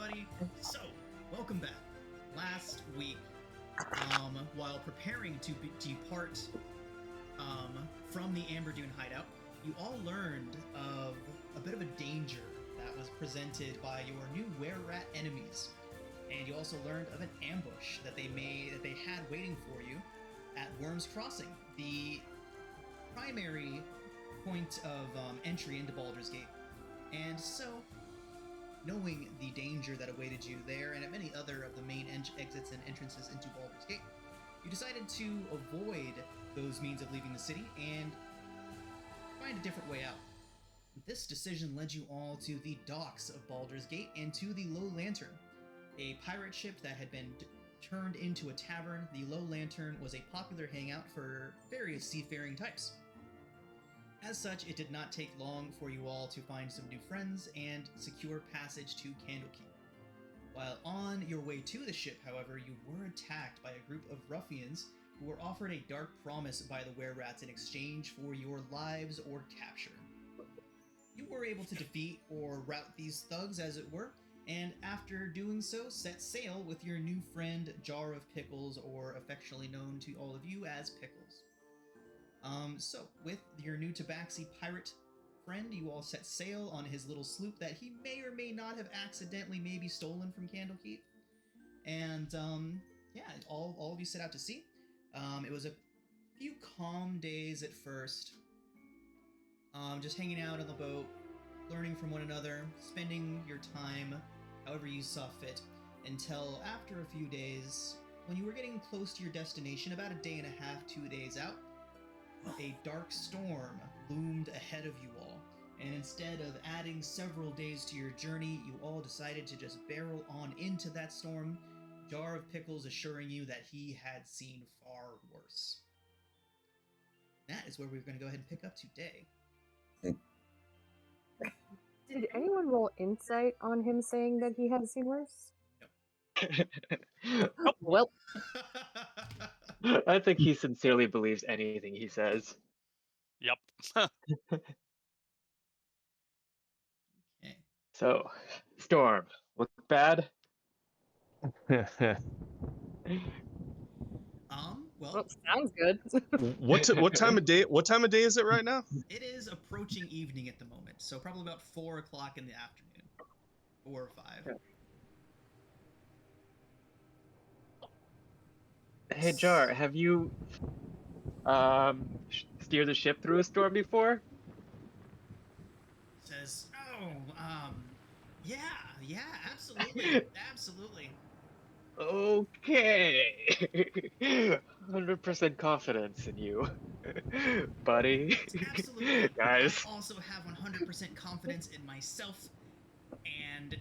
everybody. So, welcome back. Last week, while preparing to depart from the Amber Dune hideout, you all learned of a bit of a danger that was presented by your new were-rat enemies, and you also learned of an ambush that they had waiting for you at Worm's Crossing, the primary point of entry into Baldur's Gate. And so, knowing the danger that awaited you there and at many other of the main exits and entrances into Baldur's Gate, you decided to avoid those means of leaving the city and find a different way out. This decision led you all to the docks of Baldur's Gate and to the Low Lantern, a pirate ship that had been turned into a tavern. The Low Lantern was a popular hangout for various seafaring types. As such, it did not take long for you all to find some new friends and secure passage to Candlekeep. While on your way to the ship, however, you were attacked by a group of ruffians who were offered a dark promise by the were-rats in exchange for your lives or capture. You were able to defeat or rout these thugs, as it were, and after doing so, set sail with your new friend, Jar of Pickles, or affectionately known to all of you as Pickles. So, with your new Tabaxi pirate friend, you all set sail on his little sloop that he may or may not have accidentally maybe stolen from Candlekeep. And, yeah, all of you set out to sea. It was a few calm days at first. Just hanging out on the boat, learning from one another, spending your time however you saw fit, until after a few days, when you were getting close to your destination, about a day and a half, 2 days out, a dark storm loomed ahead of you all, and instead of adding several days to your journey, you all decided to just barrel on into that storm, Jar of Pickles assuring you that he had seen far worse. That is where we're going to go ahead and pick up today. Did anyone roll insight on him saying that he had seen worse? Oh, well, I think he sincerely believes anything he says. Yep. Okay. So, Storm, look bad? Well, sounds good. What time of day? What time of day is it right now? it is approaching evening at the moment, so probably about 4 o'clock in the afternoon, 4 or 5. Hey, Jar, have you steered the ship through a storm before? Says, yeah, absolutely, absolutely. Okay. 100% confidence in you, buddy. Absolutely. Guys. I also have 100% confidence in myself, and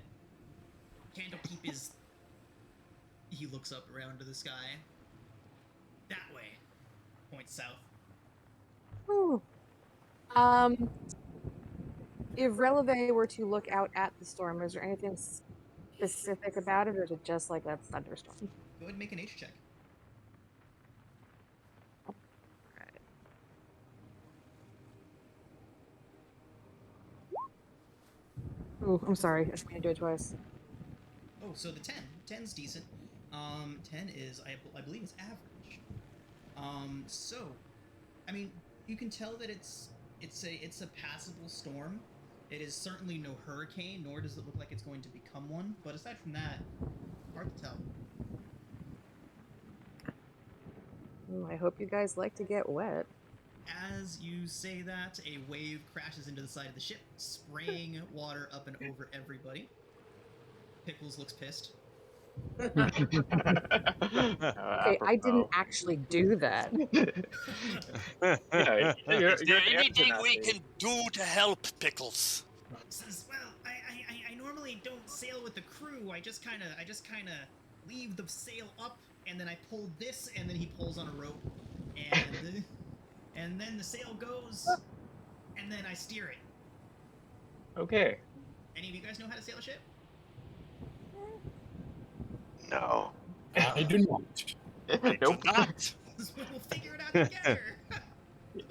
Candlekeep is... He looks up around to the sky. That way. Points south. Ooh. If Releve were to look out at the storm, is there anything specific about it, or is it just like a thunderstorm? Go ahead and make a nature check. Ooh, I'm sorry. I should do it twice. Oh, so the 10. 10's decent. 10 is, I believe, is average. So, I mean, you can tell that it's a passable storm. It is certainly no hurricane, nor does it look like it's going to become one. But aside from that, hard to tell. Ooh, I hope you guys like to get wet. As you say that, a wave crashes into the side of the ship, spraying water up and over everybody. Pickles looks pissed. Okay, I didn't actually do that. Yeah, Is there anything we can do to help, Pickles? Says, well, I normally don't sail with the crew. I just kind of leave the sail up, and then I pull this, and then he pulls on a rope, and then the sail goes, and then I steer it. Okay. Any of you guys know how to sail a ship? No. I do not. Nope. We'll figure it out together.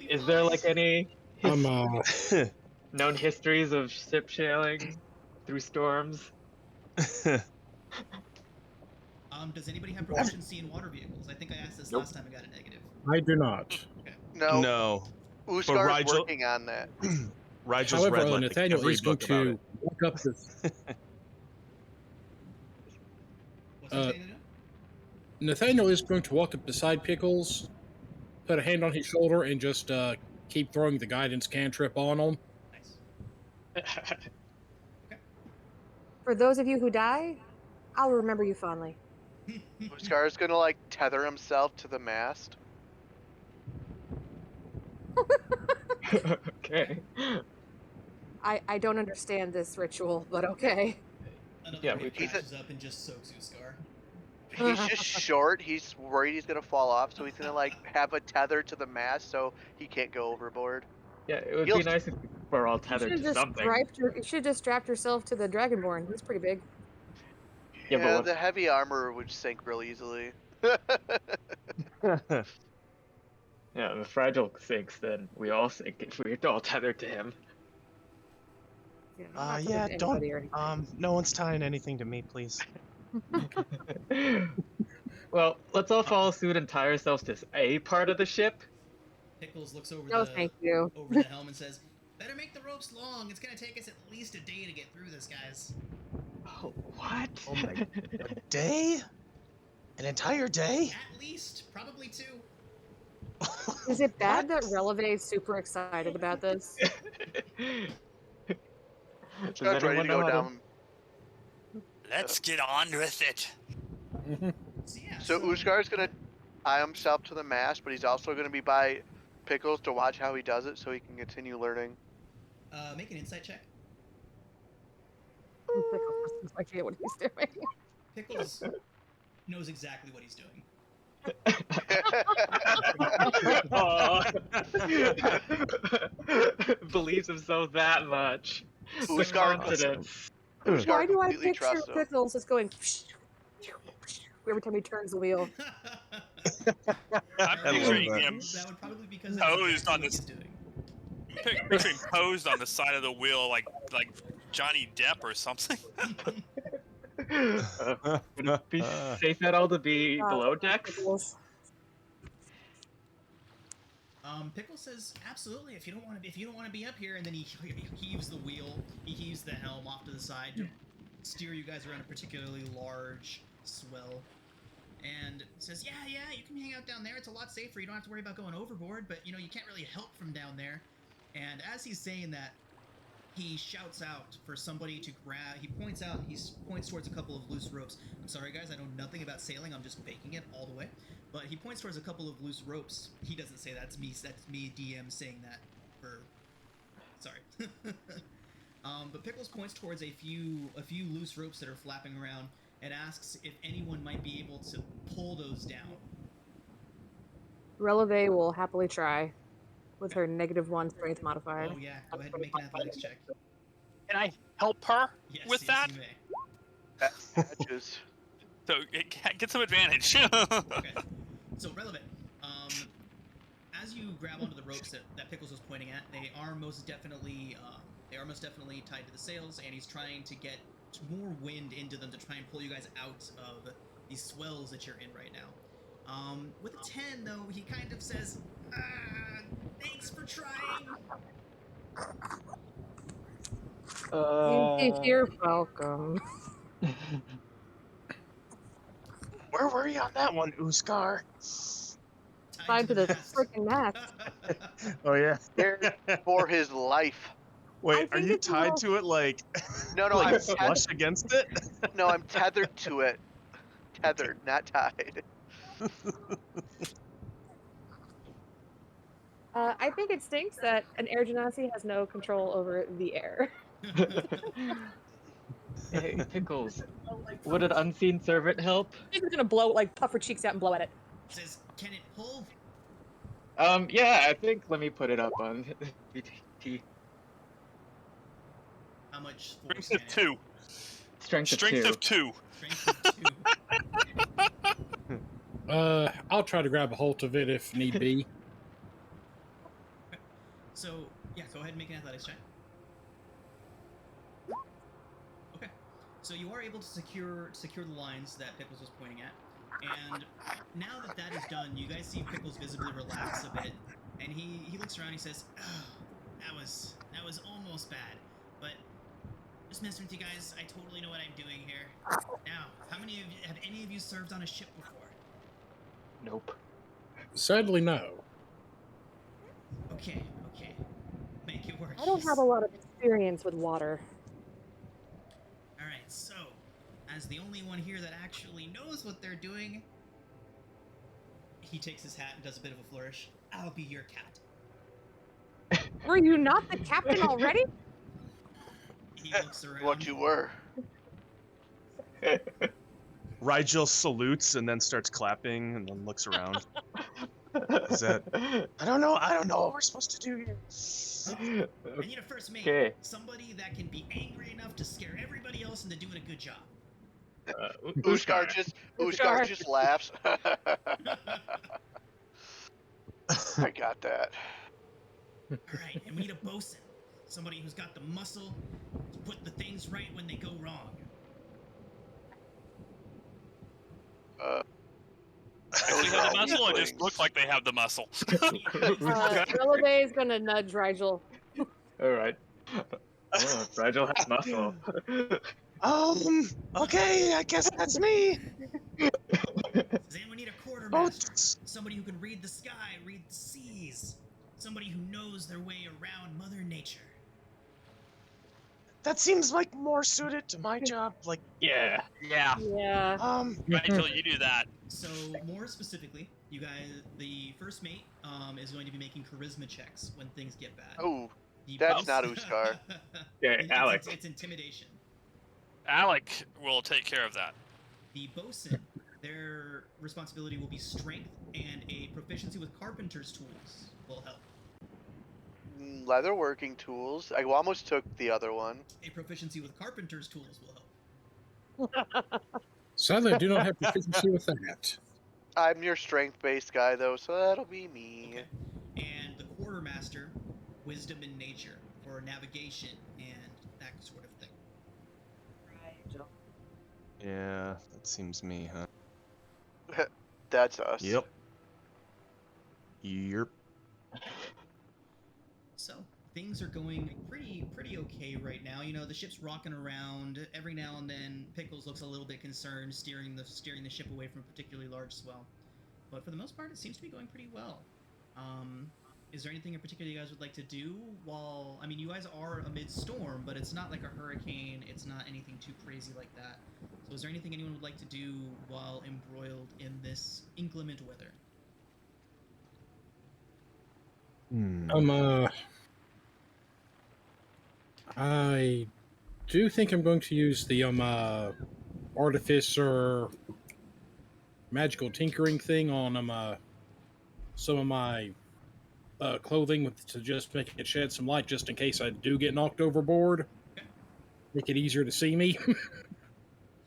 Is there like any I'm known histories of ship sailing through storms? Does anybody have proficiency in water vehicles? I think I asked this Nope. last time. I got a negative. I do not. Okay. No, No. Uskar's Rigel- working on that. Rigel's However, read like Nathaniel every is going book about to it. walk up this. What's Nathaniel doing? Nathaniel is going to walk up beside Pickles, put a hand on his shoulder, and just keep throwing the guidance cantrip on him. Nice. For those of you who die, I'll remember you fondly. Uskar's gonna like tether himself to the mast. Okay. I don't understand this ritual, but okay. Another Yeah, wave He's a- crashes up and just soaks Uskar. He's just short. He's worried he's gonna fall off, so he's gonna like have a tether to the mast so he can't go overboard. Yeah, it would He'll- be nice if we were all You tethered should to just something. you should just strapped yourself to the Dragonborn. He's pretty big. Yeah, but Yeah, what- the heavy armor would sink real easily. Yeah, the fragile sinks, then we all sink if we're all tethered to him. Yeah, I'm not Yeah, talking to don't. anybody or anything. No one's tying anything to me, please. Well, let's all follow suit and tie ourselves to a part of the ship. Pickles looks over No, the thank you. over the helm and says, "Better make the ropes long. It's gonna take us at least a day to get through this, guys." Oh, what? Oh my- A day? An entire day? At least, probably two. Is it bad What? that Releve is super excited about this? Does Uskar's ready anyone to know go how to- down. Let's get on with it. So yeah. So Uskar's gonna tie himself to the mast, but he's also gonna be by Pickles to watch how he does it, so he can continue learning. Make an insight check. Pickles has no idea what he's doing. Pickles knows exactly what he's doing. Aw. Believes himself that much. The Uskar- confidence. Uskar Why do I completely picture trusts him. Pickles just going every time he turns the wheel? I'm I love picturing that. him That would probably be because posed that's exactly on what this- he's doing. picturing posed on the side of the wheel like Johnny Depp or something. Would it be safe at all to be below decks? Pickles. Pickle says, "Absolutely. If you don't want to be up here," and then he heaves the wheel, he heaves the helm off to the side to steer you guys around a particularly large swell, and says, "Yeah, you can hang out down there. It's a lot safer. You don't have to worry about going overboard. But you can't really help from down there." And as he's saying that, he shouts out for somebody to grab. He points towards a couple of loose ropes. I'm sorry, guys. I know nothing about sailing. I'm just faking it all the way. But he points towards a couple of loose ropes. He doesn't say that. That's me, DM, saying that for. Sorry. But Pickles points towards a few loose ropes that are flapping around and asks if anyone might be able to pull those down. Releve will happily try with her -1 strength modifier. Oh yeah, go ahead and make an athletics check. Can I help her Yes, with yes, that? you may. Patches. So get some advantage. Okay. So relevant. As you grab onto the ropes that Pickles was pointing at, they are most definitely tied to the sails, and he's trying to get more wind into them to try and pull you guys out of these swells that you're in right now. With a 10, though, he kind of says, "Thanks for trying." You're welcome. Where were you on that one, Uskar? Tied to the mast. freaking mast. Oh yeah. Scared for his life. Wait, are think you it's a tied little- to it like No, no, like I'm flush against it? No, I'm tethered to it. Tethered, not tied. I think it stinks that an air genasi has no control over the air. Hey, Pickles, would an unseen servant help? She's just gonna blow, like, puff her cheeks out and blow at it. Says, "Can it pull?" Yeah, I think, let me put it up on VT. How much force Strength can of it? 2. Strength Strength of of 2. Strength of 2. I'll try to grab a hold of it if need be. So, yeah, go ahead and make an athletics check. Okay. So you are able to secure the lines that Pickles was pointing at, and now that that is done, you guys see Pickles visibly relax a bit, and he looks around. And he says, "Oh, that was almost bad, but just messing with you guys. I totally know what I'm doing here. Now, have any of you served on a ship before? Nope. Sadly, no. Okay. Make it work. I don't have a lot of experience with water. All right, so as the only one here that actually knows what they're doing, he takes his hat and does a bit of a flourish. I'll be your captain. Were you not the captain already? He looks around. What you were. Rigel salutes and then starts clapping and then looks around. Is that? I don't know what we're supposed to do here. I need a first mate. Okay. Somebody that can be angry enough to scare everybody else into doing a good job. Ushgar just laughs. I got that. All right, and we need a bosun. Somebody who's got the muscle to put the things right when they go wrong. Actually have the muscle, it just looks like they have the muscle. Releve is gonna nudge Rigel. All right. Oh, Rigel has muscle. Okay, I guess that's me. Then we need a quartermaster. Somebody who can read the sky, read the seas. Somebody who knows their way around Mother Nature. That seems like more suited to my job. Like, Yeah. Yeah. Yeah. Right till you do that. So more specifically, you guys, the first mate is going to be making charisma checks when things get bad. Oh, The that's boss- not Uskar. Okay, Alec. It's intimidation. Alec will take care of that. The bosun, their responsibility will be strength, and a proficiency with carpenter's tools will help. Leatherworking tools. I almost took the other one. A proficiency with carpenter's tools will help. Sadly, I do not have proficiency with that. I'm your strength-based guy, though, so that'll be me. Okay. And the quartermaster, wisdom in nature for navigation and that sort of thing. Rigel. Yeah, that seems me, huh? That's us. Yep. Yep. So things are going pretty okay right now. You know, the ship's rocking around. Every now and then, Pickles looks a little bit concerned, steering the ship away from a particularly large swell. But for the most part, it seems to be going pretty well. Is there anything in particular you guys would like to do while... I mean, you guys are amid storm, but it's not like a hurricane. It's not anything too crazy like that. So is there anything anyone would like to do while embroiled in this inclement weather? I do think I'm going to use the artificer magical tinkering thing on some of my clothing to just make it shed some light just in case I do get knocked overboard. Okay. Make it easier to see me.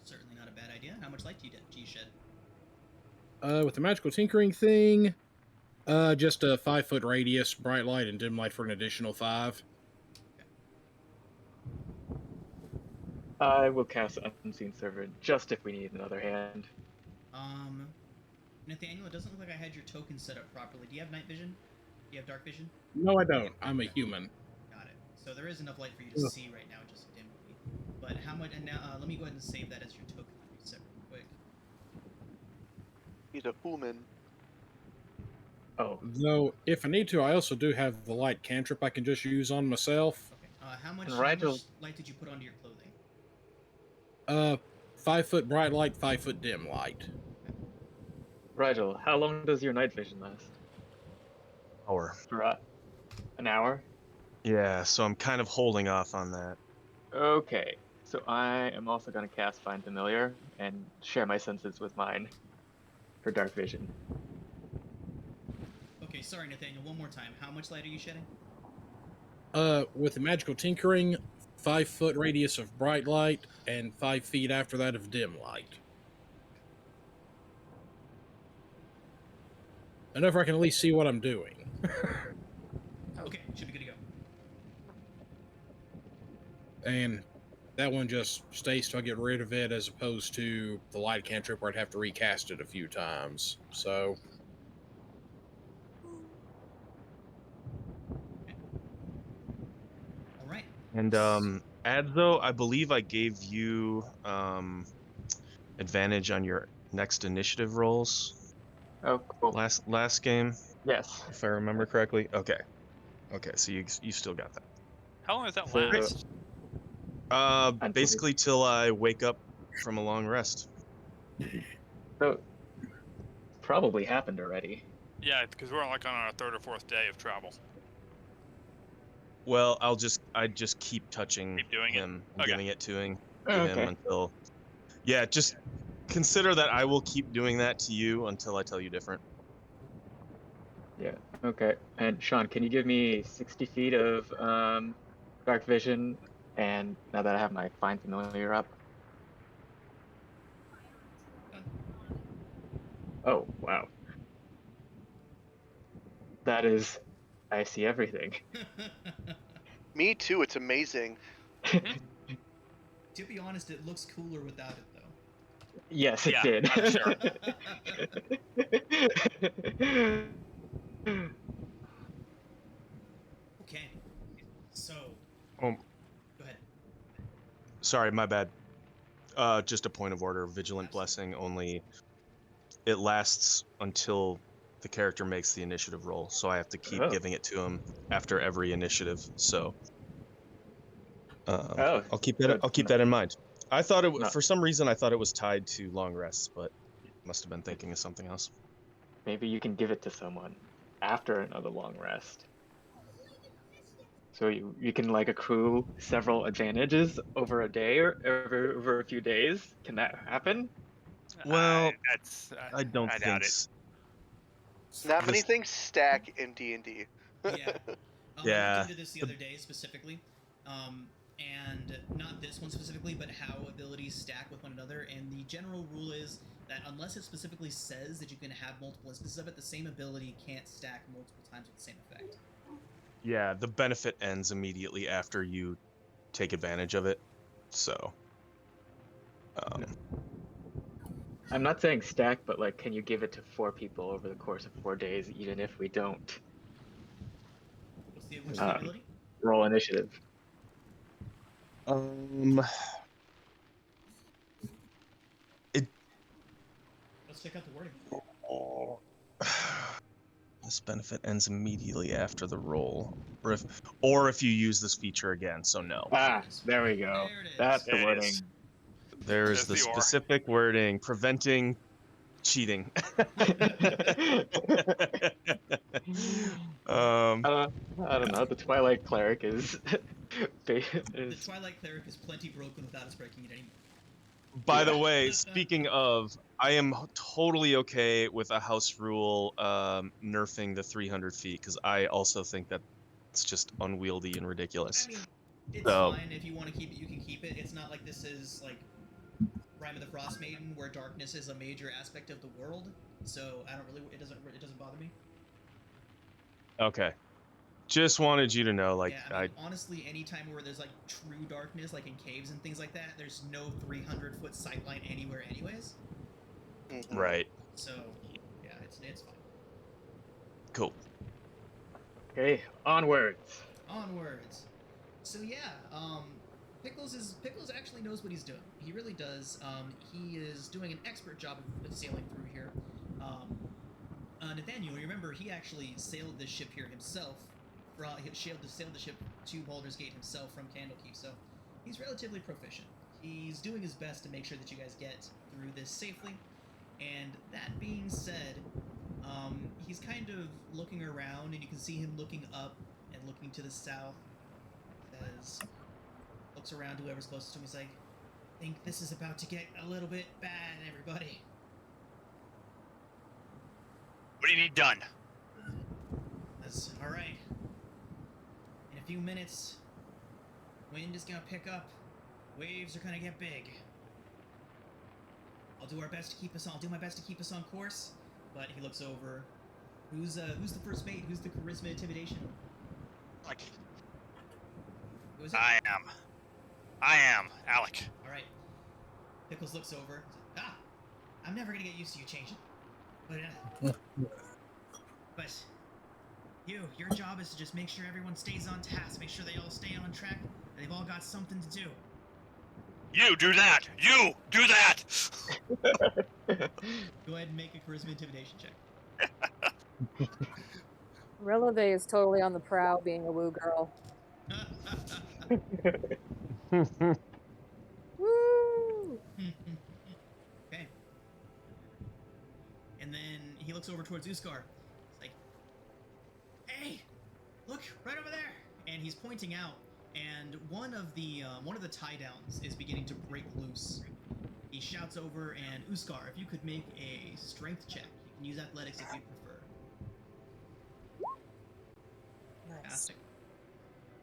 Certainly not a bad idea. How much light do you shed? With the magical tinkering thing, just a 5-foot radius, bright light and dim light for an additional 5. I will cast Unseen Servant just if we need another hand. Nathaniel, it doesn't look like I had your token set up properly. Do you have night vision? Do you have dark vision? No, I don't. I'm a human. Got it. So there is enough light for you to see right now, just dimly. But how much? And now, let me go ahead and save that as your token reset real quick. He's a human. Oh, Though, if I need to, I also do have the light cantrip I can just use on myself. Okay. How much Rigel- light did you put onto your clothing? 5-foot bright light, 5-foot dim light. Rigel, how long does your night vision last? Hour. For an hour? Yeah, so I'm kind of holding off on that. Okay, so I am also going to cast Find Familiar and share my senses with mine for dark vision. Okay, sorry, Nathaniel. One more time. How much light are you shedding? With the magical tinkering, 5-foot radius of bright light, and 5 feet after that of dim light. Enough where I can at least see what I'm doing. Okay, should be good to go. And That one just stays till I get rid of it, as opposed to the light cantrip where I'd have to recast it a few times. So All right. And Adzo, I believe I gave you advantage on your next initiative rolls Oh, cool. last game, Yes. if I remember correctly. Okay. Okay, so you still got that. How long does that So- last? Basically till I wake up from a long rest. So, probably happened already. Yeah, because we're like on our third or fourth day of travel. Well, I just keep touching Keep doing it? him, and Okay. giving it to him Okay. until. Yeah, just consider that I will keep doing that to you until I tell you different. Yeah. Okay. And Sean, can you give me 60 feet of dark vision? And now that I have my Find Familiar up. Done. Oh, wow. That is. I see everything. Me too. It's amazing. To be honest, it looks cooler without it, though. Yes, it Yeah, did. I'm sure. Okay. So, Oh, go ahead. sorry, my bad. Just a point of order. Vigilant Blessing only. It lasts until the character makes the initiative roll, so I have to keep Oh. giving it to him after every initiative. So Oh, I'll keep so that. it's I'll keep not- that in mind. I thought it not- for some reason I thought it was tied to long rests, but must have been thinking of something else. Maybe you can give it to someone after another long rest. So you can like accrue several advantages over a day or over a few days. Can that happen? Well, I I don't doubt think. it. Not many This- things stack in D&D. Yeah. I Yeah. looked into this the other day specifically, and not this one specifically, but how abilities stack with one another. And the general rule is that unless it specifically says that you can have multiple instances of it, the same ability can't stack multiple times with the same effect. Yeah, the benefit ends immediately after you take advantage of it. So. I'm not saying stack, but like, can you give it to 4 people over the course of 4 days, even if we don't What's the ability? roll initiative? Let's check out the wording. This benefit ends immediately after the roll, or if you use this feature again. So no. Ah, there we go. There it is. That's the There it wording. is. There's There's the the or. specific wording preventing cheating. I don't know. The Twilight Cleric is The Twilight Cleric is plenty broken without us breaking it anymore. By the way, speaking of, I am totally okay with a house rule nerfing the 300 feet, because I also think that it's just unwieldy and ridiculous. I mean, it's So- fine if you want to keep it. You can keep it. It's not like this is like Rime of the Frost Maiden, where darkness is a major aspect of the world. So I don't really. It doesn't bother me. Okay. Just wanted you to know, like, Yeah, I mean, honestly, anytime where there's like true darkness, like in caves and things like that, there's no 300-foot sightline anywhere, anyways. Mhm. right. So yeah, it's fine. Cool. Okay, onwards. Onwards. So yeah, Pickles actually knows what he's doing. He really does. He is doing an expert job of sailing through here. Nathaniel, you remember he actually sailed this ship here himself. He sailed the ship to Baldur's Gate himself from Candlekeep, so he's relatively proficient. He's doing his best to make sure that you guys get through this safely. And that being said, he's kind of looking around, and you can see him looking up and looking to the south. Looks around to whoever's closest to him. He's like, "I think this is about to get a little bit bad, everybody." What do you need done? That's all right. In a few minutes, wind is gonna pick up. Waves are gonna get big. I'll do my best to keep us on course. But he looks over. Who's the first mate? Who's the charisma intimidation? Like, Who is it? I am. I am, Alec. All right. Pickles looks over. I'm never gonna get used to you changing. But your job is to just make sure everyone stays on task, make sure they all stay on track, and they've all got something to do. You do that! You do that! Go ahead and make a charisma intimidation check. Releve is totally on the prowl being a woo girl. Woo! Okay. And then he looks over towards Uskar. He's like, "Hey, look right over there!" And he's pointing out, and one of the tie downs is beginning to break loose. He shouts over, and Uskar, if you could make a strength check, you can use athletics if you prefer. Nice. Fantastic.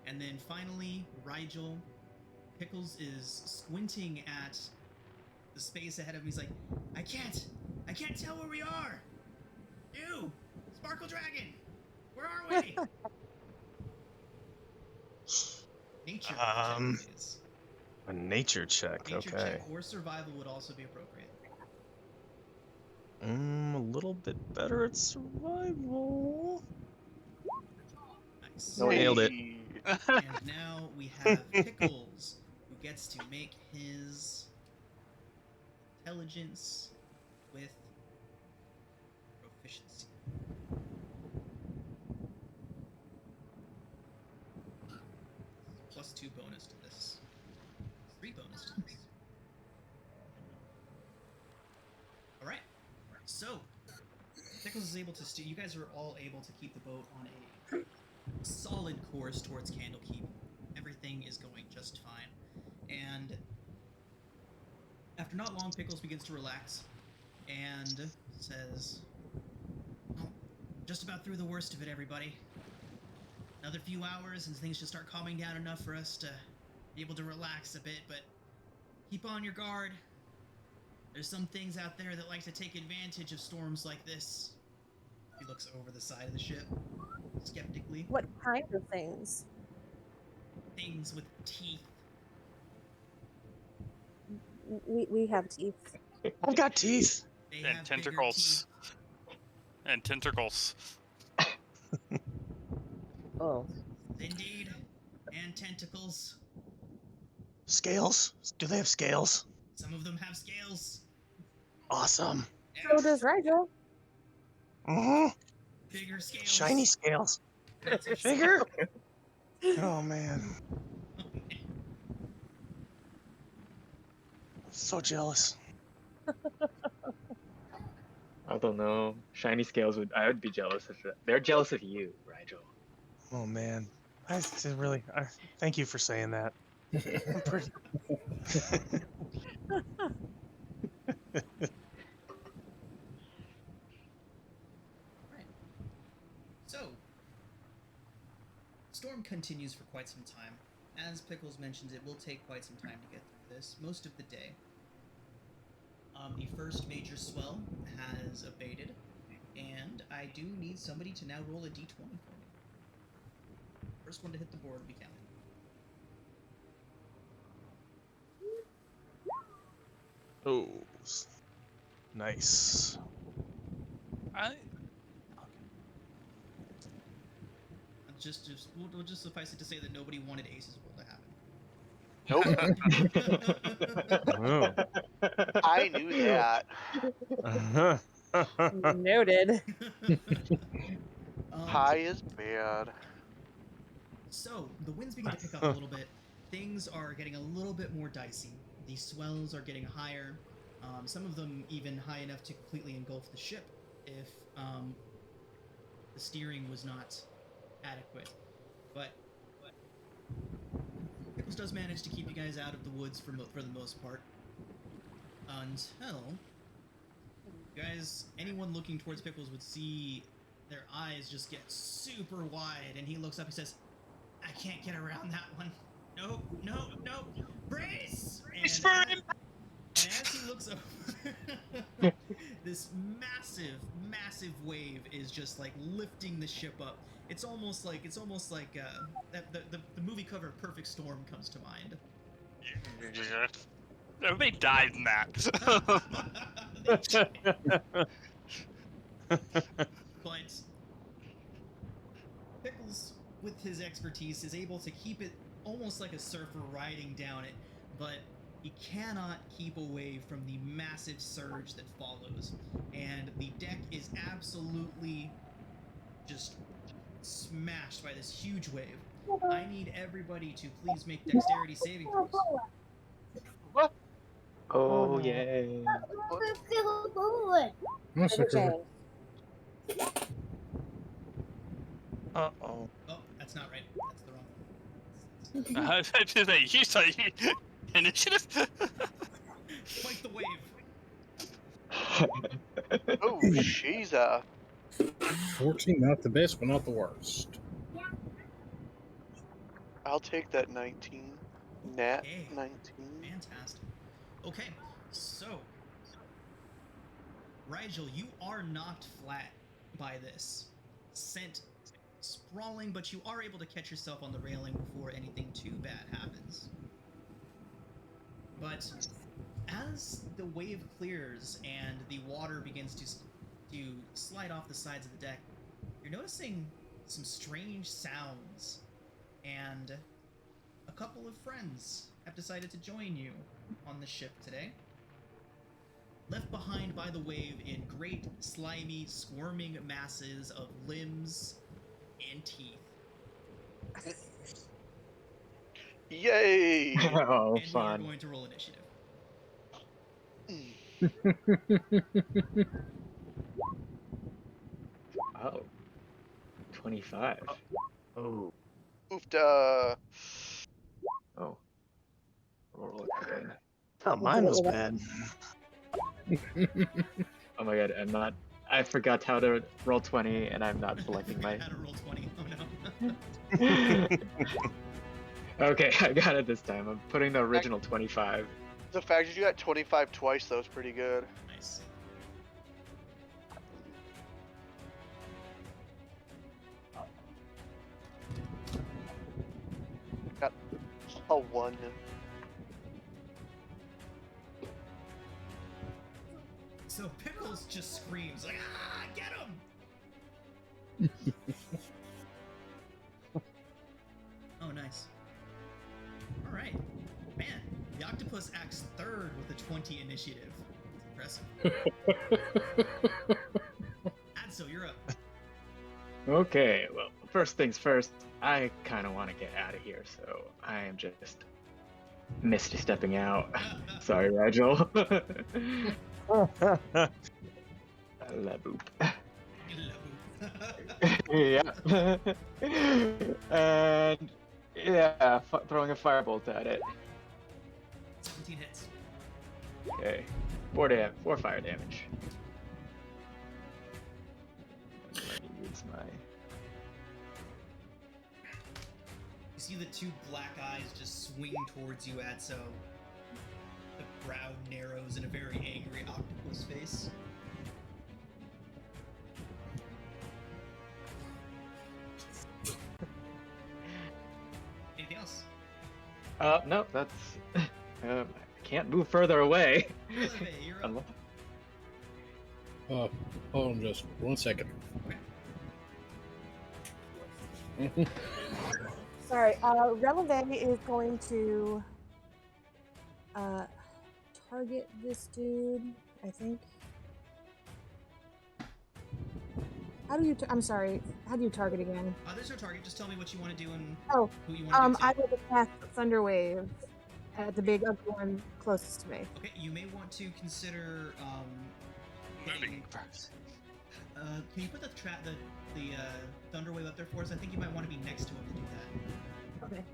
And then finally, Rigel. Pickles is squinting at the space ahead of him. He's like, I can't tell where we are. You, Sparkle Dragon, where are we? Nature check, please. A nature check. Nature Okay. check or survival would also be appropriate. A little bit better at survival. Nice. Nailed it. And now we have Pickles, who gets to make his intelligence with proficiency. +2 bonus to this. 3 bonus to this. Alright. So, Pickles is able to you guys are all able to keep the boat on a solid course towards Candlekeep. Everything is going just fine. And after not long, Pickles begins to relax and says, "Oh, just about through the worst of it, everybody. Another few hours and things should start calming down enough for us to be able to relax a bit, but keep on your guard. There's some things out there that like to take advantage of storms like this." He looks over the side of the ship, skeptically. What kind of things? Things with teeth. We have teeth. I've got teeth. They And have bigger tentacles. teeth. And tentacles. Oh. Indeed. And tentacles. Scales? Do they have scales? Some of them have scales. Awesome. So does Rigel. Bigger scales. Shiny scales. Bigger? Oh man. So jealous. I don't know. Shiny scales I would be jealous of that. They're jealous of you, Rigel. Oh man. I thank you for saying that. I'm pretty. Right. So, storm continues for quite some time. As Pickles mentions, it will take quite some time to get through this, most of the day. The first major swell has abated, and I do need somebody to now roll a d20 for me. First one to hit the board will be counted. Oh, nice. We'll just suffice it to say that nobody wanted Ace's roll to happen. Nope. Oh. I knew that. Noted. High is bad. So, the winds begin to pick up a little bit. Things are getting a little bit more dicey. The swells are getting higher. Some of them even high enough to completely engulf the ship if the steering was not adequate. But Pickles does manage to keep you guys out of the woods for the most part. Until you guys, anyone looking towards Pickles would see their eyes just get super wide, and he looks up and says, "I can't get around that one. No, brace!" And as he looks over, this massive wave is just like lifting the ship up. It's almost like the movie cover Perfect Storm comes to mind. Everybody died in that. But Pickles, with his expertise, is able to keep it almost like a surfer riding down it, but he cannot keep away from the massive surge that follows. And the deck is absolutely just smashed by this huge wave. I need everybody to please make dexterity saving throws. Oh, yay. That's Never okay. change. Uh-oh. Oh, that's not right. That's the wrong one. I was about to say, you saw initiative? Fight the wave. Oh, sheeza. 14, not the best, but not the worst. I'll take that 19. Nat Okay. 19. Fantastic. Okay, so Rigel, you are knocked flat by this. Sent sprawling, but you are able to catch yourself on the railing before anything too bad happens. But as the wave clears and the water begins to slide off the sides of the deck, you're noticing some strange sounds, and a couple of friends have decided to join you on the ship today. Left behind by the wave in great, slimy, squirming masses of limbs and teeth. Yay! Oh, And we are fun. going to roll initiative. Oh. 25. Oh. Oofda. Oh. Roll it again. Oh, mine was bad. Oh my god, I forgot how to roll 20 and I'm not selecting my... How to roll 20. Oh no. Okay, I got it this time. I'm putting the original 25. The fact that you got 25 twice, though, is pretty good. Nice. Got a 1. So Pickles just screams like, "Ah, get him!" Oh, nice. All right, man. The Octopus acts third with a 20 initiative. That's impressive. Adso, you're up. Okay, well, first things first, I kind of want to get out of here, so I am just misty stepping out. Sorry, Rigel. La boop. Yeah. And yeah, throwing a firebolt at it. 17 hits. Okay, 4 fire damage. Let me use my... You see the two black eyes just swing towards you, Adso. The brow narrows in a very angry octopus face. Anything else? No, that's... I can't move further away. Releve, you're up. Hold on just 1 second. Sorry, Releve is going to target this dude, I think. How do you? I'm sorry. How do you target again? There's no target. Just tell me what you want to do and Oh, who you want to do. I will cast Thunder Wave at the big ugly one closest to me. Okay, you may want to consider Moving. Can you put the Thunder Wave up there for us? I think you might want to be next to him to do that. Okay.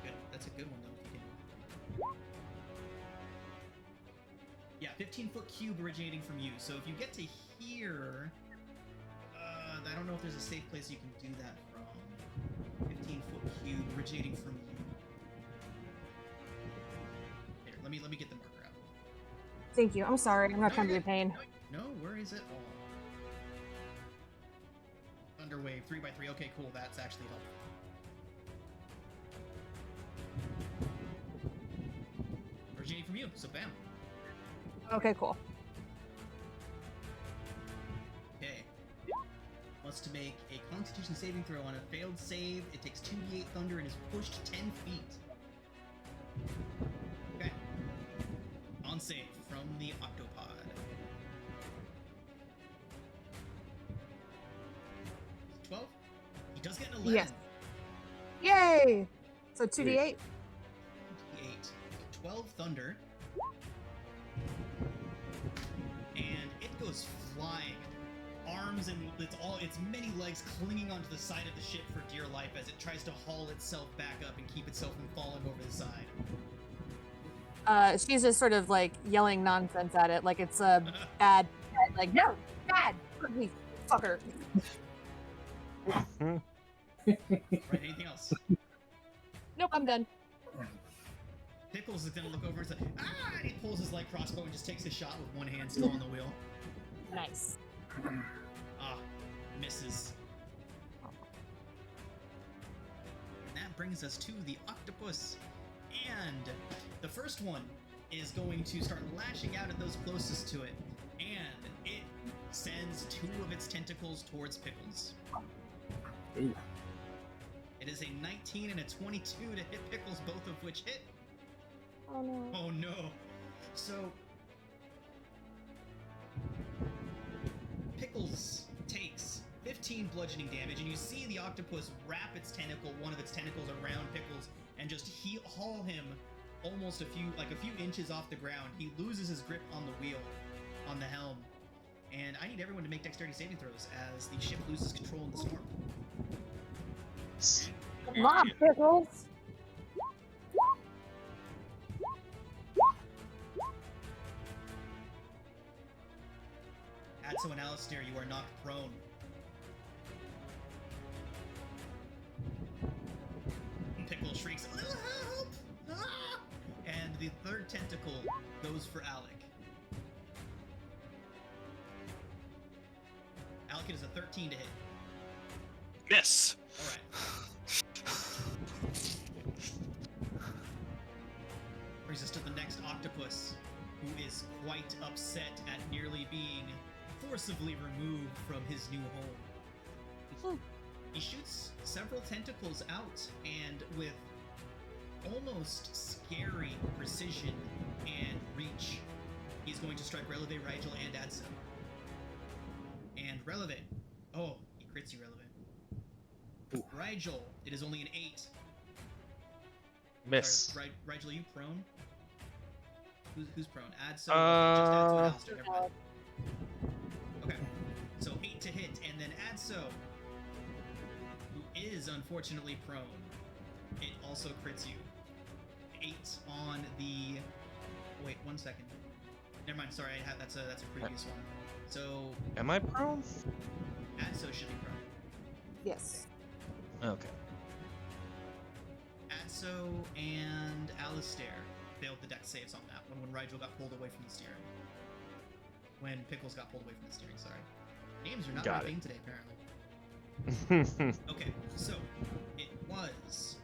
Good. That's a good one though. If you can. Yeah, 15-foot cube originating from you. So if you get to here, I don't know if there's a safe place you can do that from. 15-foot cube originating from you. Here, let me get the marker out. Thank you. I'm sorry. I'm not trying to be a pain. No worries at all. Thunder Wave 3x3. Okay, cool. That's actually helpful. you, so bam. Okay, cool. Okay. Wants to make a Constitution saving throw. On a failed save, it takes 2d8 thunder and is pushed 10 feet. Okay. On save from the Octopod. Is it 12? He does get an 11. Yes. Yay! So 2d8. 8. 12 thunder. And it goes flying. Arms and its many legs clinging onto the side of the ship for dear life as it tries to haul itself back up and keep itself from falling over the side. She's just sort of like yelling nonsense at it, like it's a bad, like no, bad, ugly fucker. Right, anything else? Nope, I'm done. Pickles is gonna look over and say, ah! And he pulls his light crossbow and just takes a shot with one hand still on the wheel. Nice. Ah, misses. And that brings us to the Octopus. And the first one is going to start lashing out at those closest to it. And it sends 2 of its tentacles towards Pickles. Ooh. It is a 19 and a 22 to hit Pickles, both of which hit. Oh no. Oh no. So Pickles takes 15 bludgeoning damage, and you see the octopus wrap one of its tentacles around Pickles and just haul him almost a few inches off the ground. He loses his grip on the wheel, on the helm. And I need everyone to make dexterity saving throws as the ship loses control in the storm. Come on, Pickles. Atso and Alistair, you are knocked prone. Pickle shrieks, help! Ah! And the third tentacle goes for Alec. Alec, it is a 13 to hit. Miss. Alright. Brings us to the next octopus, who is quite upset at nearly being forcibly removed from his new home. He shoots several tentacles out, and with almost scary precision and reach, he's going to strike Releve, Rigel, and Adso. And Releve. Oh, he crits you, Releve. Rigel, it is only an 8. Miss. Sorry, Rigel, are you prone? Who's prone? Adso. Okay, just Adso and Alistair. Never mind. Okay. So 8 to hit, and then Adso, who is unfortunately prone. It also crits you. 8 on the. Wait, 1 second. Never mind. Sorry, that's a previous one. So. Am I prone? Adso should be prone. Yes. Okay. Adso and Alistair failed the dex saves on that one when Rigel got pulled away from the steering. When Pickles got pulled away from the steering, sorry. Names are not my thing today, apparently. Okay, so it was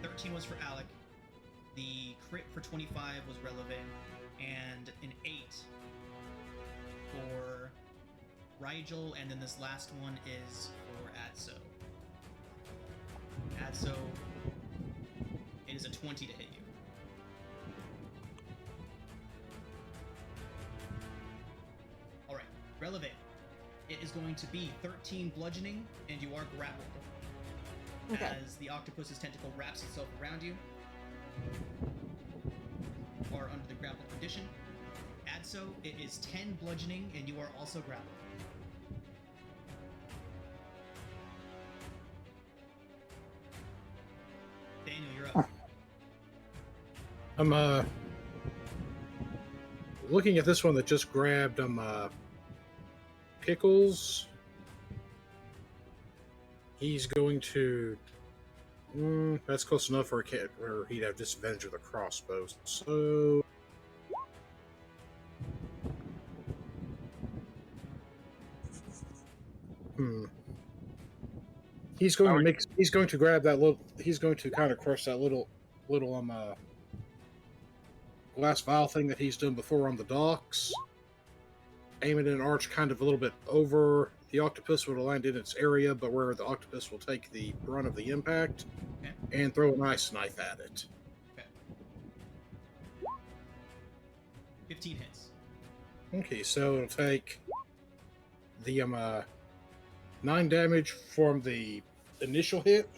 13 was for Alec, the crit for 25 was Releve, and an 8 for Rigel, and then this last one is for Adso. Adso, it is a 20 to hit you. Alright, Releve. It is going to be 13 bludgeoning, and you are grappled. Okay. As the octopus's tentacle wraps itself around you, or under the grappled condition. Adso, it is 10 bludgeoning, and you are also grappled. Daniel, you're up. I'm looking at this one that just grabbed Pickles. He's going to. That's close enough for a kid where he'd have disadvantage with a crossbow. So. He's going to make. He's going to grab that little. He's going to kind of crush that little glass vial thing that he's done before on the docks. Aim it in an arch kind of a little bit over the octopus will land in its area, but where the octopus will take the brunt of the impact, Okay. and throw a nice knife at it. Okay. 15 hits. Okay, so it'll take the 9 damage from the initial hit.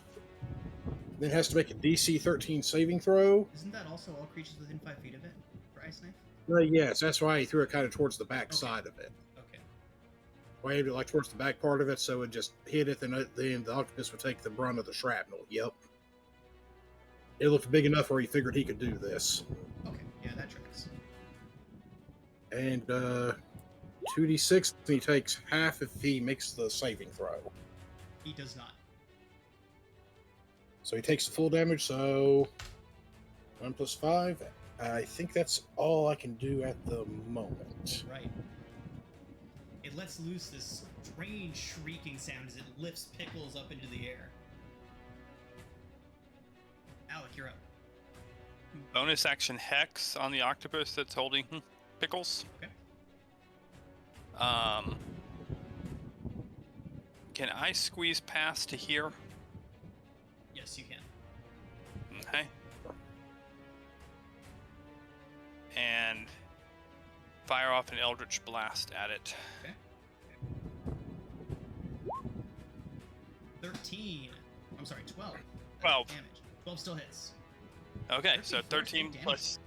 Then it has to make a DC 13 saving throw. Isn't that also all creatures within 5 feet of it for Ice Knife? Yes, that's why he threw it kind of towards the back side of it. Okay. Why he did it like towards the back part of it, so it just hit it, then the octopus would take the brunt of the shrapnel. Yep. It looked big enough where he figured he could do this. Okay, yeah, that tracks. And 2d6, he takes half if he makes the saving throw. He does not. So he takes the full damage, so 1 plus 5. I think that's all I can do at the moment. Right. It lets loose this strange shrieking sound as it lifts Pickles up into the air. Alec, you're up. Bonus action Hex on the octopus that's holding Pickles. Okay. Can I squeeze past to here? Yes, you can. Okay. And fire off an Eldritch Blast at it. Okay. 13. I'm sorry, 12. 12. Damage. 12 still hits. Okay, so 13 13 plus.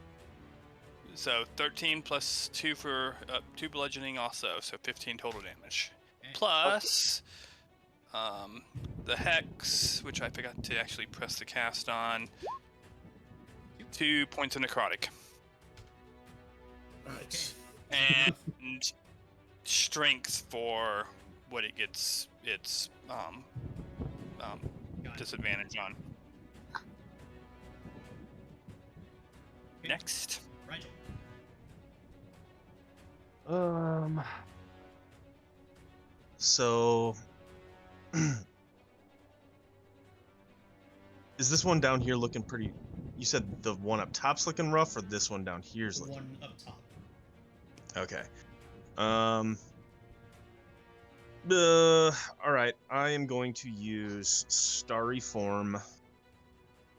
So 13 plus 2 for 2 bludgeoning also, so 15 total damage. Okay. Plus the Hex, which I forgot to actually press the cast on. 2 points of necrotic. Right. And strength for what it gets its Got it. disadvantage on. Okay. Next. Rigel. So is this one down here looking pretty? You said the one up top's looking rough, or this one down here's looking? One up top. Okay. All right. I am going to use Starry Form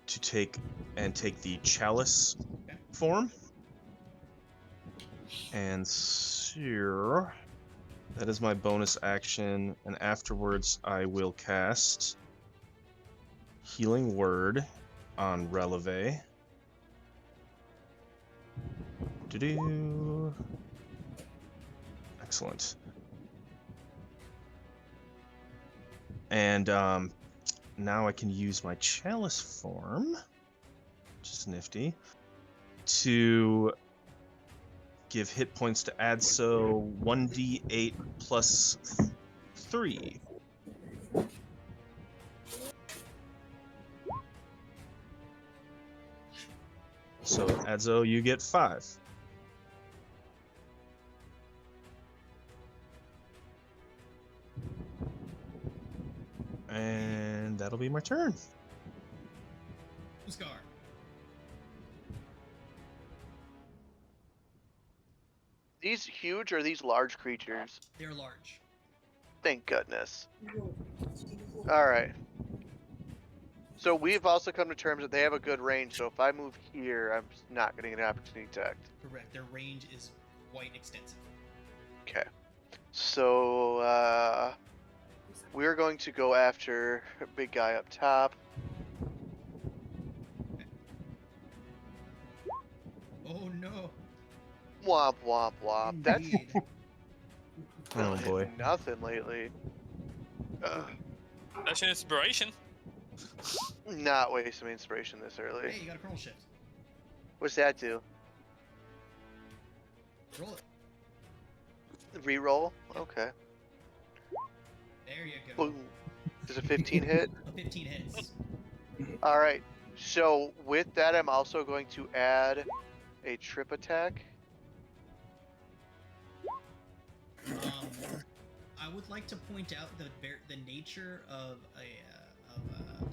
to take the Chalice Okay. form. And so that is my bonus action, and afterwards I will cast Healing Word on Releve. Do-do. Excellent. And now I can use my Chalice form, which is nifty, to give hit points to Adso 1d8 plus 3. So Adzo, you get 5. And that'll be my turn. Uskar. These huge or these large creatures? They're large. Thank goodness. Alright. So we've also come to terms that they have a good range, so if I move here, I'm not getting an opportunity to act. Correct. Their range is quite extensive. Okay. So, we're going to go after a big guy up top. Oh no. Womp womp womp. That's Indeed. Oh boy. nothing lately. That's an inspiration. Not wasting inspiration this early. Hey, you got a kernel shift. What's that do? Roll it. Reroll? Okay. There you go. Boom. Does a 15 hit? A 15 hits. Alright. So with that, I'm also going to add a trip attack. I would like to point out the nature of a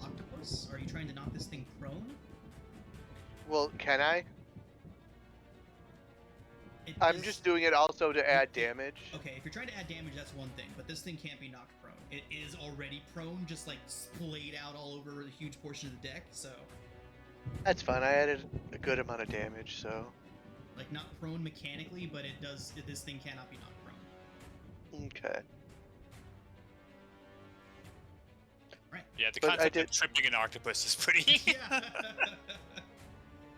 octopus. Are you trying to knock this thing prone? Well, can I? I'm is- just doing it also to add damage. Okay, if you're trying to add damage, that's one thing, but this thing can't be knocked prone. It is already prone, just like splayed out all over a huge portion of the deck, so That's fine. I added a good amount of damage, so. like not prone mechanically, but it does. This thing cannot be knocked prone. Okay. Yeah, the But I concept did- of tripping an octopus is pretty. Yeah.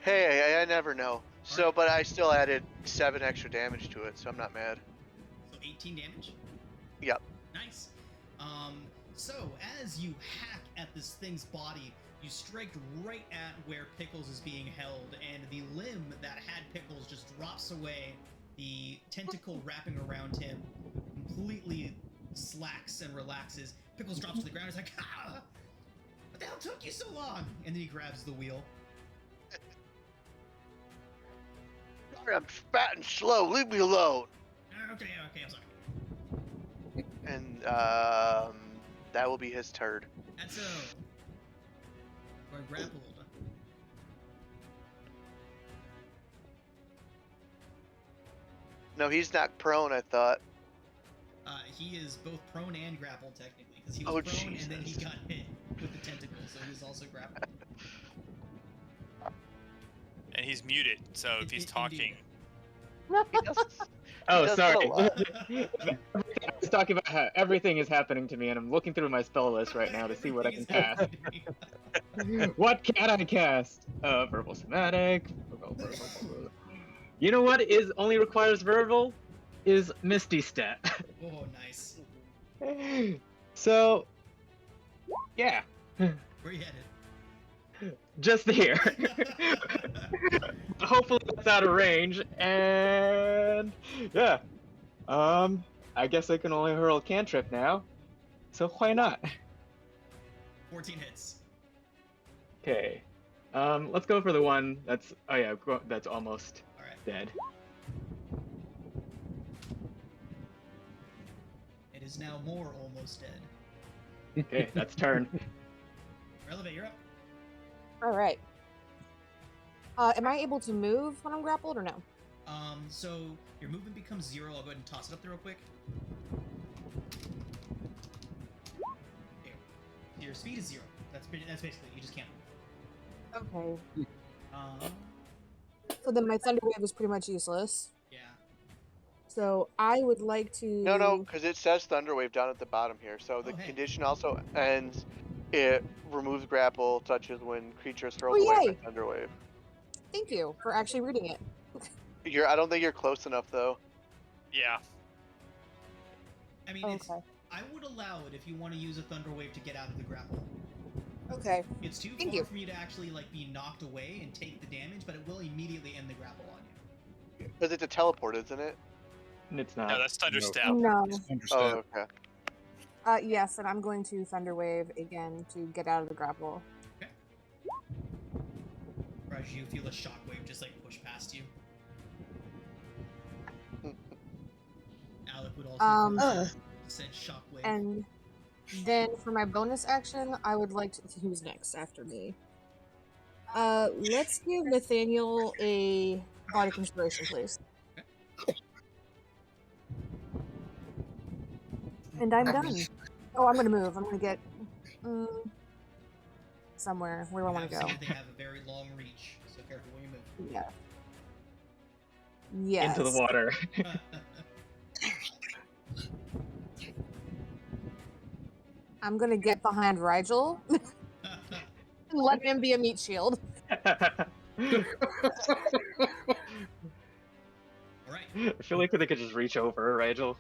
Hey, I never know. So, Alright. but I still added 7 extra damage to it, so I'm not mad. So 18 damage. Yep. Nice. So as you hack at this thing's body, you strike right at where Pickles is being held, and the limb that had Pickles just drops away. The tentacle wrapping around him completely slacks and relaxes. Pickles drops to the ground. He's like, "Ah! What the hell took you so long?" And then he grabs the wheel. Sorry, I'm fat and slow. Leave me alone. Okay, I'm sorry. And that will be his turd. That's so. We're grappled. No, he's not prone. I thought. He is both prone and grappled technically, because he was Oh, prone and then he Jesus. got hit with the tentacle, so he was also grappled. And he's muted, so if he's talking, He does- Oh, does sorry. a lot. I was talking about how everything is happening to me, and I'm looking through my spell list right now to see what I can Everything is cast. happening to me. What can I cast? Verbal somatic. Verbal. You know what is only requires verbal? Is Misty Step. Oh, nice. So, yeah, Where you headed? just here. Hopefully that's out of range, and yeah. I guess I can only hurl cantrip now, so why not? 14 hits. Okay. Let's go for the one that's that's almost All right. dead. It is now more almost dead. Okay, that's turn. Relevate, you're up. All right. Am I able to move when I'm grappled or no? So your movement becomes 0. I'll go ahead and toss it up there real quick. Okay. Your speed is 0. That's basically it. You just can't move. Okay. Um, So then my thunder wave is pretty much useless. yeah. So I would like to. No, because it says Thunderwave down at the bottom here. So the Oh, hey. condition also ends. It removes grapple touches when creatures hurled Oh, away yay. by Thunderwave. Thank you for actually reading it. I don't think you're close enough though. yeah. I mean, Okay. I would allow it if you want to use a thunder wave to get out of the grapple. Okay. It's too Thank far you. for you to actually like be knocked away and take the damage, but it will immediately end the grapple on you. Because it's a teleport, isn't it? And it's not. No, that's Thunder No. Step. No. Oh, okay. Yes, and I'm going to thunder wave again to get out of the grapple. Whereas you feel a shockwave just like push past you. Alec would also feel said shockwave. And then for my bonus action, I would like to. Who's next after me? Let's give Nathaniel a bardic inspiration, please. And I'm done. Oh, I'm gonna move. I'm gonna get somewhere. Where do I want to go? They have a very long reach, so careful when you move. Yeah. Yes. Into the water. I'm gonna get behind Rigel and let him be a meat shield. Alright. I feel like they could just reach over, Rigel.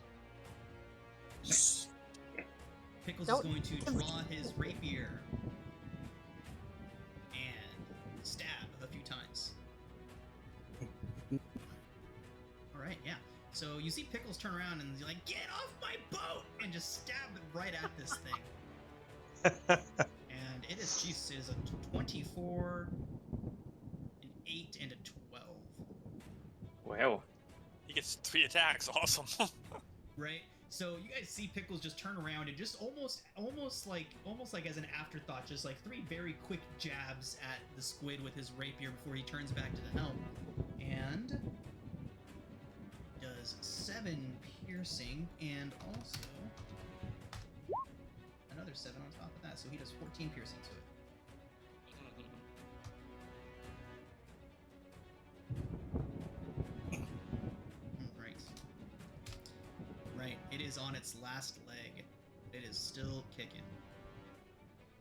Pickles Don't- is going to draw his rapier and stab a few times. Alright, yeah. So you see Pickles turn around and he's like, "Get off my boat!" and just stab right at this thing. And it is, jeez, it is a 24, an 8, and a 12. Wow. He gets 3 attacks. Awesome. Right? So you guys see Pickles just turn around and just almost like as an afterthought, just like 3 very quick jabs at the squid with his rapier before he turns back to the helm. And does 7 piercing and also another 7 on top of that, so he does 14 piercing to it. Right. It is on its last leg. It is still kicking.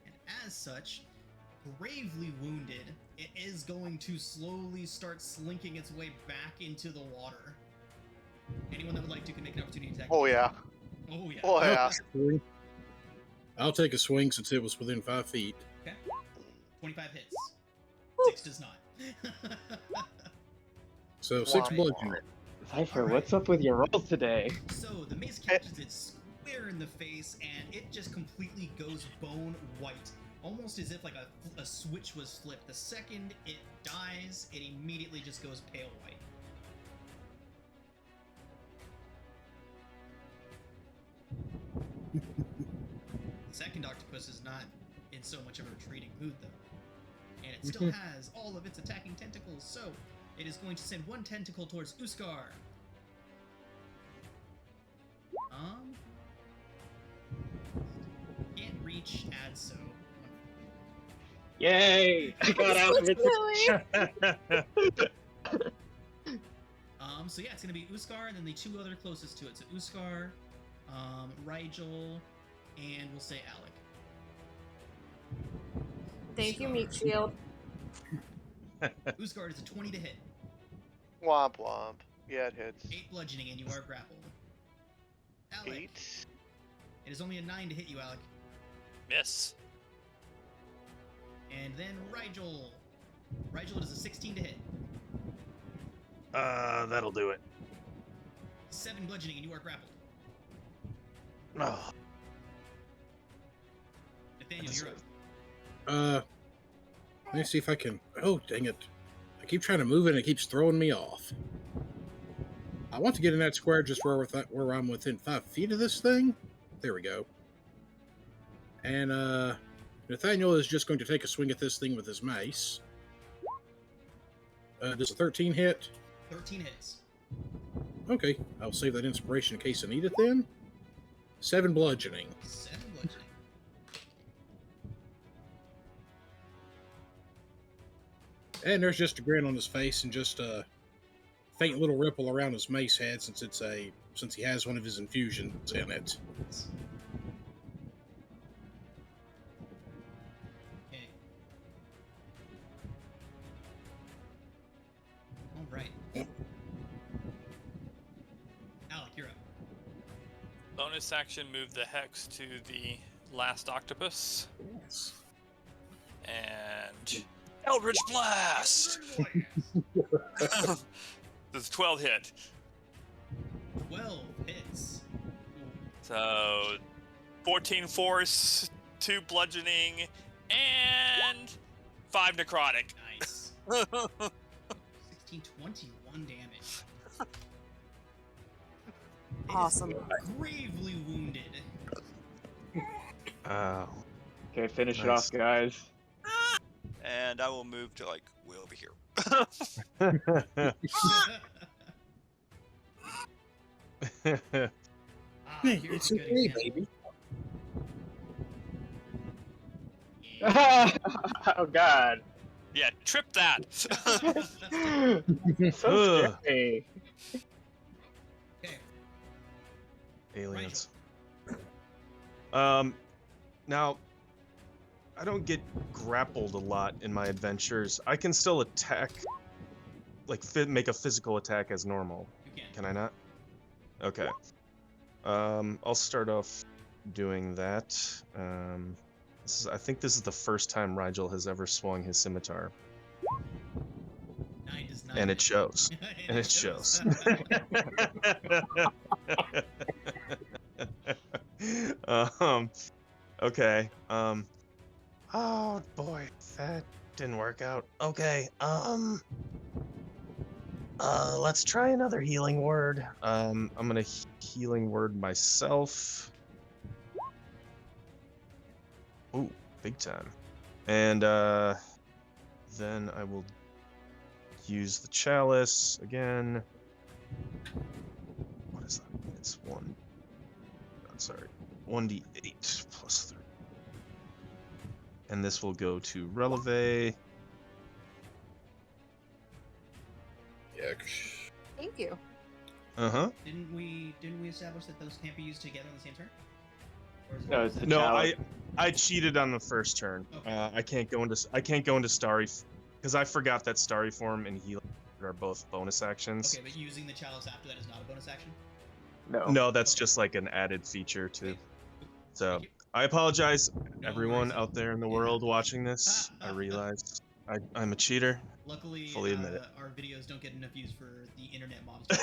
And as such, gravely wounded, it is going to slowly start slinking its way back into the water. Anyone that would like to can make an opportunity attack. Oh yeah. Oh yeah. Oh yeah. I'll take a swing since it was within 5 feet. Okay. 25 hits. 6 does not. So 6 Wow. bludgeoning. Cypher, Alright. what's up with your rolls today? So the mace catches it square in the face, and it just completely goes bone white, almost as if like a switch was flipped. The second it dies, it immediately just goes pale white. The second octopus is not in so much of a retreating mood, though, and it still has all of its attacking tentacles. So it is going to send one tentacle towards Uskar. Can't reach Adso. Yay! I got out of it. So yeah, it's gonna be Uskar and then the 2 other closest to it. So Uskar, Rigel, and we'll say Alec. Thank you, Meat Shield. Uskar is a 20 to hit, Womp womp. Yeah, it hits. 8 bludgeoning, and you are grappled. Alec, 8. it is only a 9 to hit you, Alec. Miss. And then Rigel. Rigel, it is a 16 to hit. That'll do it. 7 bludgeoning, and you are grappled. Oh, Nathaniel, you're up. Let me see if I can. Oh, dang it. I keep trying to move it and it keeps throwing me off. I want to get in that square just where I'm within 5 feet of this thing. There we go. And, Nathaniel is just going to take a swing at this thing with his mace. Does a 13 hit? 13 hits. Okay, I'll save that inspiration in case I need it then. 7 bludgeoning. 7 bludgeoning. And there's just a grin on his face and just a faint little ripple around his mace head since he has one of his infusions in it. Okay. All right. Alec, you're up. Bonus action, move the hex to the last octopus. Yes. And Eldritch Blast! Does 12 hit. 12 hits. So 14 force, 2 bludgeoning, and 5 necrotic. Nice. 16, 21 damage. Awesome. Gravely wounded. oh. Okay, finish it Nice. off, guys. And I will move to like way over here. Here's It's a good okay, example. baby. Oh God. Yeah, trip that. So Ugh. scary. Okay. Aliens. Now, I don't get grappled a lot in my adventures. I can still attack, like make a physical attack as normal. You can. Can I not? Okay. I'll start off doing that. I think this is the first time Rigel has ever swung his scimitar, 9 does not. and it hit. shows. And it shows. Okay. Oh boy, that didn't work out. Okay. Let's try another healing word. I'm gonna healing word myself. Ooh, big time. And then I will use the chalice again. It's 1. I'm sorry, 1d8 plus 3. And this will go to Releve. Yeah. Thank you. Didn't we establish that those can't be used together on the same turn? Or is it No, it's the No, chalice. I cheated on the first turn. Okay. I can't go into Starry because I forgot that Starry Form and Healing are both bonus actions. Okay, but using the chalice after that is not a bonus action? No. No, that's just like an added feature too. Okay. So Thank you. I apologize, No everyone worries. out there in the Yeah. world watching this. I realize I'm a cheater. Luckily, Fully admit it. our videos don't get enough views for the internet monster.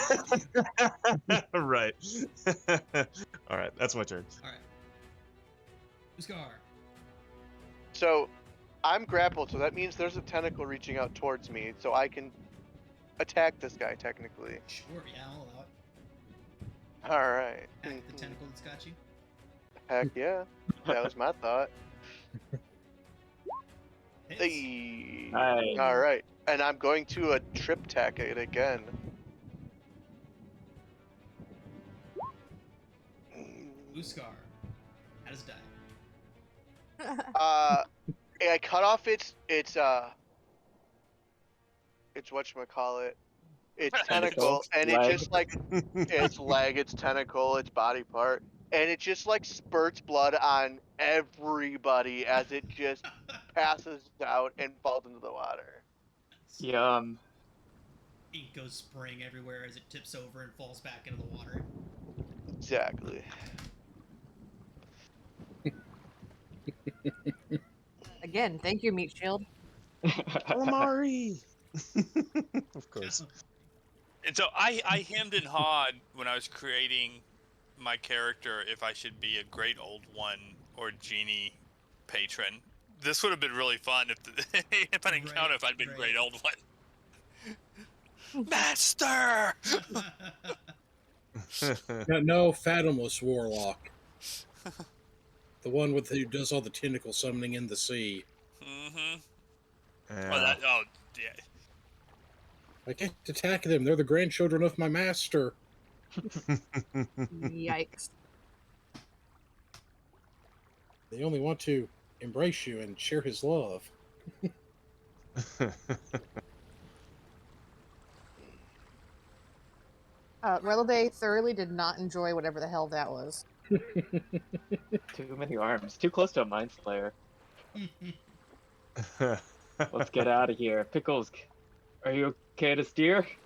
Right. All right, that's my turn. All right. Uskar. So, I'm grappled, so that means there's a tentacle reaching out towards me, so I can attack this guy technically. Sure, yeah, I'll allow it. All right. Attack the tentacle that's got you. Heck yeah, that was my thought. Hits. Hey. Nice. All right, and I'm going to a trip tack it again. Uskar. How does it die? I cut off its whatchamacallit, its tentacle, and it Leg. just like its leg, its tentacle, its body part, and it just like spurts blood on everybody as it just passes out and falls into the water. Yum. Ink goes spraying everywhere as it tips over and falls back into the water. Exactly. Again, thank you, Meat Shield. Calamari. Of course. And so I hemmed and hawed when I was creating my character if I should be a great old one or genie patron. This would have been really fun if I didn't count if I'd been great old one. Master! No, Fathomless Warlock. The one with who does all the tentacle summoning in the sea. Mm-hmm. Yeah. Yeah. I can't attack them. They're the grandchildren of my master. Yikes. They only want to embrace you and share his love. Releve thoroughly did not enjoy whatever the hell that was. Too many arms. Too close to a Mind Slayer. Let's get out of here. Pickles, are you okay to steer? He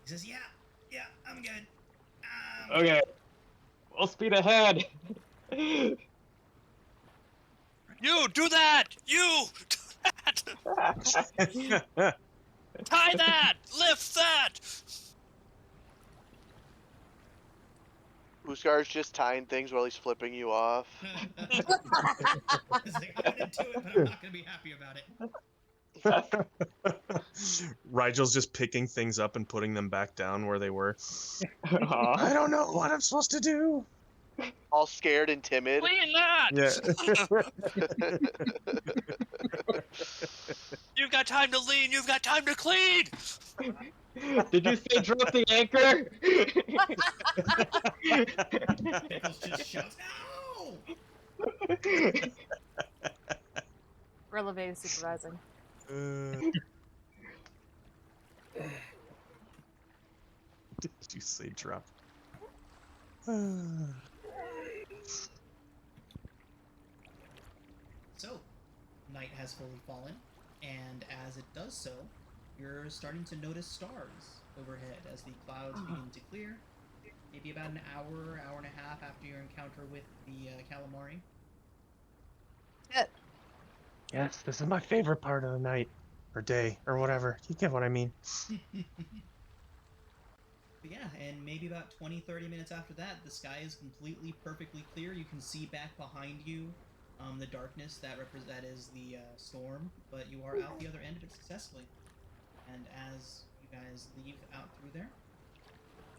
says, yeah, I'm good. Okay. We'll speed ahead. You do that! You do that! Tie that! Lift that! Uskar's just tying things while he's flipping you off. He's like, I'm gonna do it, but I'm not gonna be happy about it. Rigel's just picking things up and putting them back down where they were. I Aw. don't know what I'm supposed to do. All scared and timid. Clean that! Yeah. You've got time to lean, you've got time to clean! Did you say drop the anchor? Pickles just shouts, no! Releve is supervising. Did you say drop? So, night has fully fallen, and as it does so, you're starting to notice stars overhead as the clouds begin to clear. Maybe about an hour and a half after your encounter with the calamari. Yes, this is my favorite part of the night, or day, or whatever. You get what I mean. But yeah, and maybe about 20-30 minutes after that, the sky is completely, perfectly clear. You can see back behind you the darkness that is the storm, but you are out the other end of it successfully. And as you guys leave out through there,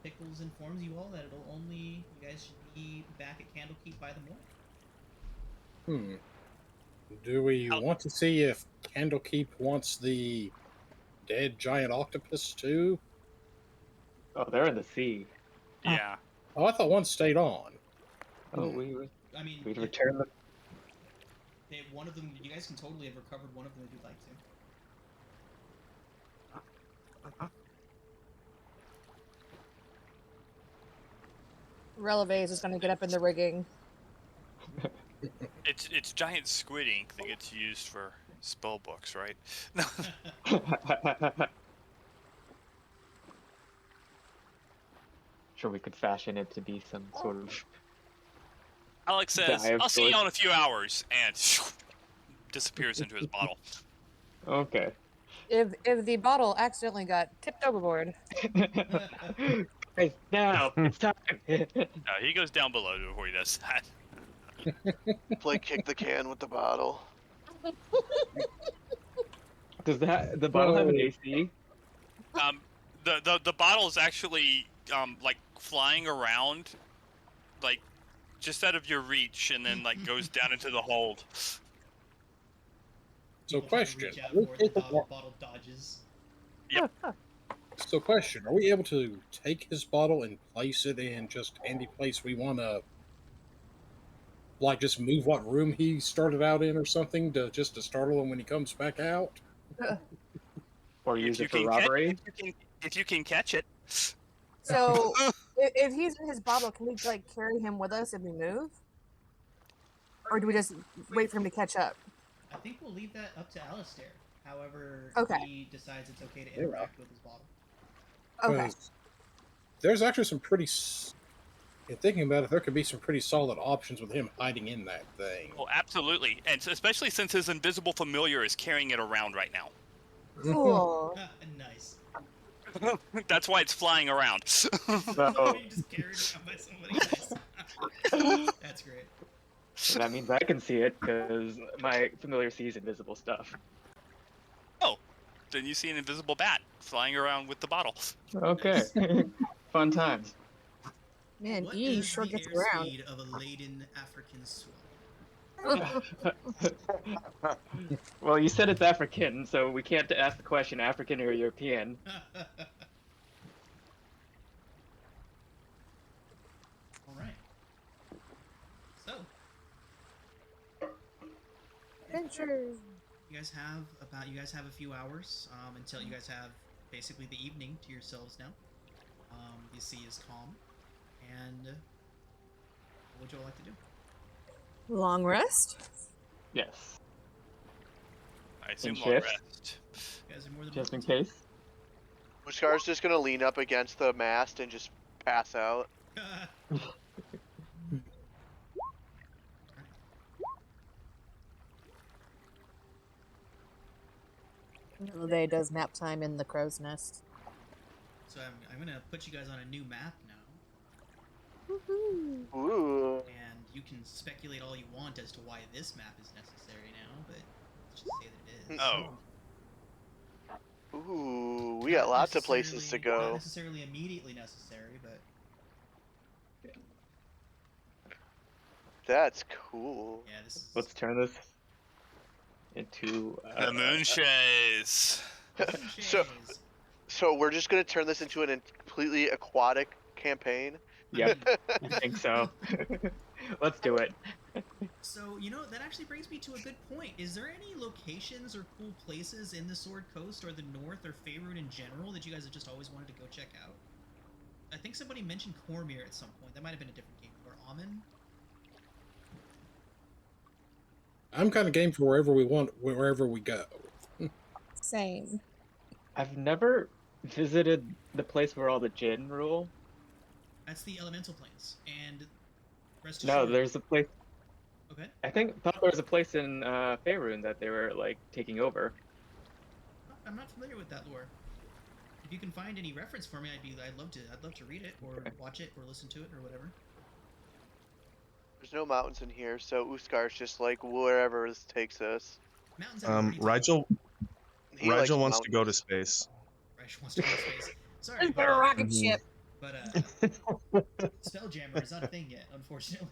Pickles informs you all that you guys should be back at Candlekeep by the morning. Do we want to see if Candlekeep wants the dead giant octopus too? Oh, they're in the sea. Yeah. Oh, I thought one stayed on. Oh, I mean, we returned the. one of them. You guys can totally have recovered one of them if you'd like to. Releve is just gonna get up in the rigging. It's giant squid ink that gets used for spell books, right? Sure, we could fashion it to be some sort of. Alex says, Die of "I'll see you sorts. in a few hours," and disappears into his bottle. Okay. If the bottle accidentally got tipped overboard, Hey, now it's time. No, he goes down below before he does that. Like kick the can with the bottle. Does the bottle have an AC? The bottle is actually like flying around, like just out of your reach, and then like goes down into the hold. So, People try to question: reach out are we for it, the capable- bottle dodges. So, question: are we able to take his bottle and place it in just any place we want to? Like, just move what room he started out in, or something, to startle him when he comes back out. Or use it for robbery? If you can catch it. so if he's in his bottle, can we like carry him with us if we move, or do we just wait for him to catch up? I think we'll leave that up to Alistair. However, Okay. he decides it's okay to interact with his bottle. Okay. 'Cause there's actually some pretty. In thinking about it, there could be some pretty solid options with him hiding in that thing. Oh, absolutely, and especially since his invisible familiar is carrying it around right now. Cool. Nice. That's why it's flying around. So, You just carried around by somebody. Nice. That's great. that means I can see it because my familiar sees invisible stuff. Then you see an invisible bat flying around with the bottle. Okay. Fun times. Man, What he is sure the gets airspeed around. of a laden African swallow? Well, you said it's African, so we can't ask the question African or European. All right. So, Adventure. you guys have a few hours until you guys have basically the evening to yourselves now. The sea is calm, and what would you all like to do? Long rest. Yes. I assume In long shift? rest. You guys are more than Just in welcome to. case. Muscar's just gonna lean up against the mast and just pass out. Releve does nap time in the crow's nest. So I'm gonna put you guys on a new map now, Woohoo. Ooh. and you can speculate all you want as to why this map is necessary now, but let's just say that it is. Oh. Ooh, we got Not lots of places to necessarily- Not go. necessarily immediately necessary, but That's cool. yeah, this is. Let's turn this into The moon shays. So- Shades. So we're just gonna turn this into an completely aquatic campaign. Yep, I think so. Let's do it. So, that actually brings me to a good point. Is there any locations or cool places in the Sword Coast or the North or Faerun in general that you guys have just always wanted to go check out? I think somebody mentioned Cormyr at some point. That might have been a different game. Or Amun? I'm kind of game for wherever we want, wherever we go. Same. I've never visited the place where all the Jinn rule. That's the Elemental Planes. And rest No, assured. there's a place. Okay. I thought there was a place in Faerun that they were like taking over. I'm not familiar with that lore. If you can find any reference for me, I'd love to read it or watch it or listen to it or whatever. There's no mountains in here, so Uskar's just like wherever this takes us. Mountains have a pretty tough- Rigel He likes Rigel wants to go to mountains. space. Rigel wants to go to space. Sorry, Is there a rocket Mhm. ship? but Spelljammer is not a thing yet, unfortunately.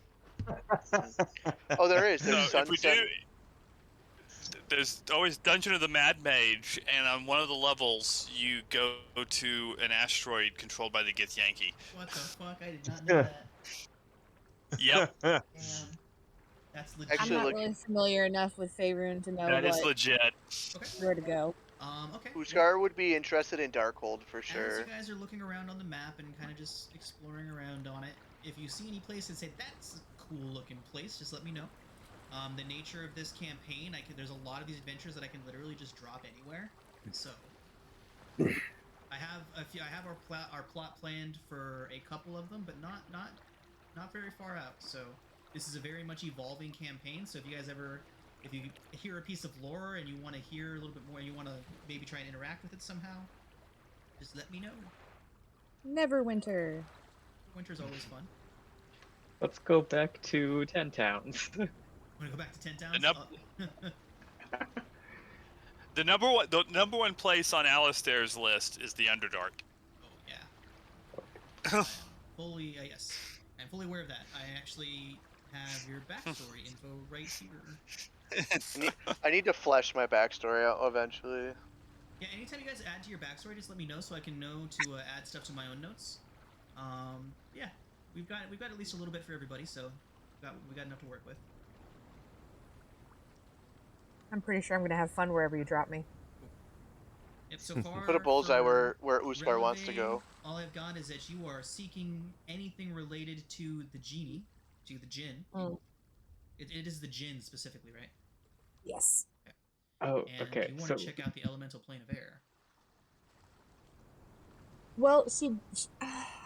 Oh, there is. So There's if we do, sunset. there's always Dungeon of the Mad Mage, and on one of the levels you go to an asteroid controlled by the Githyanki. What the fuck? I did not know that. Yep, Damn. That's legit. I'm Actually, not look- really familiar enough with Faerun to know that is what legit. Okay. where to go. Okay. Uskar would be interested in Darkhold for As sure. you guys are looking around on the map and kind of just exploring around on it, if you see any place and say that's a cool looking place, just let me know. The nature of this campaign, there's a lot of these adventures that I can literally just drop anywhere. So I have our plot planned for a couple of them, but not very far out. So this is a very much evolving campaign. So if you hear a piece of lore and you want to hear a little bit more, and you want to maybe try and interact with it somehow, just let me know. Neverwinter. Winter's always fun. Let's go back to 10 Towns. Want to go back to 10 Towns? The number one place on Alistair's list is the Underdark. Oh yeah. Yes, I'm fully aware of that. I actually have your backstory info right here. I need to flesh my backstory out eventually. Yeah, anytime you guys add to your backstory, just let me know so I can know to add stuff to my own notes. Yeah, we've got at least a little bit for everybody, so we got enough to work with. I'm pretty sure I'm gonna have fun wherever you drop me. Yep, so far Put a bullseye for where Uskar wants to go. all I've got is that you are seeking anything related to the genie, to the djinn. Mm. It is the djinn specifically, right? Yes. Oh, And okay. you want So to check out the elemental plane of air. Well, see,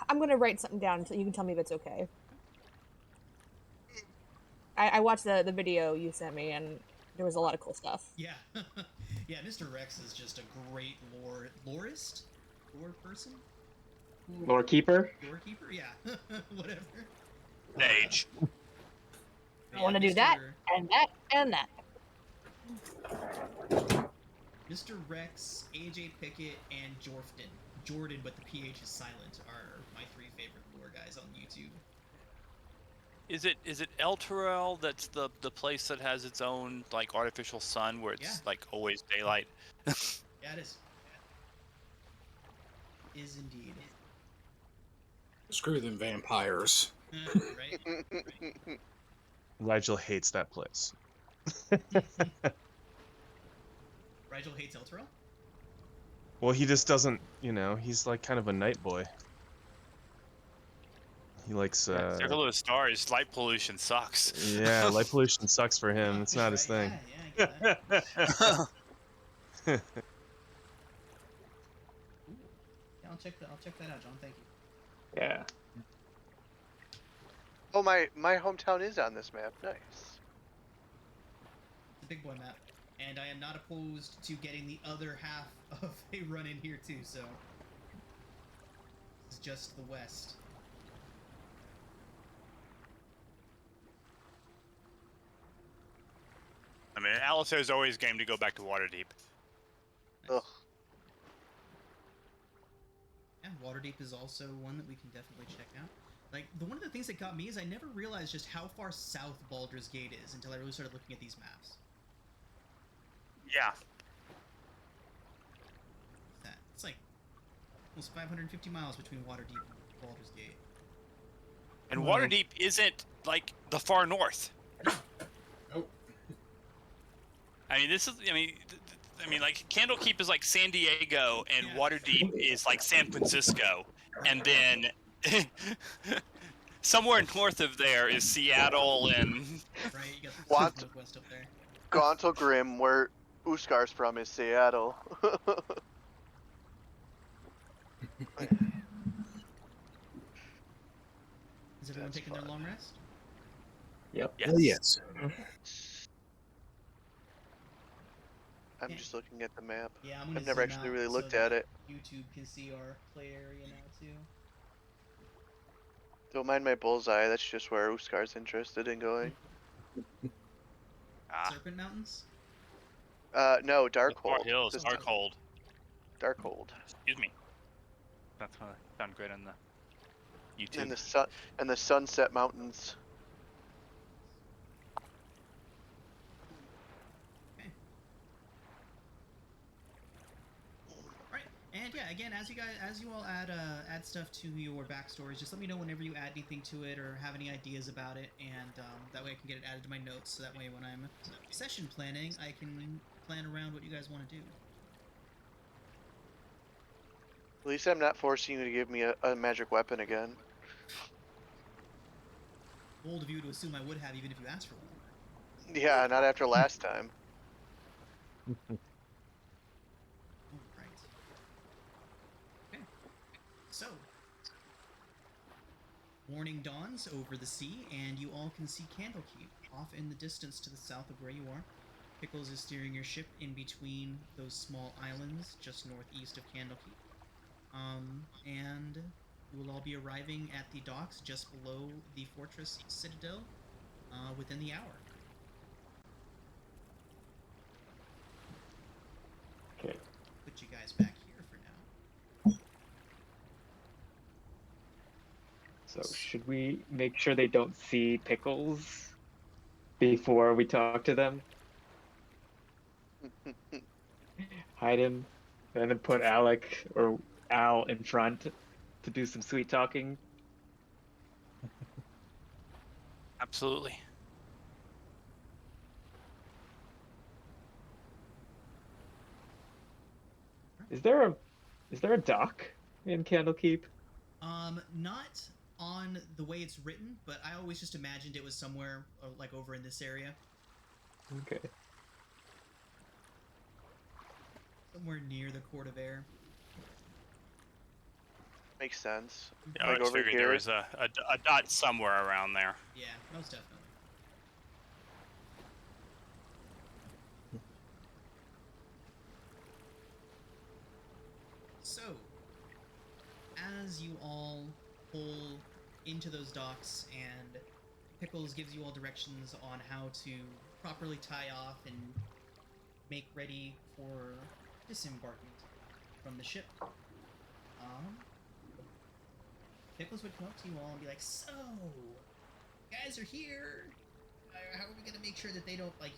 I'm gonna write something down so you can tell me if it's okay. I watched the video you sent me, and there was a lot of cool stuff. Yeah, yeah. Mr. Rex is just a great lore person, Lore Keeper? lorekeeper. Yeah, whatever. Mage. I want to do that, and that, and that. Mr. Rex, AJ Pickett, and Jordan, but the PH is silent, are my three favorite lore guys on YouTube. Is it El Terrell that's the place that has its own like artificial sun where it's like always daylight? Yeah, it is. Is indeed. Screw them vampires. Right? Rigel hates that place. Rigel hates El Terrell? Well, he just doesn't, he's like kind of a night boy. He likes, Circle of the Stars, light pollution sucks. yeah, light pollution sucks for him. It's not his thing. Yeah, I get that. Yeah, I'll check that out, John. Thank you. Yeah. Oh, my hometown is on this map. Nice. It's a big boy map, and I am not opposed to getting the other half of a run in here too. So it's just the west. I mean, Alistair's always game to go back to Waterdeep. Ugh. And Waterdeep is also one that we can definitely check out. Like, one of the things that got me is I never realized just how far south Baldur's Gate is until I really started looking at these maps. Yeah. It's like almost 550 miles between Waterdeep and Baldur's Gate. And Well- Waterdeep isn't like the far north. Nope. I mean, like Candlekeep is like San Diego, and Yeah. Waterdeep is like San Francisco, and then somewhere north of there is Seattle, and Right? You got the What? Pacific Northwest up there. Gauntlgrim, where Uskar's from, is Seattle. Is everyone That's taking their fun. long rest? Yep. yes. Oh, yes. I'm Yeah. just looking at the map. Yeah, I'm gonna I've never zoom actually out really so looked that at it. YouTube can see our play area now too. Don't mind my bullseye. That's just where Uskar's interested in going. Ah, Serpent Mountains. No, the far Darkhold. hills, This- Darkhold. Darkhold. Excuse me. That's gonna sound great on the YouTube. And the Sunset Mountains. And yeah, again, as you all add stuff to your backstories, just let me know whenever you add anything to it or have any ideas about it, and that way I can get it added to my notes. So that way, when I'm session planning, I can plan around what you guys want to do. At least I'm not forcing you to give me a magic weapon again. Bold of you to assume I would have, even if you asked for one. Yeah, not after last time. Right. Okay. So, morning dawns over the sea, and you all can see Candlekeep off in the distance to the south of where you are. Pickles is steering your ship in between those small islands just northeast of Candlekeep. And you will all be arriving at the docks just below the fortress citadel within the hour. Okay. Put you guys back here for now. So should we make sure they don't see Pickles before we talk to them? Hide him, and then put Alec or Al in front to do some sweet talking. Absolutely. Is there a dock in Candlekeep? Not on the way it's written, but I always just imagined it was somewhere like over in this area. Okay. Somewhere near the Court of Air. Makes sense. Yeah, Like I just over figured here. there was a dot somewhere around there. Yeah, most definitely. So, as you all pull into those docks, and Pickles gives you all directions on how to properly tie off and make ready for disembarkment from the ship. Pickles would come up to you all and be like, "So, guys are here. How are we gonna make sure that they don't, like,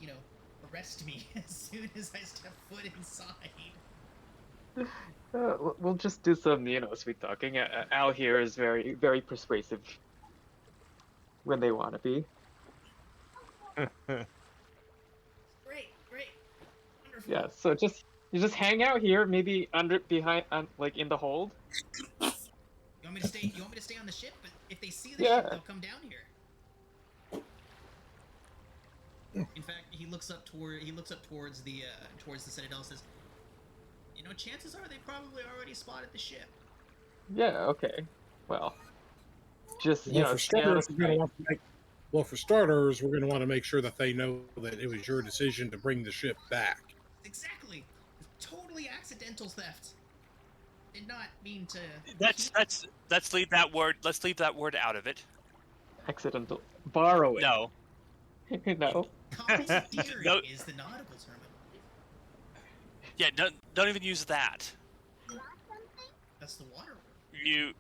arrest me as soon as I step foot inside?" We'll just do some, sweet talking. Al here is very, very persuasive when they want to be. Great, wonderful. Yeah. So you just hang out here, maybe behind, like in the hold. You want me to stay? You want me to stay on the ship? But if they see the Yeah. ship, they'll come down here. In fact, he looks up towards the citadel and says, chances are they probably already spotted the ship. Yeah. Okay. Well, just For starters, we're going to want to want to make sure that they know that it was your decision to bring the ship back. Exactly. Totally accidental theft. Did not mean to. Let's leave that word. Let's leave that word out of it. accidental borrowing. No. No. Commandeering No. is the nautical term. Yeah, don't even use that. That's the water word.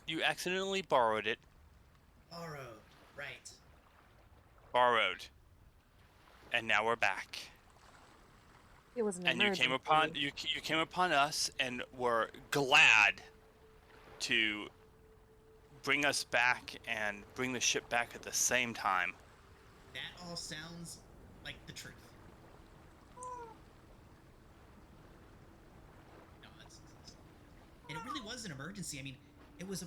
You accidentally borrowed it. Borrowed, right. Borrowed. And now we're back. It was an And you emergency. came upon us and were glad to bring us back and bring the ship back at the same time. That all sounds like the truth. No, and it really was an emergency. I mean, it was a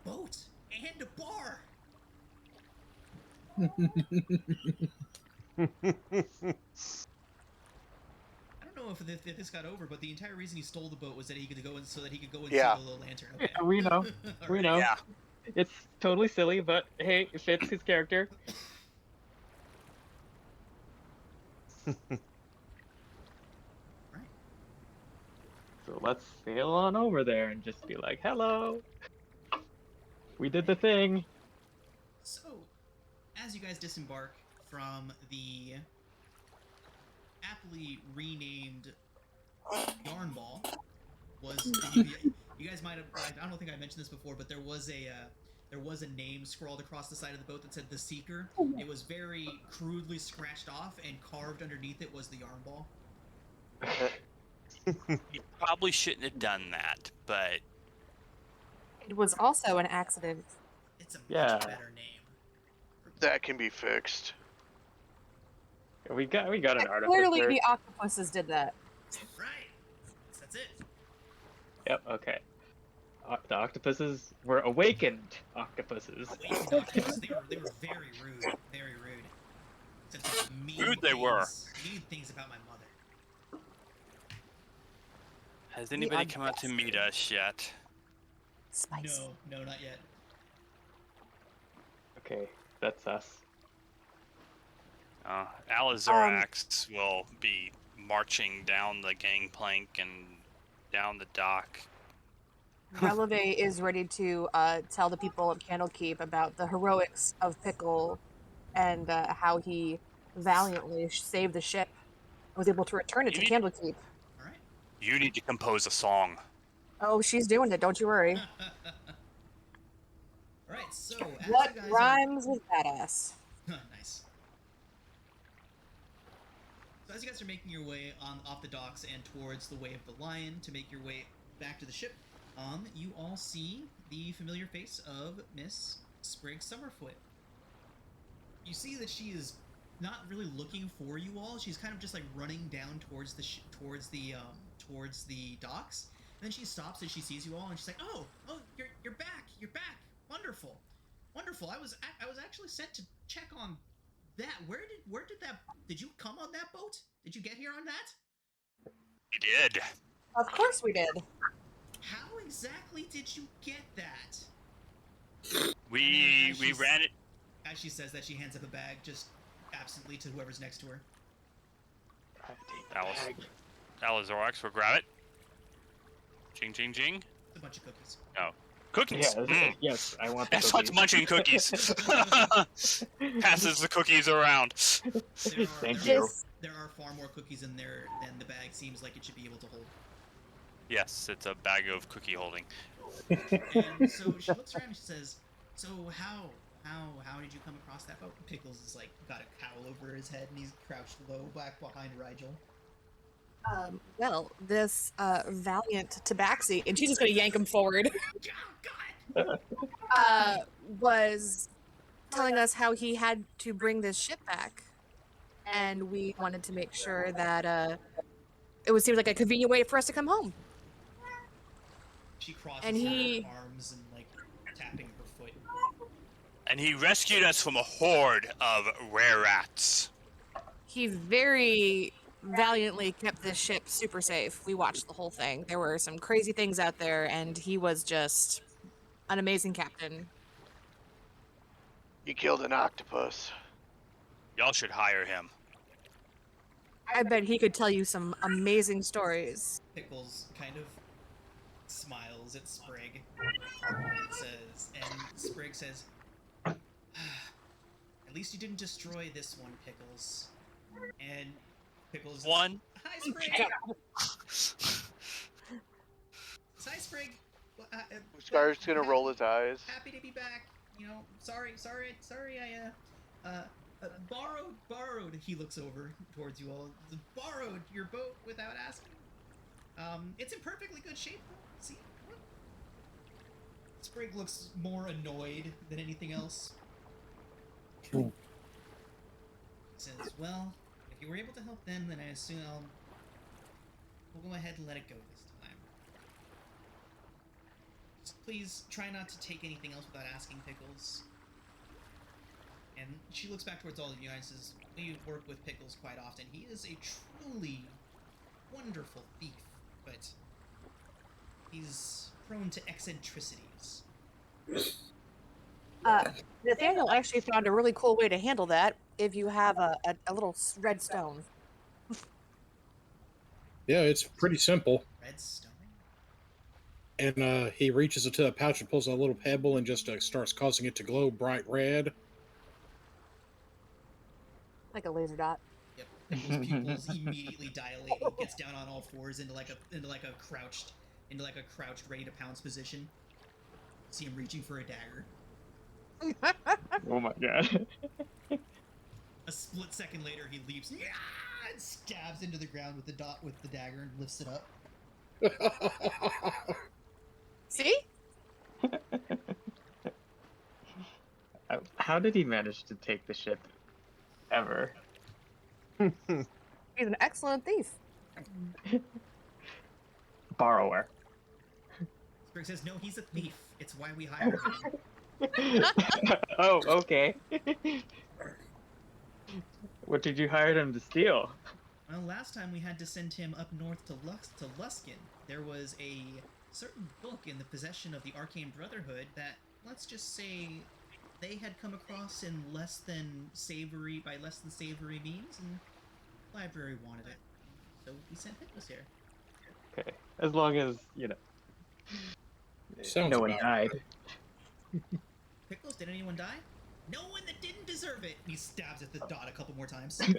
boat and a bar. I don't know if this got over, but the entire reason he stole the boat was that he could go and see the little lantern. Okay. Yeah, we know. We know. Yeah. It's totally silly, but hey, it fits his character. Right. So let's sail on over there and just be like, hello. We did the thing. So, as you guys disembark from the aptly renamed Yarn Ball, you guys might have. I don't think I mentioned this before, but there was a name scrawled across the side of the boat that said "The Seeker." It was very crudely scratched off, and carved underneath it was the Yarn Ball. You probably shouldn't have done that, but It was also an accident. It's a much Yeah. better name. That can be fixed. We got an Clearly, artificer. the octopuses did that. Right. That's it. Yep. Okay. The octopuses were awakened octopuses. Awakened octopus. They were very rude. Very rude. Said some mean Rude they were. Mean things about my mother. has anybody come out to meet us yet? Spicy. No, not yet. Okay, that's us. Alizorax will be marching down the gangplank and down the dock. Releve is ready to tell the people of Candlekeep about the heroics of Pickle and how he valiantly saved the ship and was able to return it to Candlekeep. All right. You need to compose a song. Oh, she's doing it, don't you worry. All right. So as What you guys rhymes with badass? Nice. So as you guys are making your way off the docks and towards the Way of the Lion to make your way back to the ship, you all see the familiar face of Miss Sprig Summerfoot. You see that she is not really looking for you all. She's kind of just like running down towards the docks. And then she stops as she sees you all, and she's like, "Oh, you're back! You're back! Wonderful, wonderful! I was actually sent to check on that. Where did that? Did you come on that boat? Did you get here on that?" You did. Of course we did. How exactly did you get that? We ran it. As she says that, she hands up a bag just absently to whoever's next to her. Alizorax will grab it. Jing, jing, jing. It's a bunch of cookies. No. Cookies. Yes, I want the That's cookies. what's munching cookies. Passes the cookies around. Thank you. There are far more cookies in there than the bag seems like it should be able to hold. Yes, it's a bag of cookie holding. And so she looks around and she says, "So how did you come across that boat?" Pickles is like got a cowl over his head and he's crouched low back behind Rigel. Well, this valiant tabaxi, and she's just gonna yank him forward, was telling us how he had to bring this ship back, and we wanted to make sure that it would seem like a convenient way for us to come home. She crosses And he- her arms and like tapping her foot. And he rescued us from a horde of rare rats. He very valiantly kept this ship super safe. We watched the whole thing. There were some crazy things out there, and he was just an amazing captain. You killed an octopus. Y'all should hire him. I bet he could tell you some amazing stories. Pickles kind of smiles at Sprig and Sprig says, "At least you didn't destroy this one, Pickles." And Pickles is, One. "Hi, Sprig." Hi, Sprig. Scar's gonna roll his eyes. Happy to be back. You know, sorry. Borrowed. He looks over towards you all. Borrowed your boat without asking. It's in perfectly good shape. See? What? Sprig looks more annoyed than anything else. He says, "Well, if you were able to help then I assume we'll go ahead and let it go this time. Just please try not to take anything else without asking, Pickles." And she looks back towards all of you and says, "We work with Pickles quite often. He is a truly wonderful thief, but he's prone to eccentricities." Nathaniel actually found a really cool way to handle that if you have a little red stone. Yeah, it's pretty simple. Red stone? And he reaches into a pouch and pulls a little pebble and just starts causing it to glow bright red. Like a laser dot. Yep. Pickles' pupils immediately dilate. He gets down on all fours into like a crouched, ready to pounce position. See him reaching for a dagger. Oh my god. A split second later, he leaps. Yeah! Stabs into the ground with the dagger and lifts it up. See? How did he manage to take the ship ever? He's an excellent thief. Borrower. Sprig says, no, he's a thief. It's why we hired him. Oh, okay. What did you hire him to steal? Well, last time we had to send him up north to Luskin. There was a certain book in the possession of the Arcane Brotherhood that, let's just say, they had come across in less than savory means, and the library wanted it. So we sent Pickles here. Okay, as long as, Sounds no one about died. Pickles, did anyone die? No one that didn't deserve it! He stabs at the dot a couple more times. That's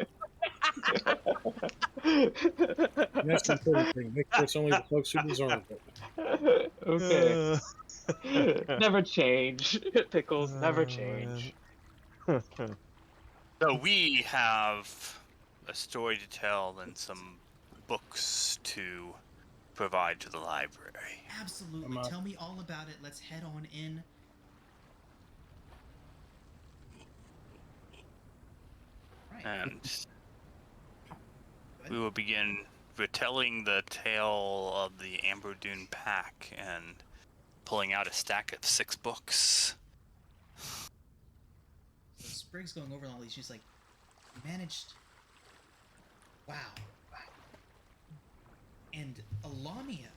the important thing. Make sure it's only the folks who deserve it. Okay. Never change. Pickles, never change. So we have a story to tell and some books to provide to the library. Absolutely. Tell me all about it. Let's head on in. Right. And we will begin retelling the tale of the Amber Dune pack and pulling out a stack of 6 books. So Sprig's going over all these. She's like, you managed. Wow. And a Lamia,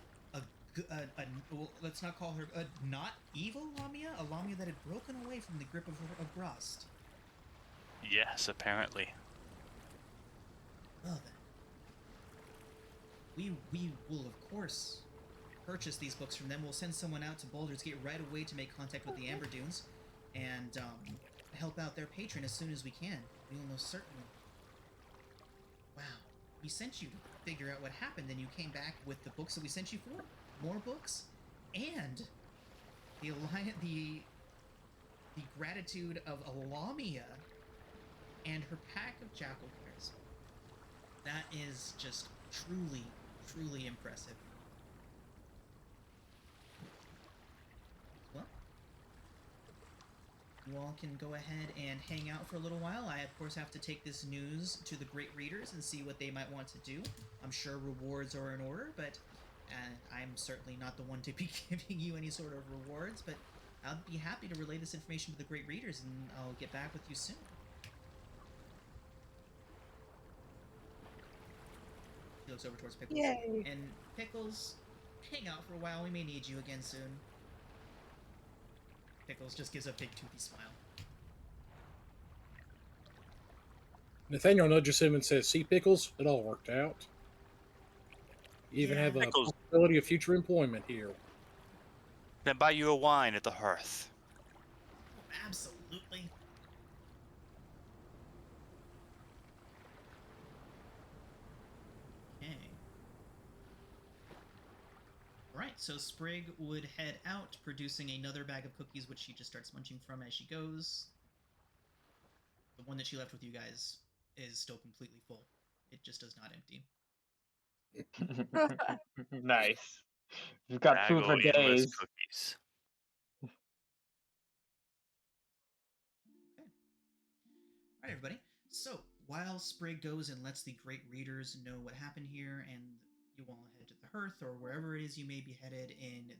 well, let's not call her a not evil Lamia, a Lamia that had broken away from the grip of Rust. Yes, apparently. Well then, we will of course purchase these books from them. We'll send someone out to Baldur's Gate right away to make contact with the Amber Dunes, and help out their patron as soon as we can. We will most certainly. Wow, we sent you to figure out what happened, then you came back with the books that we sent you for, more books, and the gratitude of Lamia and her pack of jackal bears. That is just truly, truly impressive. Well, you all can go ahead and hang out for a little while. I, of course, have to take this news to the great readers and see what they might want to do. I'm sure rewards are in order, but I'm certainly not the one to be giving you any sort of rewards, but I'll be happy to relay this information to the great readers, and I'll get back with you soon. He looks over towards Pickles. Yay. And Pickles, hang out for a while. We may need you again soon. Pickles just gives a big toothy smile. Nathaniel nudges him and says, "See, Pickles, it all worked out. You even Yeah. have a Pickles. possibility of future employment here." Can I buy you a wine at the hearth? Absolutely. Okay. Alright, so Sprig would head out, producing another bag of cookies, which she just starts munching from as she goes. The one that she left with you guys is still completely full. It just does not empty. Nice. You've got food for Endless days. cookies. Alright, everybody. So, while Sprig goes and lets the great readers know what happened here, and you all head to the hearth, or wherever it is you may be headed in the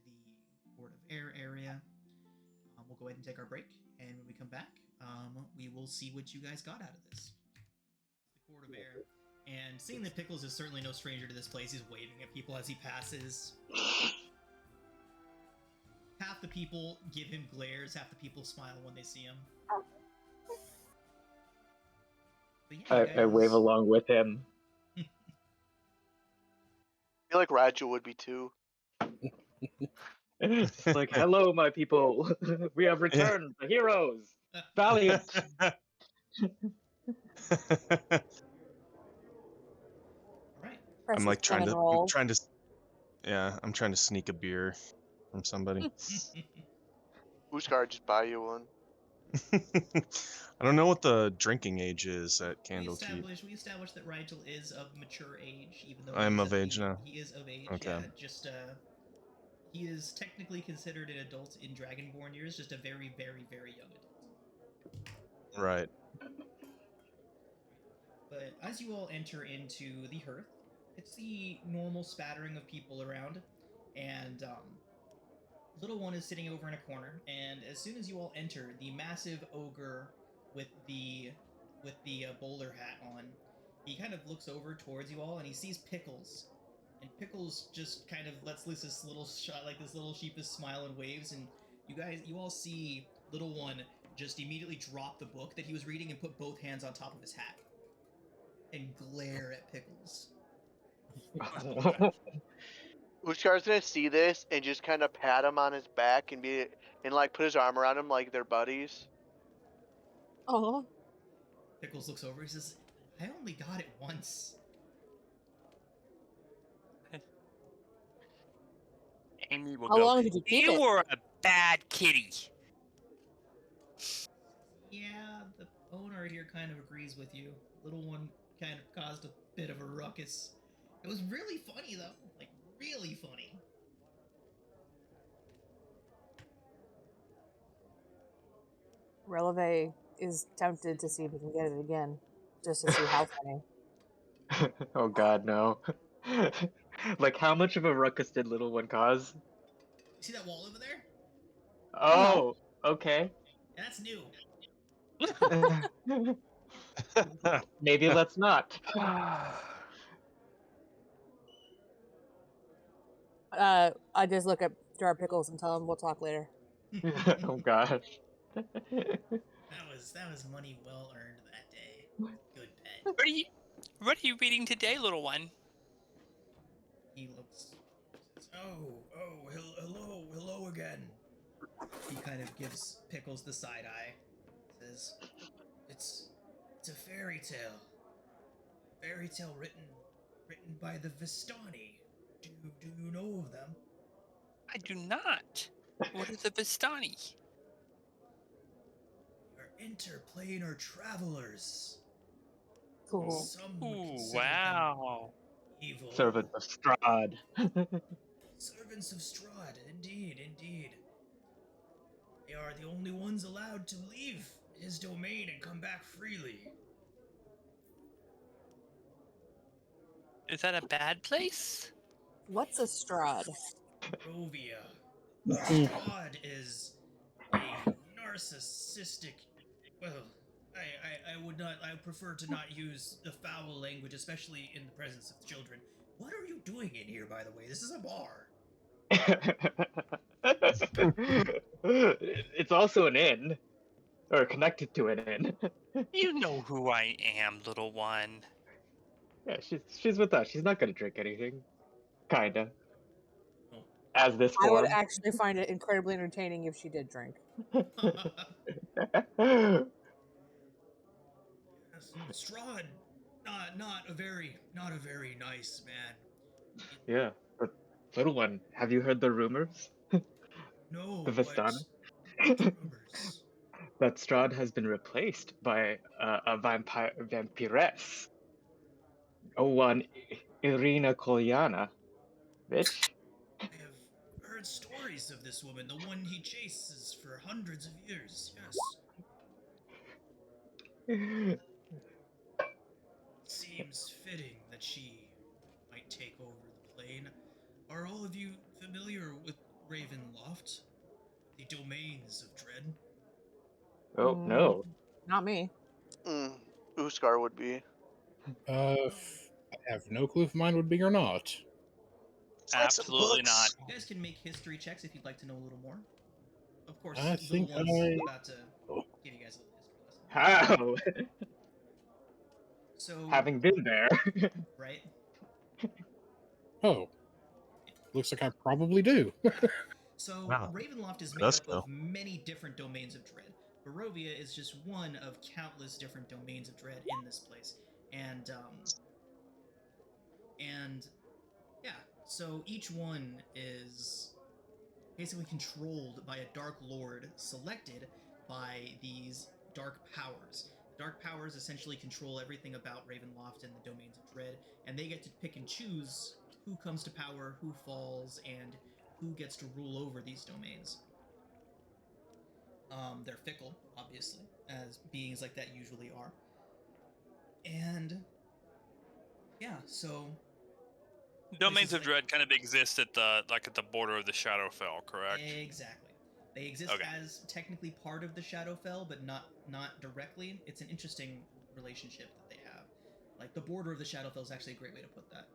Court of Air area, we'll go ahead and take our break, and when we come back, we will see what you guys got out of this. The Court of Air. And seeing that Pickles is certainly no stranger to this place, he's waving at people as he passes. Half the people give him glares, half the people smile when they see him. But yeah, I wave along with him. I feel like Raju would be too. It's like, hello, my people. We have returned, the heroes. Valiant. Alright. I'm like Press the cinnamon roll. I'm trying to sneak a beer from somebody. Uskar just buy you one. I don't know what the drinking age is at Candlekeep. We established that Rigel is of mature age, even though I'm of age now. He is of age. Okay. Yeah, just he is technically considered an adult in Dragonborn years, just a very, very, very young adult. Right. But as you all enter into the hearth, it's the normal spattering of people around, and little one is sitting over in a corner. And as soon as you all enter, the massive ogre with the bowler hat on, he kind of looks over towards you all, and he sees Pickles. And Pickles just kind of lets loose this little shot, like this little sheepish smile and waves, and you all see little one just immediately drop the book that he was reading and put both hands on top of his hat and glare at Pickles. Uskar's gonna see this and just kind of pat him on his back and like put his arm around him like they're buddies. Oh, Pickles looks over. He says, "I only got it once." Amy will how go. long did you keep You it? were a bad kitty. Yeah, the owner here kind of agrees with you. Little one kind of caused a bit of a ruckus. It was really funny though, like really funny. Releve is tempted to see if he can get it again, just to see how funny. Oh God, no! Like, how much of a ruckus did little one cause? You see that wall over there? Oh, okay. Yeah, that's new. Maybe let's not. I just look at Jar Pickles and tell him we'll talk later. Oh gosh. That was money well earned that day. Good pet. What are you reading today, little one? He looks. Says, hello again. He kind of gives Pickles the side eye. Says, it's a fairy tale. Fairy tale written by the Vistani. Do you know of them? I do not. What is a Vistani? They're interplanar travelers. Cool. Some would Ooh, consider wow. them evil. Servant of Strahd. Servants of Strahd, indeed. They are the only ones allowed to leave his domain and come back freely. Is that a bad place? What's a Strahd? Rovia. Strahd is a narcissistic. Well, I prefer to not use the foul language, especially in the presence of children. What are you doing in here, by the way? This is a bar. It's also an inn, or connected to an inn. You know who I am, little one. Yeah, she's with us. She's not gonna drink anything. Kinda. Oh. As this I would form. actually find it incredibly entertaining if she did drink. Strahd, not a very nice man. Yeah, but little one, have you heard the rumors? No, The Vistani? rumors. That Strahd has been replaced by a vampiress. Oh, one Irina Kolyana. Bitch. I have heard stories of this woman, the one he chases for hundreds of years. Yes. Seems fitting that she might take over the plane. Are all of you familiar with Ravenloft? The domains of dread? Oh, no. Not me. Uskar would be. I have no clue if mine would be or not. Absolutely not. You guys can make history checks if you'd like to know a little more. Of course, I think Little One's about to give you guys a little history lesson. How? So, Having been there. right? Oh, looks like I probably do. So, Wow. Ravenloft is made Let's up go. of many different domains of dread. Barovia is just one of countless different domains of dread in this place. And yeah, so each one is basically controlled by a Dark Lord selected by these dark powers. Dark powers essentially control everything about Ravenloft and the domains of Dread, and they get to pick and choose who comes to power, who falls, and who gets to rule over these domains. They're fickle, obviously, as beings like that usually are. And yeah, so Domains is of like- Dread kind of exist at the border of the Shadowfell, correct? Exactly. They exist Okay. as technically part of the Shadowfell, but not directly. It's an interesting relationship that they have. Like, the border of the Shadowfell is actually a great way to put that.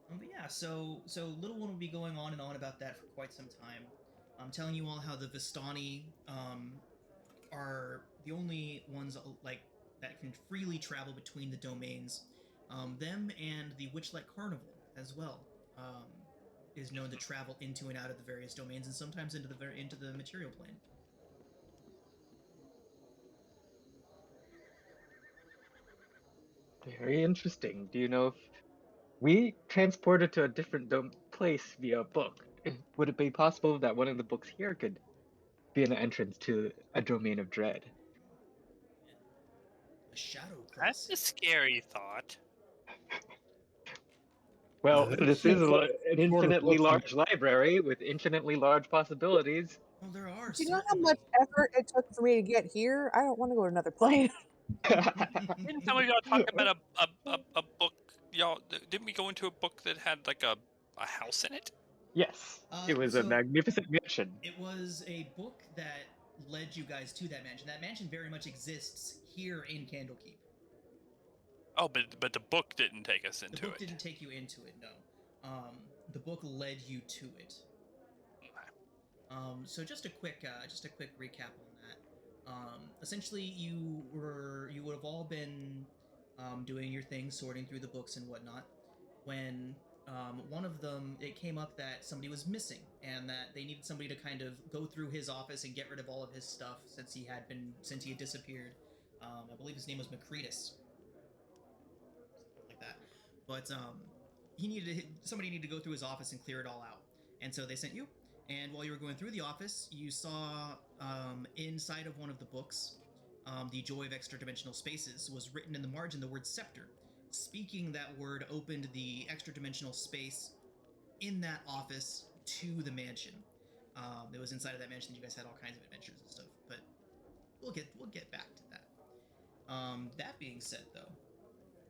But yeah, so Little One will be going on and on about that for quite some time. I'm telling you all how the Vistani are the only ones like that can freely travel between the domains. Them and the Witchlight Carnival as well is known to travel into and out of the various domains, and sometimes into the material plane. Very interesting. Do you know if we transported to a different place via a book? Would it be possible that one of the books here could be an entrance to a domain of dread? A shadow That's crossing. a scary thought. Well, There's this some is sort an of infinitely books in large library with infinitely large possibilities. Well, there are. Do you know how certainly. much effort it took for me to get here? I don't want to go to another plane. Didn't some of y'all talk about a book? Y'all didn't we go into a book that had like a house in it? Yes, it was a So- magnificent mansion. It was a book that led you guys to that mansion. That mansion very much exists here in Candlekeep. Oh, but the book didn't take us The into book it. didn't take you into it, no. The book led you to it. So just a quick recap on that. Essentially, you would have all been doing your thing, sorting through the books and whatnot, when one of them, it came up that somebody was missing and that they needed somebody to kind of go through his office and get rid of all of his stuff since he had disappeared. I believe his name was Macretus, like that. But somebody needed to go through his office and clear it all out, and so they sent you. And while you were going through the office, you saw inside of one of the books, The Joy of Extra-Dimensional Spaces, was written in the margin the word scepter. Speaking that word opened the extra-dimensional space in that office to the mansion. It was inside of that mansion that you guys had all kinds of adventures and stuff, but we'll get back to that. That being said, though,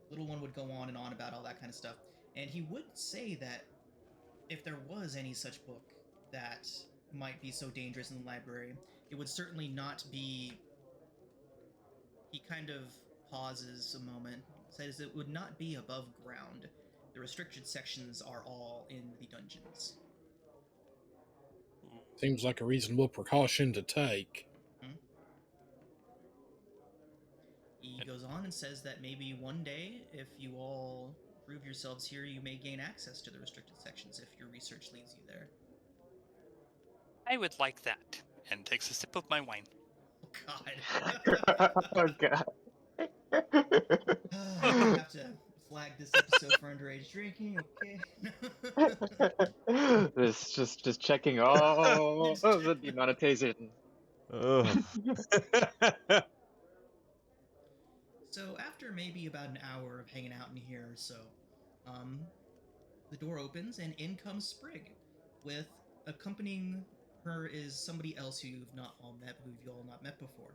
Little One would go on and on about all that kind of stuff, and he would say that if there was any such book that might be so dangerous in the library, it would certainly not be... He kind of pauses a moment, says it would not be above ground. The restricted sections are all in the dungeons. Seems like a reasonable precaution to take. He goes on and says that maybe one day, if you all prove yourselves here, you may gain access to the restricted sections if your research leads you there. I would like that. And takes a sip of my wine. Oh, God. Oh god. I have to flag this episode for underage drinking, okay? This just checking all of the demonetization. Ugh. So after maybe about an hour of hanging out in here or so, the door opens and in comes Sprig, with accompanying her is somebody else who you've all not met before.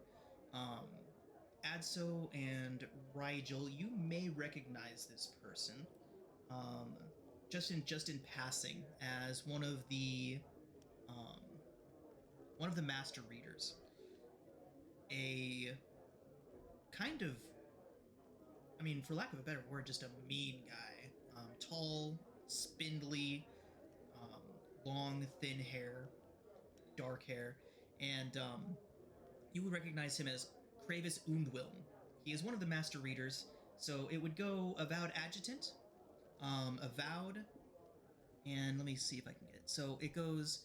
Adso and Rigel, you may recognize this person, just in passing, as one of the master readers. A kind of, I mean, for lack of a better word, just a mean guy. Tall, spindly, long, thin hair, dark hair, and you would recognize him as Kravis Undwilm. He is one of the master readers, so it would go Avowed Adjutant, Avowed, and let me see if I can get it. So it goes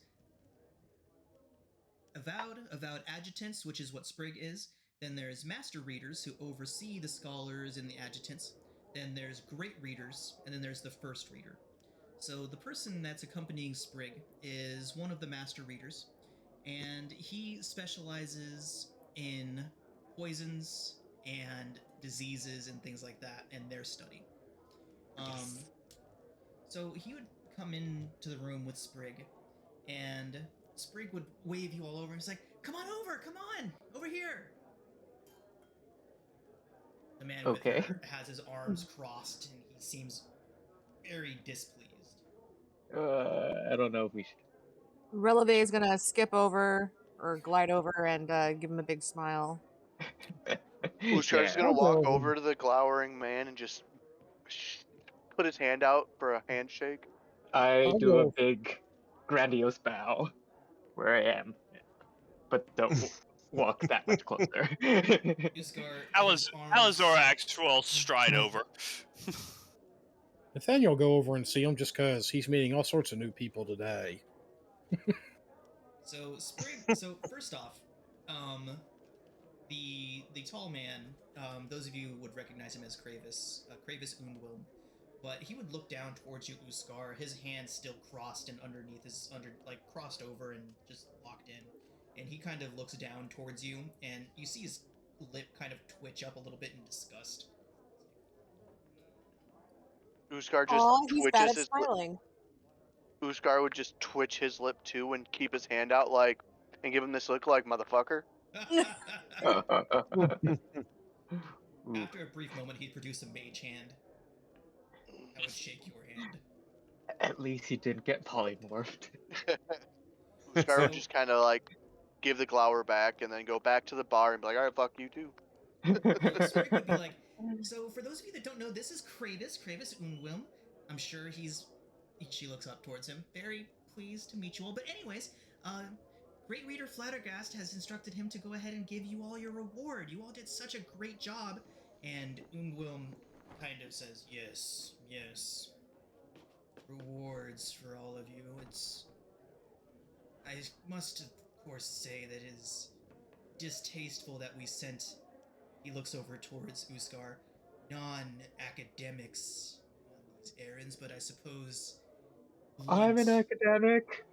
Avowed Adjutants, which is what Sprig is. Then there's Master Readers, who oversee the Scholars and the Adjutants. Then there's Great Readers, and then there's the First Reader. So the person that's accompanying Sprig is one of the Master Readers, and he specializes in poisons and diseases and things like that and their study. So he would come into the room with Sprig, and Sprig would wave you all over. He's like, "Come on over, come on, over here." The man with Okay. her has his arms crossed, and he seems very displeased. I don't know if we should. Releve is gonna skip over or glide over and give him a big smile. Uskar's Yeah. gonna I'll walk go. over to the glowering man and just put his hand out for a handshake. I I'll do a go. big, grandiose bow where I am, but don't walk that much closer. Uskar, his arms. Alizorax will stride over. Nathaniel will go over and see him just because he's meeting all sorts of new people today. So Sprig. So first off, the tall man. Those of you would recognize him as Kravis, Kravis Undwilm, but he would look down towards you, Uskar. His hands still crossed and underneath his crossed over and just locked in, and he kind of looks down towards you, and you see his lip kind of twitch up a little bit in disgust. Uskar just Aw, he's bad twitches at his lip. smiling. Uskar would just twitch his lip too and keep his hand out like and give him this look like motherfucker. After a brief moment, he'd produce a mage hand. That would shake your hand. At least he didn't get polymorphed. Uskar would So- just kind of like give the glower back and then go back to the bar and be like, "All right, fuck you too." Sprig would be like, so for those of you that don't know, this is Kravis Undwilm. I'm sure she looks up towards him, very pleased to meet you all. But anyways, Great Reader Flattergast has instructed him to go ahead and give you all your reward. You all did such a great job. And Undwilm kind of says, yes. Rewards for all of you. I must, of course, say that it is distasteful that we sent. He looks over towards Uskar, non-academics on these errands, but I suppose. I'm an blunt- academic.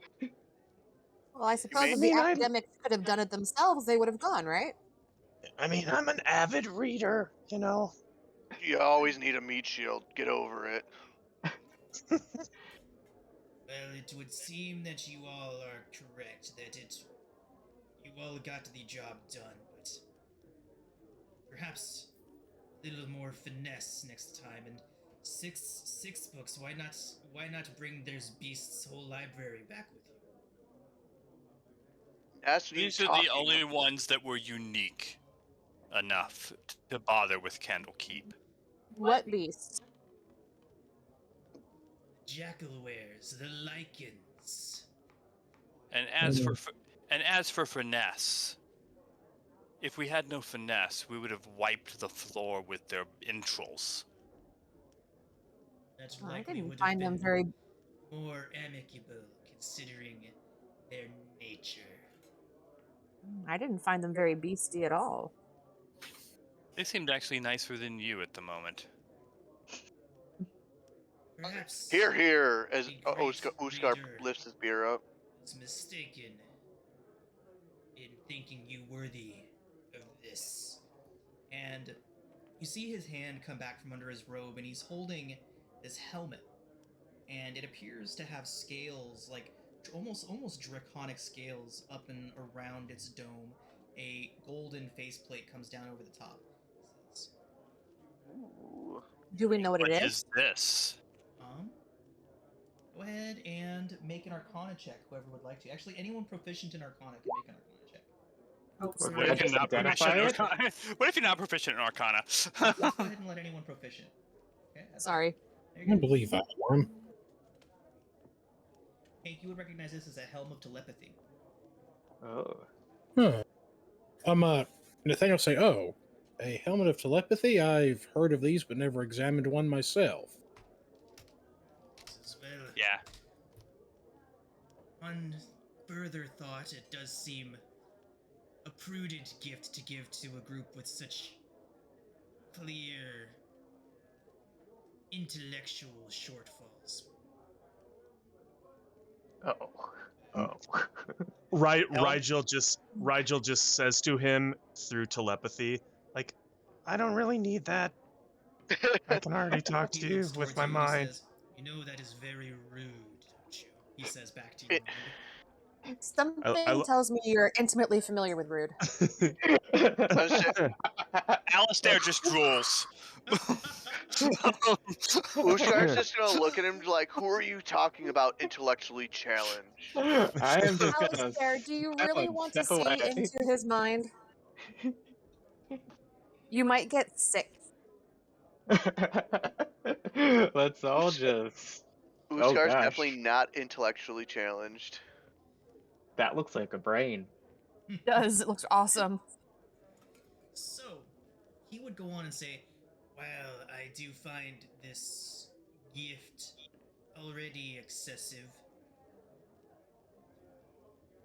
Well, I suppose may- if I the mean, academics could have done it themselves, they would have gone, right? I mean, I'm an avid reader, you know. You always need a meat shield. Get over it. Well, it would seem that you all are correct, that you all got the job done, but perhaps a little more finesse next time, and six books, why not bring There's Beast's whole library back with you? That's what These you are the talking only about. ones that were unique enough to bother with Candlekeep. What beasts? Jackalwares, the lichens. And as for finesse, if we had no finesse, we would have wiped the floor with their entrails. That Oh, I likely didn't would have find them been very. more amicable, considering their nature. I didn't find them very beasty at all. They seemed actually nicer than you at the moment. Perhaps Here, as the great Uskar reader lifts his beer up. is mistaken in thinking you worthy of this. And you see his hand come back from under his robe, and he's holding this helmet, and it appears to have scales, like almost draconic scales up and around its dome. A golden faceplate comes down over the top. It says, Ooh. Do we know what it What is? is this? Go ahead and make an Arcana check, whoever would like to. Actually, anyone proficient in Arcana can make an Arcana check. Oh, What sorry. What if, just you're not identify proficient in it? Arcana? What if you're not proficient in Arcana? Go ahead and let anyone proficient. Okay, that's Sorry. There I you go. believe that one. Hank, you would recognize this as a Helm of Telepathy. Oh. Huh. Nathaniel say, "Oh, a helmet of telepathy. I've heard of these, but never examined one myself." As well. Yeah. On further thought, it does seem a prudent gift to give to a group with such clear intellectual shortfalls. Oh. Rigel just says to him through telepathy, like, I don't really need that. I can already talk He to you looks with towards my you and mind. says, "You know that is very rude, don't you?" He says back to your mind. Something tells me you're intimately familiar with Rude. Alistair just drools. Uskar's just gonna look at him like, "Who are you talking about? Intellectually challenged." I am just gonna Alistair, do you really want to step see away. into his mind? You might get sick. Let's all just. Oh Uskar's gosh, definitely not intellectually challenged. that looks like a brain. It does. It looks awesome. So, he would go on and say, "Well, I do find this gift already excessive.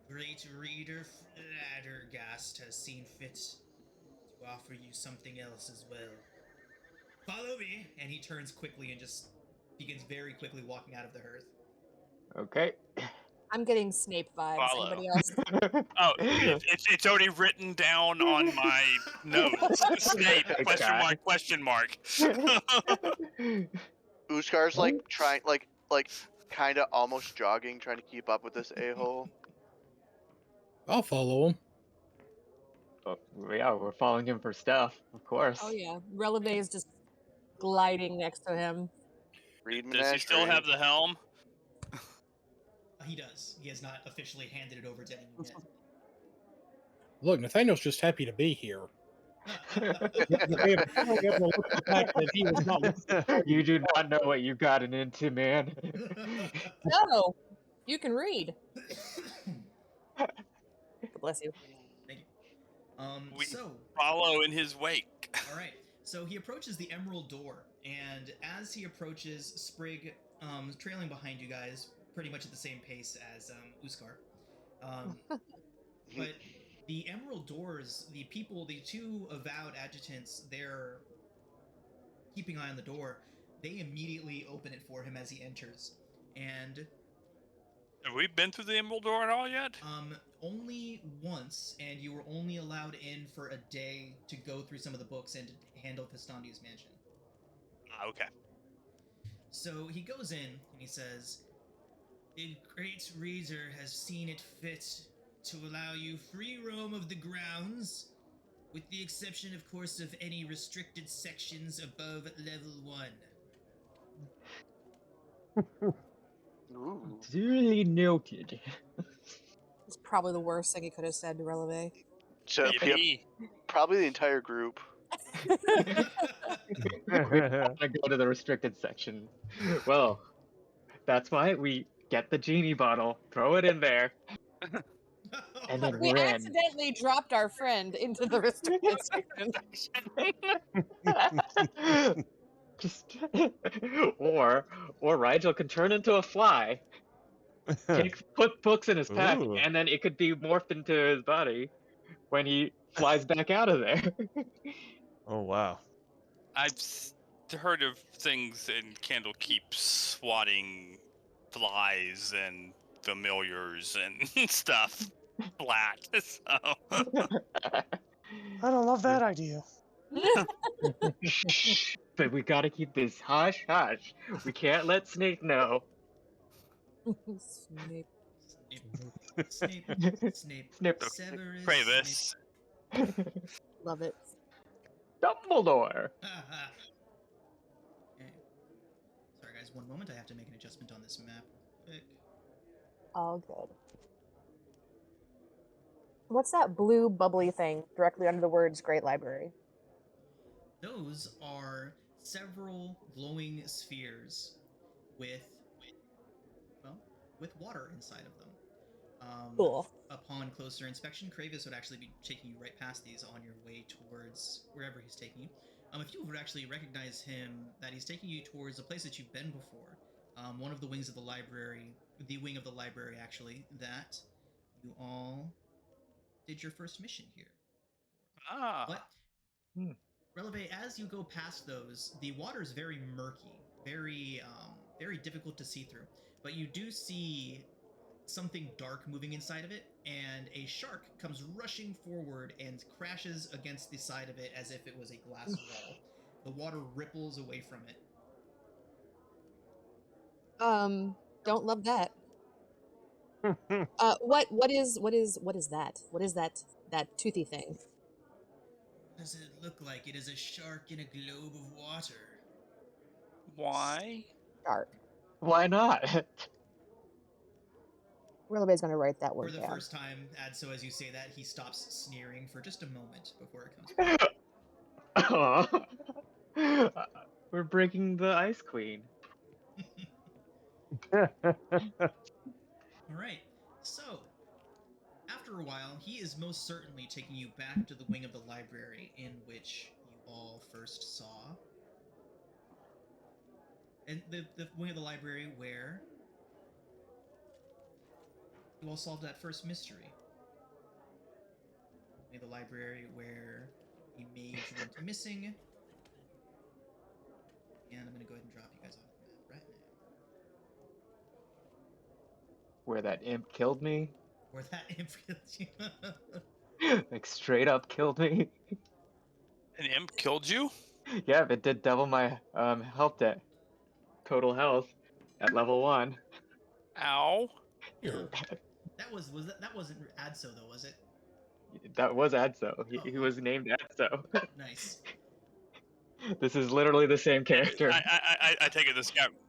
Great reader Flattergast has seen fit to offer you something else as well. Follow me!" And he turns quickly and just begins very quickly walking out of the hearth. Okay. I'm getting Snape vibes. Follow. Anybody else? Oh, it's already written down on my notes. Snape, question mark. Uskar's like trying, like kind of almost jogging, trying to keep up with this a-hole. I'll follow him. Oh, yeah, we're following him for stuff, of course. Oh yeah, Releve is just gliding next to him. Read Does he still have the helm? He does. He has not officially handed it over to anyone yet. Look, Nathaniel's just happy to be here. They have probably overlooked the fact that he was not. You do not know what you've gotten into, man. No, you can read. Bless you. Thank you. We So, follow in his wake. all right. So he approaches the emerald door, and as he approaches, Sprig, trailing behind you guys, pretty much at the same pace as Uskar. But the emerald doors, the two avowed adjutants, they're keeping eye on the door. They immediately open it for him as he enters, and Have we been through the emerald door at all yet? only once, and you were only allowed in for a day to go through some of the books and to handle Festandia's mansion. Okay. So he goes in and he says, "The great reader has seen it fit to allow you free roam of the grounds, with the exception, of course, of any restricted sections above level 1. Ooh. Duly noted. It's probably the worst thing he could have said to Releve. So, Yippee. probably the entire group. We want to go to the restricted section. Well, that's why we get the genie bottle, throw it in there, and then We run. accidentally dropped our friend into the restricted section. Just or Rigel can turn into a fly, put books in his pack, Ooh. and then it could be morphed into his body when he flies back out of there. Oh wow. I've heard of things in Candlekeep swatting flies and familiars and stuff flat. So I don't love that idea. Shh, but we gotta keep this hush hush. We can't let Snake know. Snape. Snape, Snape, Snip. Severus, Kravis. Love it. Dumbledore. Okay. Sorry, guys. One moment. I have to make an adjustment on this map. Quick. All good. What's that blue bubbly thing directly under the words Great Library? Those are several glowing spheres with water inside of them. Cool. Upon closer inspection, Kravis would actually be taking you right past these on your way towards wherever he's taking you. If you would actually recognize him, that he's taking you towards a place that you've been before. One of the wings of the library, actually, that you all did your first mission here. Ah. But Releve, as you go past those, the water is very murky, very difficult to see through. But you do see something dark moving inside of it, and a shark comes rushing forward and crashes against the side of it as if it was a glass wall. The water ripples away from it. Don't love that. What is that? What is that toothy thing? What does it look like? It is a shark in a globe of water. Why? Shark. Why not? Rellabay's gonna write that For word the down. first time, Adso, as you say that, he stops sneering for just a moment before it comes back. Aw. We're breaking the Ice Queen. All right. So, after a while, he is most certainly taking you back to the wing of the library in which you all first saw. And the wing of the library where you all solved that first mystery. The wing of the library where a mage went missing. And I'm going to go ahead and drop you guys off the map right now. Where that imp killed me. Or that imp killed you. Like straight up killed me. An imp killed you? Yeah, it did double my health debt. Total health at level 1. Ow. That wasn't Adso though, was it? That was Adso. He Oh. was named Adso. Nice. This is literally the same character. I take it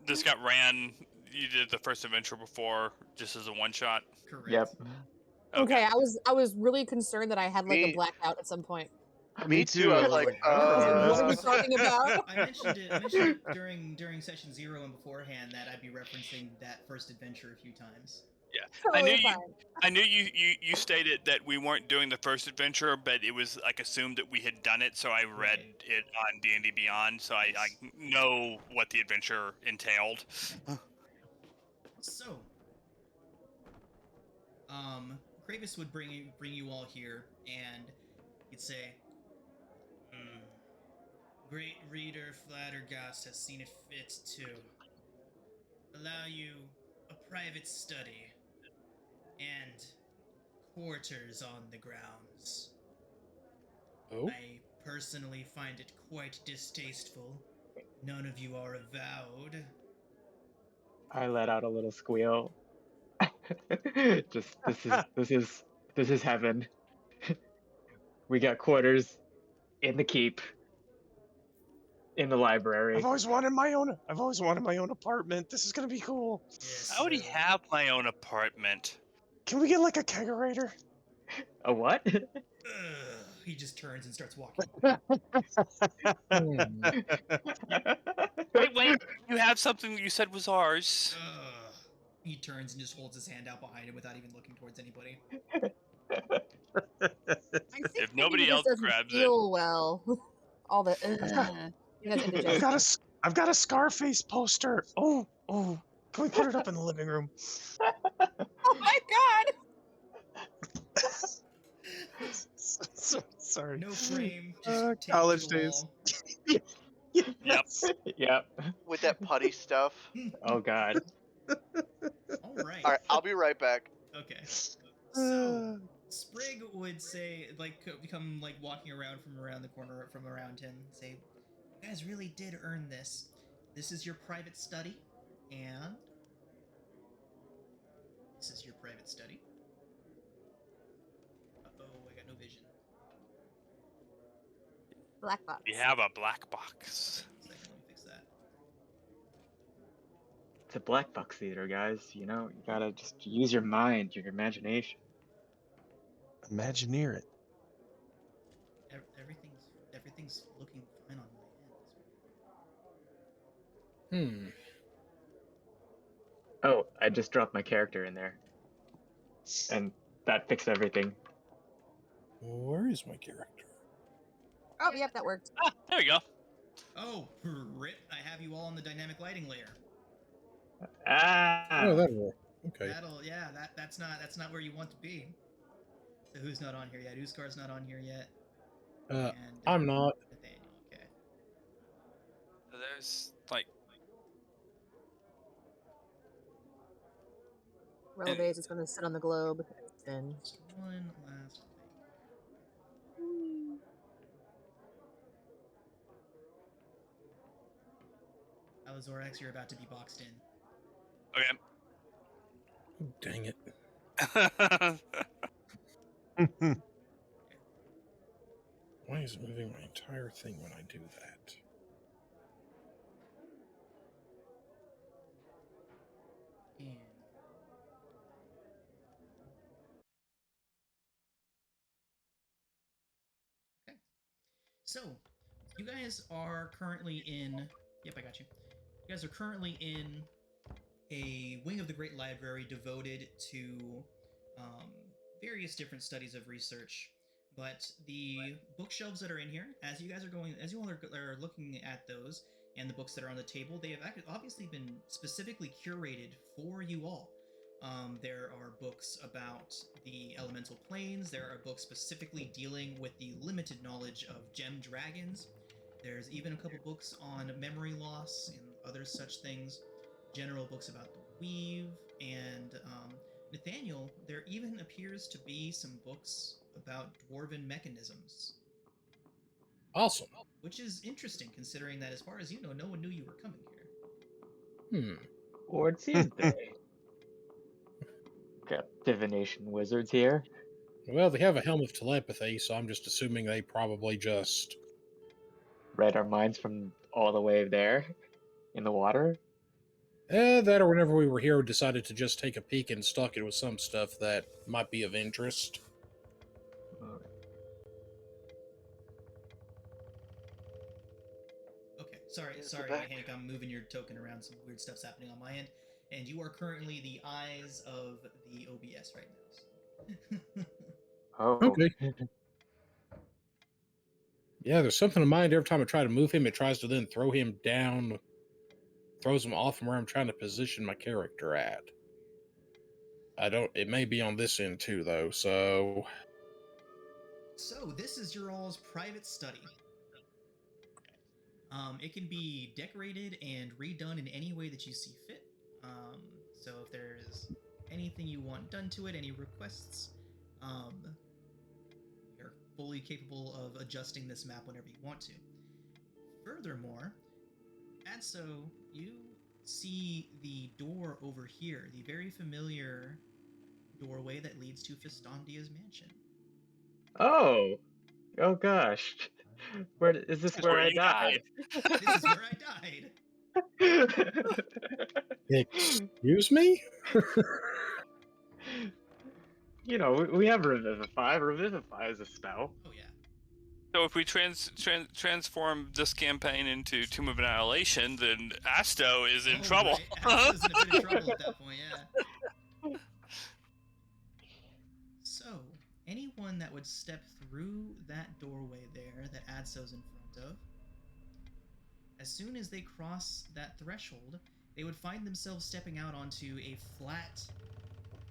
this got ran. You did the first adventure before, just as a one shot. Correct. Yep. Okay, I was really concerned that I had like a Me- blackout at some point. Me too. I was like, What are we So, talking about? I mentioned it during session 0 and beforehand that I'd be referencing that first adventure a few times. Yeah, Totally fine. I knew you stated that we weren't doing the first adventure, but it was like assumed that we had done it, so I read it on D&D Beyond, so I know what the adventure entailed. So, Kravis would bring you all here, and he'd say, Great reader Flattergast has seen it fit to allow you a private study and quarters on the grounds. Oh, I personally find it quite distasteful. None of you are avowed. I let out a little squeal. Just this is heaven. We got quarters in the keep. In the library. I've always wanted my own apartment. This is gonna be cool. Yes. I already have my own apartment. Can we get like a kegerator? A what? He just turns and starts walking. Wait, you have something you said was ours. He turns and just holds his hand out behind him without even looking towards anybody. I think If maybe nobody he just else doesn't grabs it. feel well. All the he has indigestion. I've got a Scarface poster. Oh, can we put it up in the living room? Oh my god! Sorry. No frame, just taped college to the days. wall. Yep. Yep. with that putty stuff. Oh god. All right. All right, I'll be right back. Okay. So Sprig would say, like, come like walking around from around the corner from around him, say, "You guys really did earn this. This is your private study, and this is your private study." Uh-oh, I got no vision. Black box. We have a black box. One second, let me fix that. It's a black box theater, guys. You know, you gotta just use your mind, your imagination. Imagineer it. Everything's looking fine on my end. Oh, I just dropped my character in there. And that fixed everything. where is my character? Oh, yep, that worked. Ah, there we go. Oh, rip! I have you all on the dynamic lighting layer. Ah! Oh, that'll work. Okay. That's not where you want to be. So who's not on here yet? Uskar's not on here yet. And, I'm not. Nathaniel, okay. There's like Releve is just going to sit on the globe and spin. Just one last thing. Alazorax, you're about to be boxed in. Okay. Dang it. Why is it moving my entire thing when I do that? And okay. So, you guys are currently in. Yep, I got you. You guys are currently in a wing of the Great Library devoted to various different studies of research. But the bookshelves that are in here, as you all are looking at those and the books that are on the table, they have obviously been specifically curated for you all. There are books about the elemental planes. There are books specifically dealing with the limited knowledge of gem dragons. There's even a couple books on memory loss and other such things. General books about the weave, and Nathaniel, there even appears to be some books about dwarven mechanisms. Awesome. Which is interesting, considering that, as far as you know, no one knew you were coming here. Or it seems they. Got divination wizards here. Well, they have a helm of telepathy, so I'm just assuming they probably just Read our minds from all the way there in the water. that or whenever we were here, decided to just take a peek and stalk it with some stuff that might be of interest. Okay, sorry, Here's the sorry, back. Hank. I'm moving your token around. Some weird stuff's happening on my end, and you are currently the eyes of the OBS right now. So. Oh. Okay. Yeah, there's something in mind. Every time I try to move him, it tries to then throw him down, throws him off from where I'm trying to position my character at. It may be on this end too, though, so. So, this is your all's private study. It can be decorated and redone in any way that you see fit. So if there's anything you want done to it, any requests, you're fully capable of adjusting this map whenever you want to. Furthermore, Adso, you see the door over here, the very familiar doorway that leads to Festondia's mansion. Oh gosh. Where is this? Where I you died? This is where I died. Excuse me? You know, we have Revivify. Revivify is a spell. Oh yeah. So if we transform this campaign into Tomb of Annihilation, then Asto is in trouble. Right. Asto's in a bit of trouble at that point, yeah. So, anyone that would step through that doorway there that Adso's in front of, as soon as they cross that threshold, they would find themselves stepping out onto a flat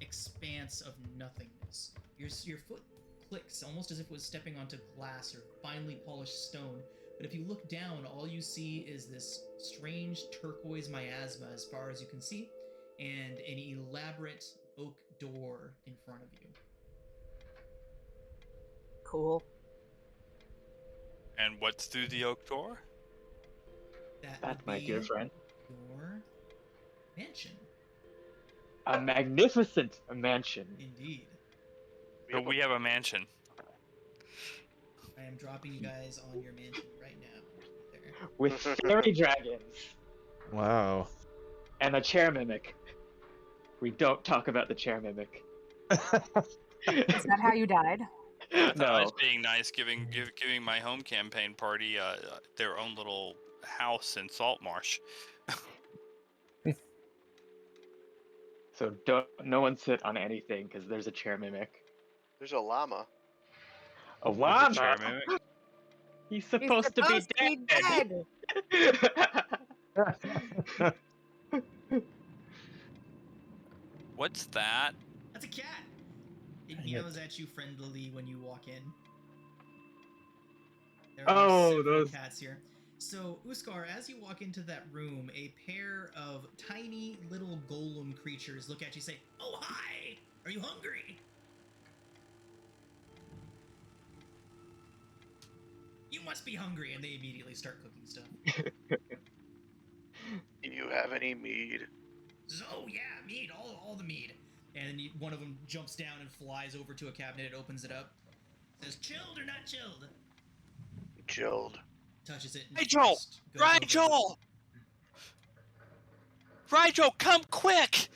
expanse of nothingness. Your foot clicks almost as if it was stepping onto glass or finely polished stone, but if you look down, all you see is this strange turquoise miasma as far as you can see, and an elaborate oak door in front of you. Cool. And what's through the oak door? That's my dear friend. Your mansion. A magnificent mansion. Indeed. So we have a mansion. I am dropping you guys on your mansion right now. There. With fairy dragons. Wow. And a chair mimic. We don't talk about the chair mimic. Is that how you died? I thought I was No. being nice, giving my home campaign party their own little house in Saltmarsh. So no one sit on anything because there's a chair mimic. There's a llama. A There's a llama. chair mimic. He's supposed to be dead. What's that? That's a cat. It Dang meows it. at you friendlily when you walk in. There Oh, several those- cats here. So, Uskar, as you walk into that room, a pair of tiny little golem creatures creatures look at you and say, "Oh, hi! Are you hungry?" "You must be hungry," and they immediately start cooking stuff. Do you have any mead? Says, "Oh yeah, mead, all the mead." And one of them jumps down and flies over to a cabinet. It opens it up. Says, "Chilled or not chilled?" Chilled. Touches it. And Rigel! just goes over Rigel! Rigel, come quick!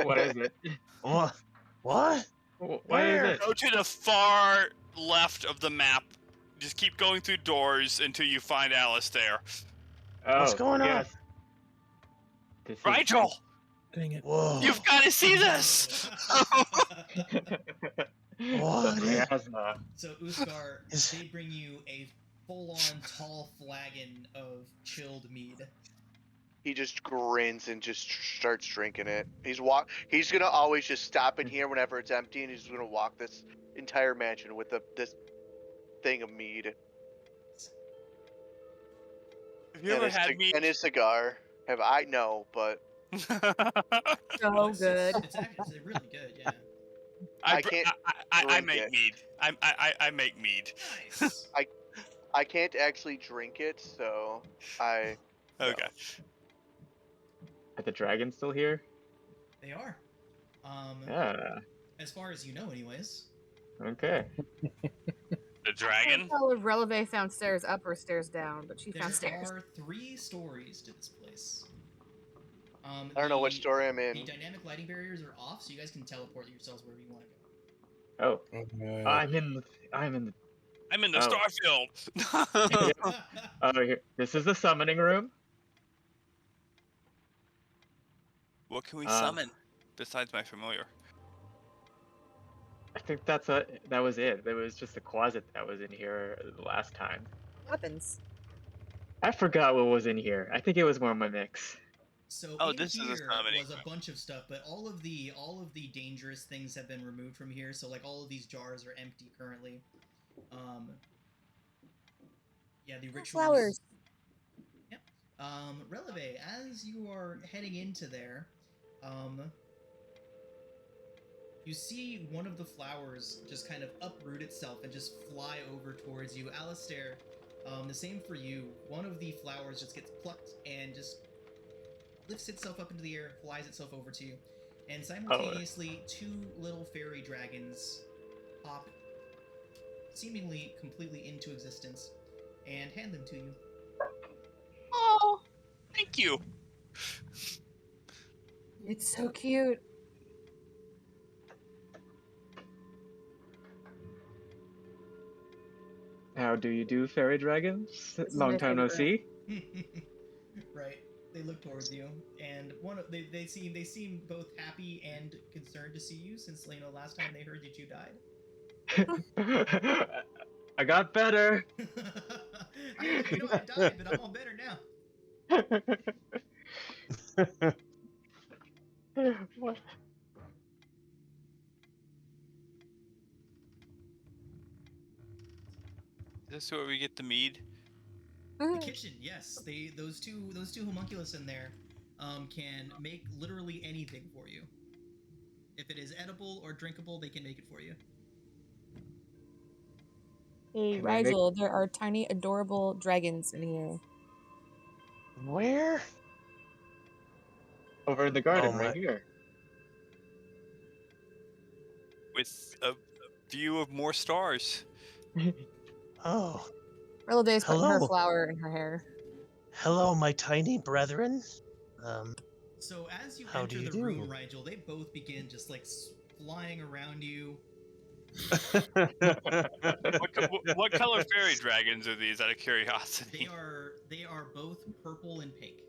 What is it? What? What? What is it? Go to the far left of the map. Just keep going through doors until you find Alistair. Oh, What's going on? yes. This is- Rigel! Dang it. Whoa. You've got to see this! What? The miasma. So Uskar, Is- they bring you a full-on tall flagon of chilled mead. He just grins and just starts drinking it. He's gonna always just stop in here whenever it's empty, and he's gonna walk this entire mansion with this thing of mead Have you ever had meat? and his cigar. Have I? No, but So It's- good. It's actually really good, yeah. I can't I drink make it. mead. I make mead. Nice. I can't actually drink it, so I. Okay. Are the dragons still here? They are. Yeah. As far as you know, anyways. Okay. The I dragon? can't tell if Releve found stairs up or stairs down, but she There found stairs. are 3 stories to this place. I don't know which story I'm The in. dynamic lighting barriers are off, so you guys can teleport yourselves wherever you want to go. Oh, I'm in the. I'm in the Oh. Starfield. Oh, here. This is the summoning room. What can we Um, summon besides my familiar? I think that was it. There was just a closet that was in here the last time. Weapons. I forgot what was in here. I think it was more my mix. So Oh, in this is a here summoning was a room. bunch of stuff, but all of the dangerous things have been removed from here. So like all of these jars are empty currently. Yeah, the rituals. Flowers. Yep. Releve, as you are heading into there, you see one of the flowers just kind of uproot itself and just fly over towards you. Alistair, the same for you. One of the flowers just gets plucked and just lifts itself up into the air, flies itself over to you. And simultaneously, 2 little fairy dragons pop seemingly completely into existence and hand them to you. Oh, thank you. It's so cute. How do you do, fairy dragons? is Long my time no favorite. see. Right. They look towards you, and they seem both happy and concerned to see you, since last time they heard that you died. I got better. I died, but I'm all better now. What? Is this where we get the mead? The kitchen, yes. Those two homunculus in there can make literally anything for you. If it is edible or drinkable, they can make it for you. Hey, Can I make- Rigel, there are tiny, adorable dragons in here. Where? Over in the garden, Oh, right my- here. With a view of more stars. Oh, Releve's putting her Hello. flower in her hair. hello, my tiny brethren. So as you How enter do you the room, do? Rigel, they both begin just like flying around you. What color fairy dragons are these, out of curiosity? They are both purple and pink.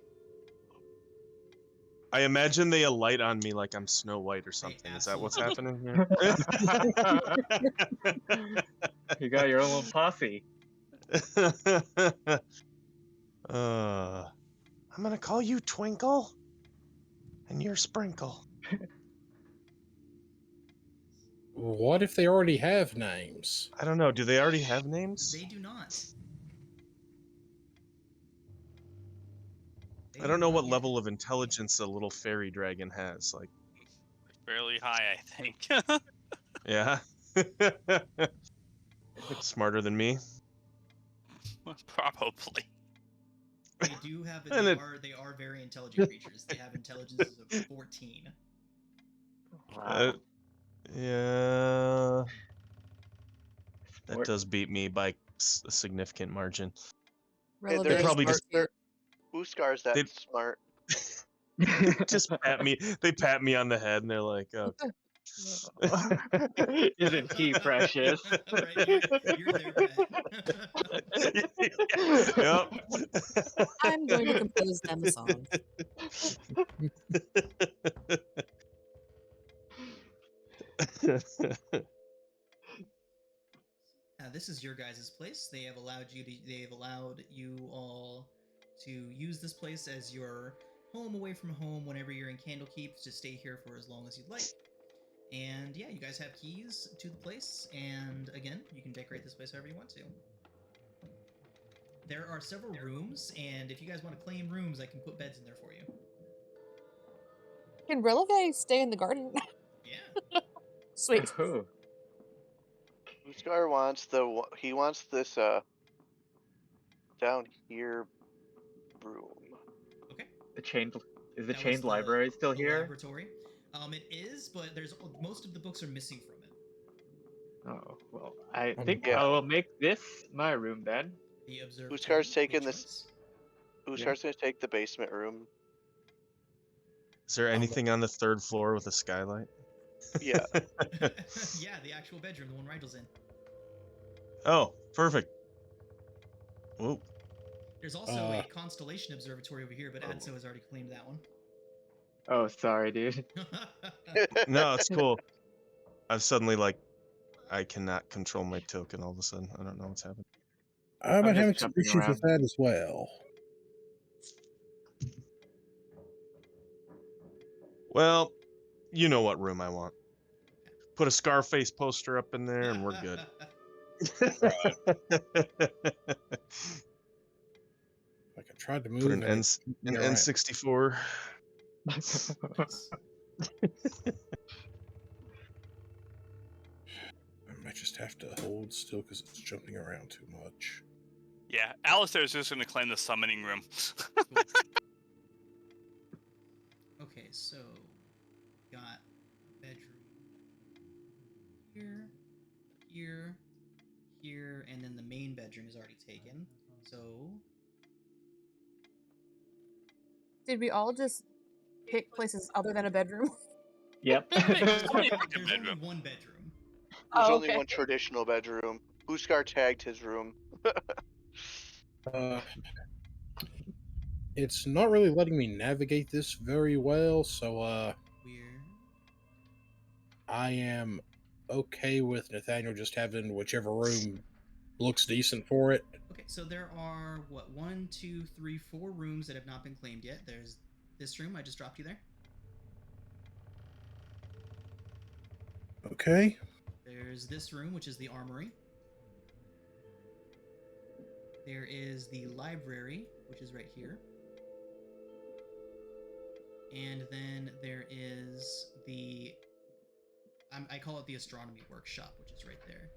I imagine they alight on me like I'm Snow White or something. Is that what's happening here? You got your own little posse. I'm gonna call you Twinkle, and you're Sprinkle. What if they already have names? I don't know. Do they already have names? They do not. I don't know what level of intelligence a little fairy dragon has. Like, Fairly high, I think. yeah, smarter than me. Probably. They do have. And They are very intelligent creatures. They have intelligences of 14. Wow. Yeah, that Smart. does beat me by a significant margin. Hey, Releve probably just- Who scars that They- smart? Just pat me. They pat me on the head, and they're like, "Oh, Isn't he precious? Right, you're their pet. yep." I'm going to compose them songs. This is your guys' place. They have allowed you all to use this place as your home away from home whenever you're in Candlekeep, to stay here for as long as you'd like. And yeah, you guys have keys to the place, and again, you can decorate this place however you want to. There are several rooms, and if you guys want to claim rooms, I can put beds in there for you. Can Releve stay in the garden? Yeah. Sweet. Oh. Uskar wants he wants this down here room. Okay. The chained is the That was chained library still the here? Laboratory. It is, but there's most of the books are missing from it. Oh well, I think Yeah. I will make this my room then. The observatory. Uskar's taking good this- choice. Uskar's gonna take the basement room. Is there anything on the third floor with a skylight? Yeah. Yeah, the actual bedroom, the one Rigel's in. Oh, perfect. Whoa. There's also a constellation observatory over here, but Adso has already claimed that one. Oh, sorry, dude. No, it's cool. I've suddenly I cannot control my token all of a sudden. I don't know what's happening. I've been just having some jumping issues with around. that as well. Well, you know what room I want. Put a Scarface poster up in there and we're good. Like I tried to move Put an and it an around. N64. Nice. I might just have to hold still because it's jumping around too much. Yeah, Alistair's just gonna claim the summoning room. Cool. Okay, so got a bedroom here, here, here, and then the main bedroom is already taken. So Did we all just pick places other than a bedroom? Yep. there's only bedroom. one bedroom. There's Oh, only okay. one traditional bedroom. Uskar tagged his room. It's not really letting me navigate this very well, so Weird. I am okay with Nathaniel just having whichever room looks decent for it. Okay, so there are what 1, 2, 3, 4 rooms that have not been claimed yet. There's this room. I just dropped you there. Okay. There's this room, which is the armory. There is the library, which is right here. And then there is the... I call it the Astronomy Workshop, which is right there.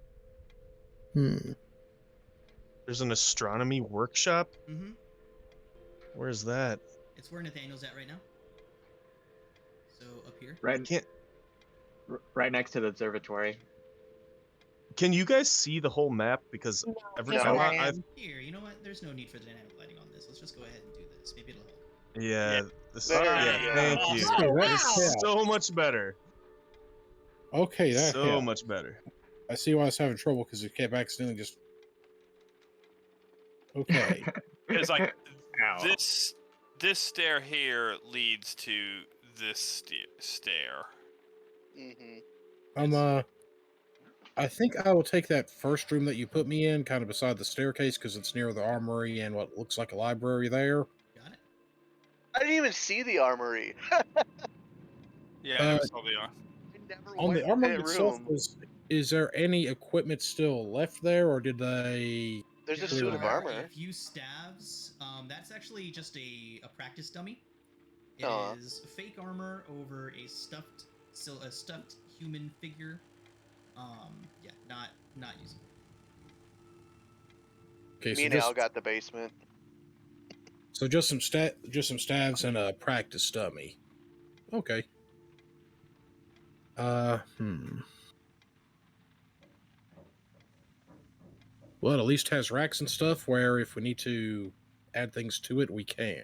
There's an astronomy workshop? Mm-hmm. Where's that? It's where Nathaniel's at right now. So, up here. Right, Can't. right next to the observatory. Can you guys see the whole map? Because every Just time where I I've am. Here, you know what? There's no need for the dynamic lighting on this. Let's just go ahead and do this. Maybe it'll help. yeah, this, There yeah, you go. thank you. Okay, Oh, that's wow. yeah. So much better. Okay, that So helped. much better. I see why I was having trouble because it kept accidentally just. Okay. It's like Ow. this stair here leads to this stair. Mm-hmm. I think I will take that first room that you put me in, kind of beside the staircase, because it's near the armory and what looks like a library there. Got it? I didn't even see the armory. Yeah, I never saw the I never On went the in armory that itself, room. is there any equipment still left there, or did they There's a There suit of are armor. a few staves. That's actually just a practice dummy. It Aw. is fake armor over a stuffed human figure. Yeah, not usable. Okay, Me so and Al just got the basement. so just some stabs and a practice dummy. Okay. Well, it at least has racks and stuff where if we need to add things to it, we can.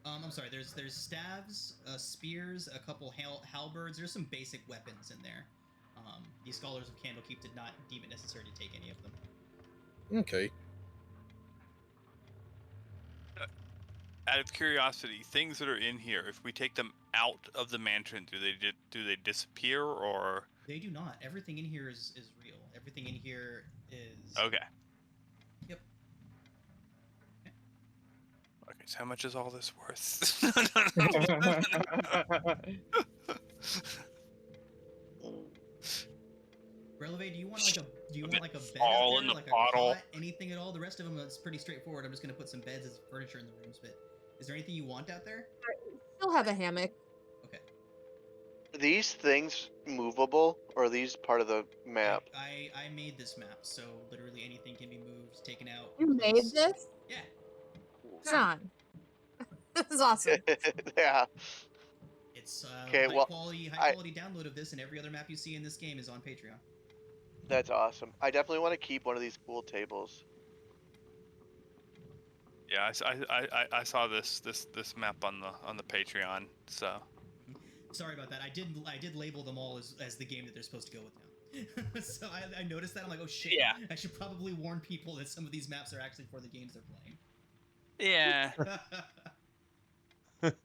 I'm sorry. There's staves, spears, a couple halberds. There's some basic weapons in there. The scholars of Candlekeep did not deem it necessary to take any of them. Okay. Out of curiosity, things that are in here, if we take them out of the mansion, do they disappear or? They do not. Everything in here is real. Everything in here is. Okay. Yep. Okay, so how much is all this worth? Releve, do you want like a bed Fall out in there, the like bottle. a cot, anything at all? The rest of them is pretty straightforward. I'm just gonna put some beds as furniture in the rooms. But is there anything you want out there? Still have a hammock. Okay. Are these things movable, or are these part of the map? I made this map, so literally anything can be moved, taken out. You made placed. this, Yeah. John. This is awesome. Yeah. It's Okay, high well, quality download of this, and every other map you see in this game is on Patreon. That's awesome. I definitely want to keep one of these pool tables. Yeah, I saw this map on the Patreon. So Sorry about that. I did label them all as the game that they're supposed to go with now. So I noticed that. I'm like, oh shit. Yeah. I should probably warn people that some of these maps are actually for the games they're playing. yeah,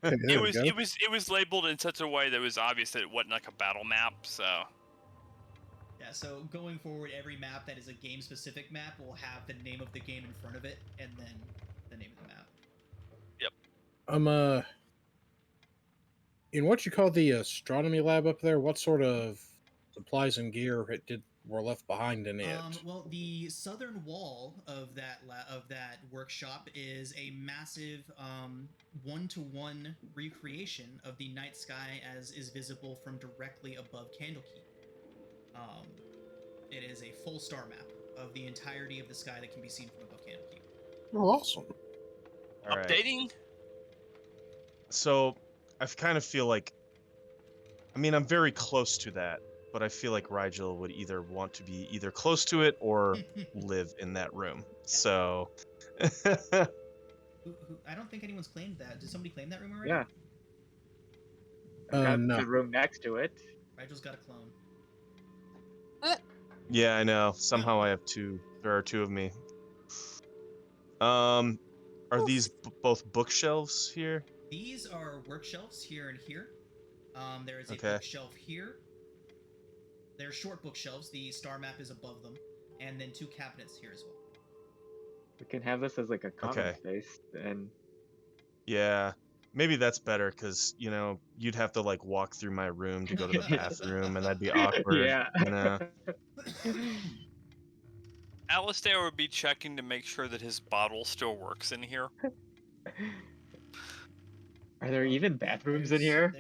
There we go. it was labeled in such a way that it was obvious that it wasn't like a battle map. So Yeah, so going forward, every map that is a game-specific map will have the name of the game in front of it, and then the name of the map. yep. In what you call the astronomy lab up there, what sort of supplies and gear were left behind in it? Well, the southern wall of that workshop is a massive one-to-one recreation of the night sky as is visible from directly above Candlekeep. It is a full star map of the entirety of the sky that can be seen from above Candlekeep. Oh, awesome. All right. Updating. So I kind of feel like, I mean, I'm very close to that, but I feel like Rigel would either want to be either close to it or live in that room. So I don't think anyone's claimed that. Did somebody claim that room already? Yeah. Got No. the room next to it. Rigel's got a clone. yeah, I know. Somehow I have two. There are two of me. Are these both bookshelves here? These are workshelves here and here. There is a Okay. bookshelf here. They're short bookshelves. The star map is above them, and then two cabinets here as well. We can have this as like a common Okay. space, and Yeah, maybe that's better because you'd have to like walk through my room to go to the bathroom, and that'd be awkward. yeah. You know. Alistair would be checking to make sure that his bottle still works in here. Are there even bathrooms in here?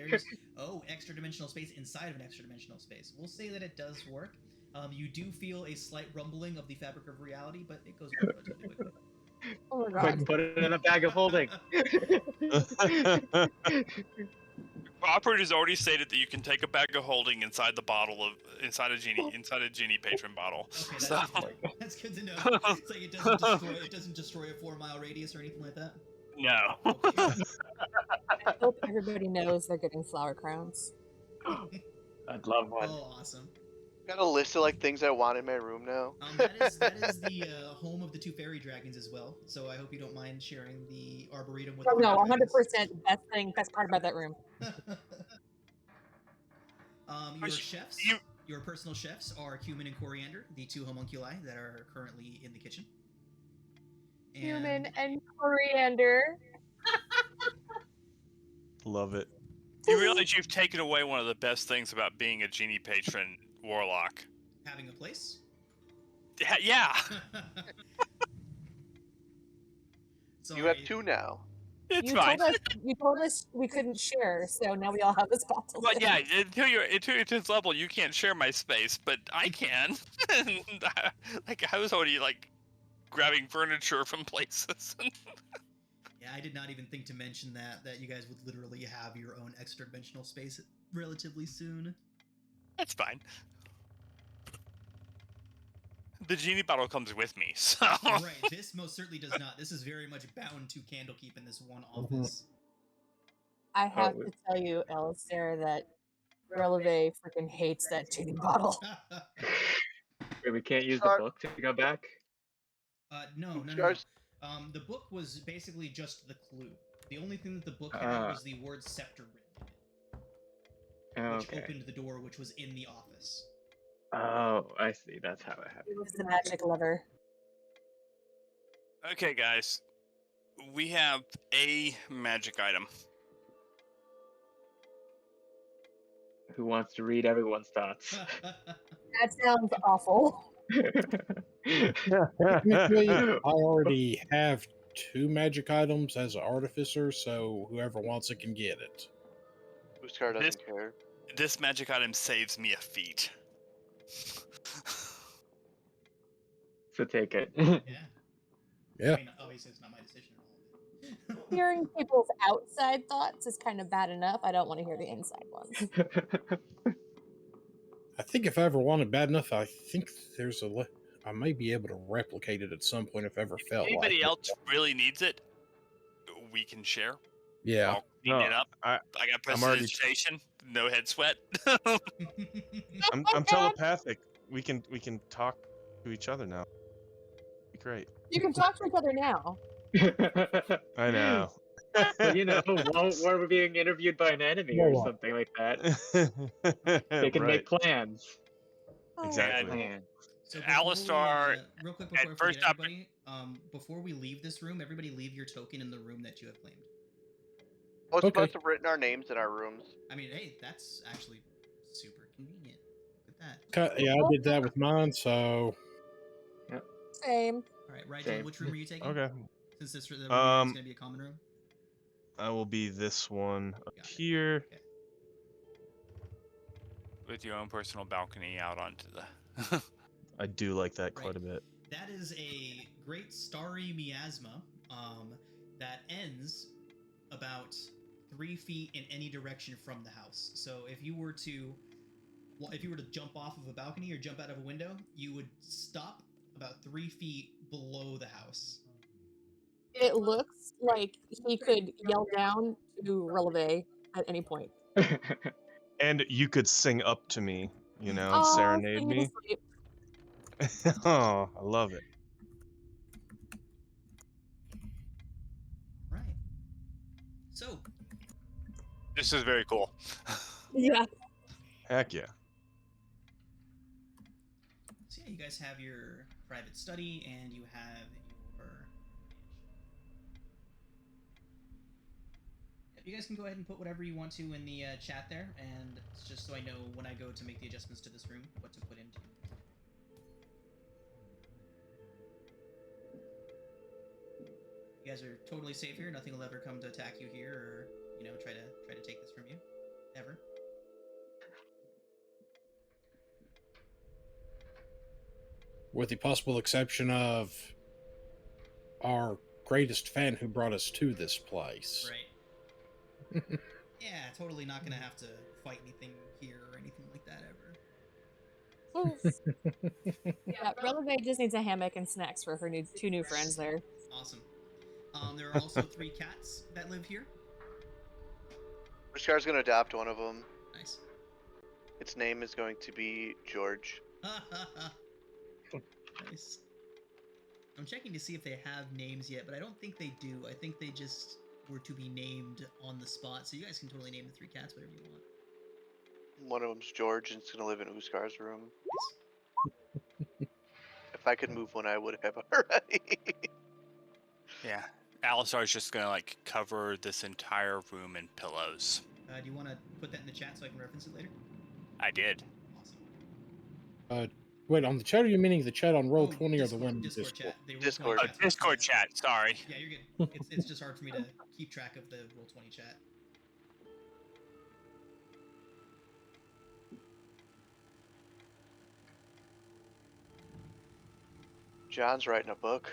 Extra dimensional space inside of an extra dimensional space. We'll say that it does work. You do feel a slight rumbling of the fabric of reality, but it goes relatively quickly. Oh my Quick, god. put it in a bag of holding. Operator's already stated that you can take a bag of holding inside a genie patron bottle. Okay, So- that's good to know. It's like it doesn't destroy a 4-mile radius or anything like that. No. Okay. I hope everybody knows they're getting flower crowns. I'd love one. Oh, awesome. Got a list of like things I want in my room now. That is the home of the two fairy dragons as well. So I hope you don't mind sharing the arboretum with. Oh the no, fairy 100% best part about that room. Your chefs, your personal chefs are Cumin and Coriander, the two homunculi that are currently in the kitchen. Cumin and coriander. Love it. You realize you've taken away one of the best things about being a genie patron warlock. Having a place. Yeah. Sorry. You have 2 now. It's You fine. told us we couldn't share, so now we all have a spot to But live. yeah, until you're to this level, you can't share my space, but I can. Like I was already like grabbing furniture from places. Yeah, I did not even think to mention that you guys would literally have your own extra dimensional space relatively soon. That's fine. The genie bottle comes with me, so. Right, this most certainly does not. This is very much bound to Candlekeep in this one office. I have Oh. to tell you, Alistair, that Releve freaking hates that genie bottle. Wait, we can't use the Sorry. book to go back? No. Scars? The book was basically just the clue. The only thing that the book had was the word scepter written in it, which Okay. opened the door, which was in the office. Oh, I see. That's how it happened. It was the magic lever. Okay, guys. We have a magic item. Who wants to read everyone's thoughts? That sounds awful. Technically, I already have 2 magic items as an artificer, so whoever wants it can get it. Huskar doesn't care. This magic item saves me a feat. So take it. Yeah. Yeah. I mean, obviously, it's not my decision at all. Hearing people's outside thoughts is kind of bad enough. I don't want to hear the inside ones. I think if I ever wanted bad enough, I think there's I may be able to replicate it at some point if I ever felt Anybody like it. else really needs it, we can share. Yeah. I'll clean it up. I got I'm already- prestidigitation, no head sweat. I'm telepathic. We can talk to each other now. Be great. You can talk to each other now. I know. But while we're being interviewed by an enemy or something like that, they can make plans. Exactly. Plan. So Alistar, real quick before I first forget up- everybody, before we leave this room, everybody leave your token in the room that you have claimed. I was Okay. supposed to have written our names in our rooms. I mean, hey, that's actually super convenient. Look at that. Yeah, I did that with mine, so Same. All right, Rigel, Same. which room are you taking? Okay. Since the room is Um, going to be a common room. I will be this one up Got it. here. Okay. With your own personal balcony out onto the. I do like that quite a bit. That is a great starry miasma that ends about 3 feet in any direction from the house. So if you were to jump off of a balcony or jump out of a window, you would stop about 3 feet below the house. It looks like he could yell down to Releve at any point. And you could sing up to me, and Oh, serenade sing you me. to sleep. Oh, I love it. Right. So, This is very cool. Yeah. Heck yeah. so yeah, you guys have your private study and you have your. You guys can go ahead and put whatever you want to in the chat there, and it's just so I know when I go to make the adjustments to this room what to put into. You guys are totally safe here. Nothing will ever come to attack you here, or try to take this from you, ever. with the possible exception of our greatest fan who brought us to this place. Right. Yeah, totally not gonna have to fight anything here or anything like that ever. Yeah, Releve just needs a hammock and snacks for her two new friends there. Awesome. There are also 3 cats that live here. Huskar's gonna adopt one of them. Nice. Its name is going to be George. Nice. I'm checking to see if they have names yet, but I don't think they do. I think they just were to be named on the spot, so you guys can totally name the 3 cats whatever you want. One of them's George, and it's gonna live in Huskar's room. Nice. If I could move one, I would have already. Yeah. Alistar's just gonna cover this entire room in pillows. Do you want to put that in the chat so I can reference it later? I did. Awesome. Wait, on the chat, are you meaning the chat on Oh, Roll20 or the one in Discord Discord? chat. The Roll20 Discord. chat's Discord much chat. Sorry. Yeah, you're good. It's just hard for me to keep track of the Roll20 chat. John's writing a book.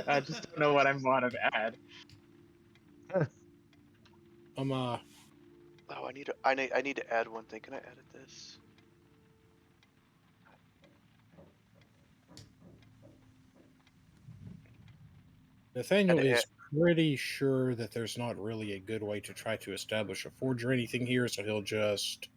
I just don't know what I want to add. Oh, I need to add one thing. Can I edit this? Nathaniel And is pretty sure that there's not really a good way to try to establish a forge or anything here, so he'll just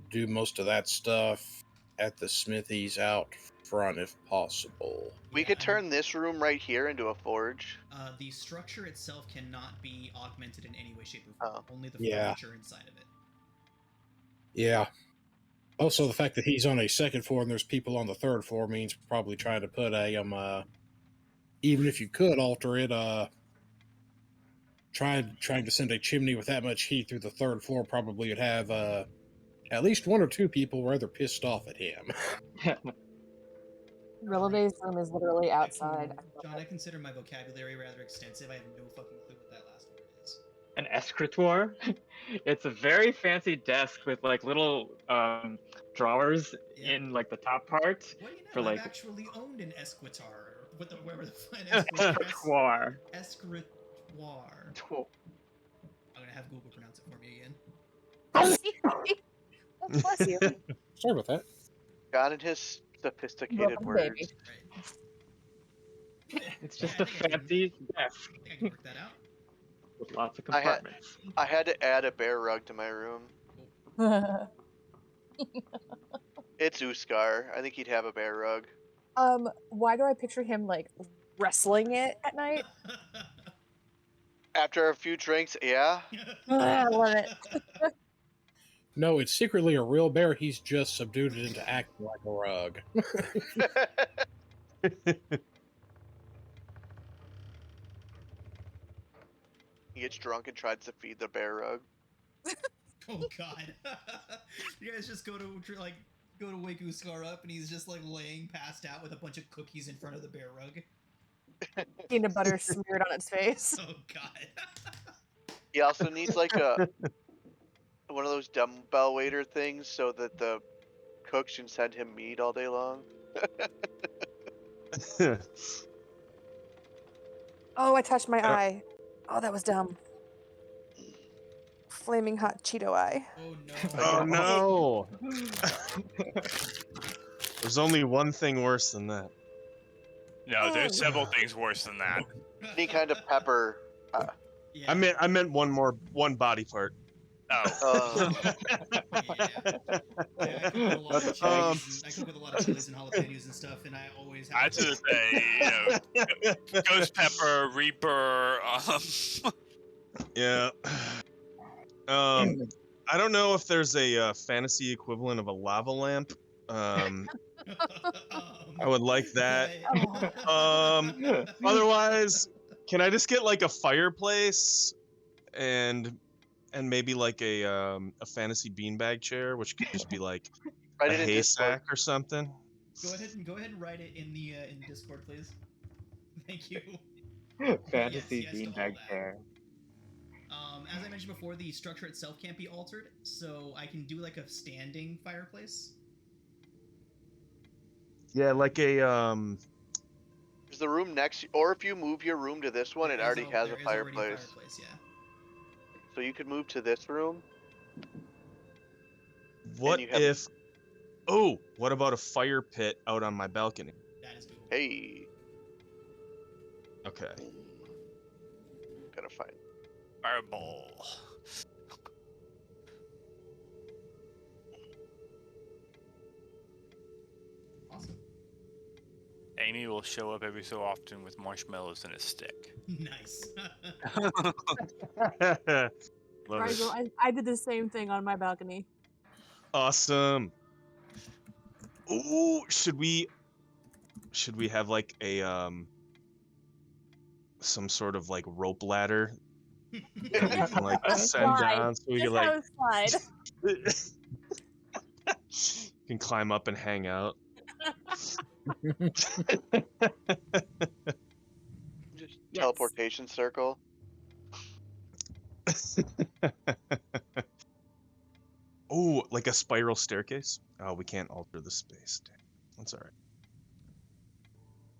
do most of that stuff at the smithies out front if possible. We could turn this room right here into a forge. The structure itself cannot be augmented in any way, shape, or form. Oh. Only the Yeah. furniture inside of it. Yeah. Also, the fact that he's on a second floor and there's people on the third floor means probably trying to put a even if you could alter it, trying to send a chimney with that much heat through the third floor probably would have at least one or two people rather pissed off at him. Releve's room is literally outside. John, I consider my vocabulary rather extensive. I have no fucking clue what that last word is. An escritoire. It's a very fancy desk with like little drawers Yeah. in like the top part What do you know? for I've like actually owned an escritoire. Wherever the escritoire. Escritoire. Tw- I'm gonna have Google pronounce it for me again. Oh, bless you. Sorry about that. John and his sophisticated Welcome, words. baby. Right. It's just Yeah, a I think I can- fancy desk I think I can work that out. with lots of I had- compartments. I had to add a bear rug to my room. It's Uskar. I think he'd have a bear rug. Why do I picture him like wrestling it at night? After a few drinks, yeah. I love it. No, it's secretly a real bear. He's just subdued it into acting like a rug. He gets drunk and tries to feed the bear rug. Oh god. You guys just go to wake Uskar up and he's just like laying passed out with a bunch of cookies in front of the bear rug. Peanut butter smeared on its face. Oh god. He also needs like a one of those dumbbell waiter things so that the cooks can send him meat all day long. Oh, I touched my eye. Oh, that was dumb. Flaming hot Cheeto eye. Oh no. Oh no! There's only one thing worse than that. No, there's several things worse than that. Any kind of pepper. Yeah. I meant one body part. Oh. Yeah, I cook with a lot of chilies. I cook with a lot of chilies and jalapenos and stuff, and I always I have. was gonna say, ghost pepper, reaper. Yeah. I don't know if there's a fantasy equivalent of a lava lamp. I would like that. Otherwise, can I just get like a fireplace and maybe like a fantasy beanbag chair, which could just be like Write a it in haystack or something? Go ahead and write it in the Discord, please. Thank you. Fantasy Yes, to all beanbag that. chair. As I mentioned before, the structure itself can't be altered, so I can do like a standing fireplace. Yeah, like a Is the room next, or if you move your room to this one, it There already is has there a is already fireplace. Yeah. So you could move to this room. what you have- if? Oh, what about a fire pit out on my balcony? That is doable. Hey, Okay. gotta find. Fireball. Awesome. Amy will show up every so often with marshmallows and a stick. Nice. Love it. Rigel, I did the same thing on my balcony. Awesome. Ooh, should we have like a some sort of like rope ladder that we can like send Slide. down so we Just can like how it slide. can climb up and hang out. Just Yes. teleportation circle. Oh, like a spiral staircase? Oh, we can't alter the space. Damn. That's alright.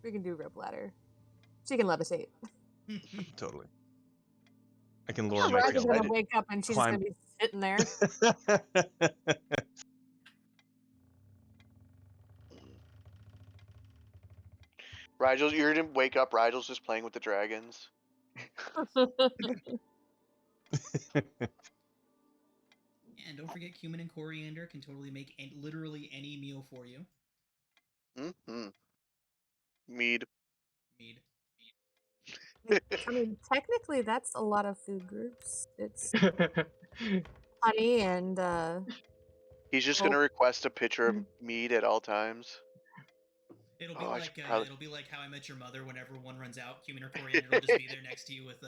We can do rope ladder. She can levitate. Totally. I can lower my Raj is tail. gonna wake up and she's just Climb. gonna be sitting there. Rigel, you're gonna wake up. Rigel's just playing with the dragons. And don't forget, cumin and coriander can totally make literally any meal for you. Mm-hmm. Mead. Mead. I mean, technically, that's a lot of food groups. It's honey and He's just Oh. gonna request a picture of mead at all times. It'll be Oh, I like should probably- it'll be like How I Met Your Mother. Whenever one runs out, cumin or coriander will just be there next to you with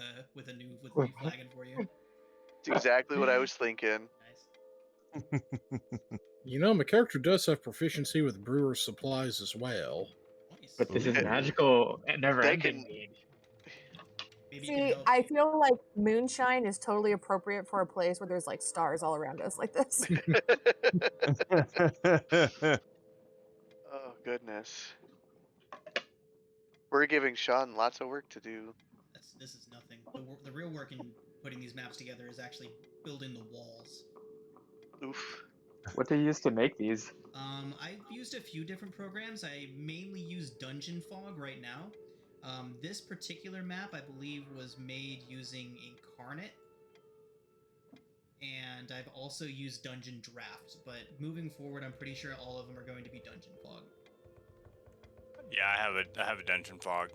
a new flagon for you. It's exactly what I was thinking. Nice. You know, my character does have proficiency with brewer's supplies as well. Nice. But this is Ooh. magical, never They ending can- mead. Maybe you can see, help. I feel like moonshine is totally appropriate for a place where there's like stars all around us, like this. Oh goodness. We're giving Sean lots of work to do. This is nothing. The real work in putting these maps together is actually building the walls. Oof. What do you use to make these? I've used a few different programs. I mainly use Dungeon Fog right now. This particular map, I believe, was made using Incarnate. And I've also used Dungeon Draft, but moving forward, I'm pretty sure all of them are going to be Dungeon Fog. Yeah, I have a Dungeon Fog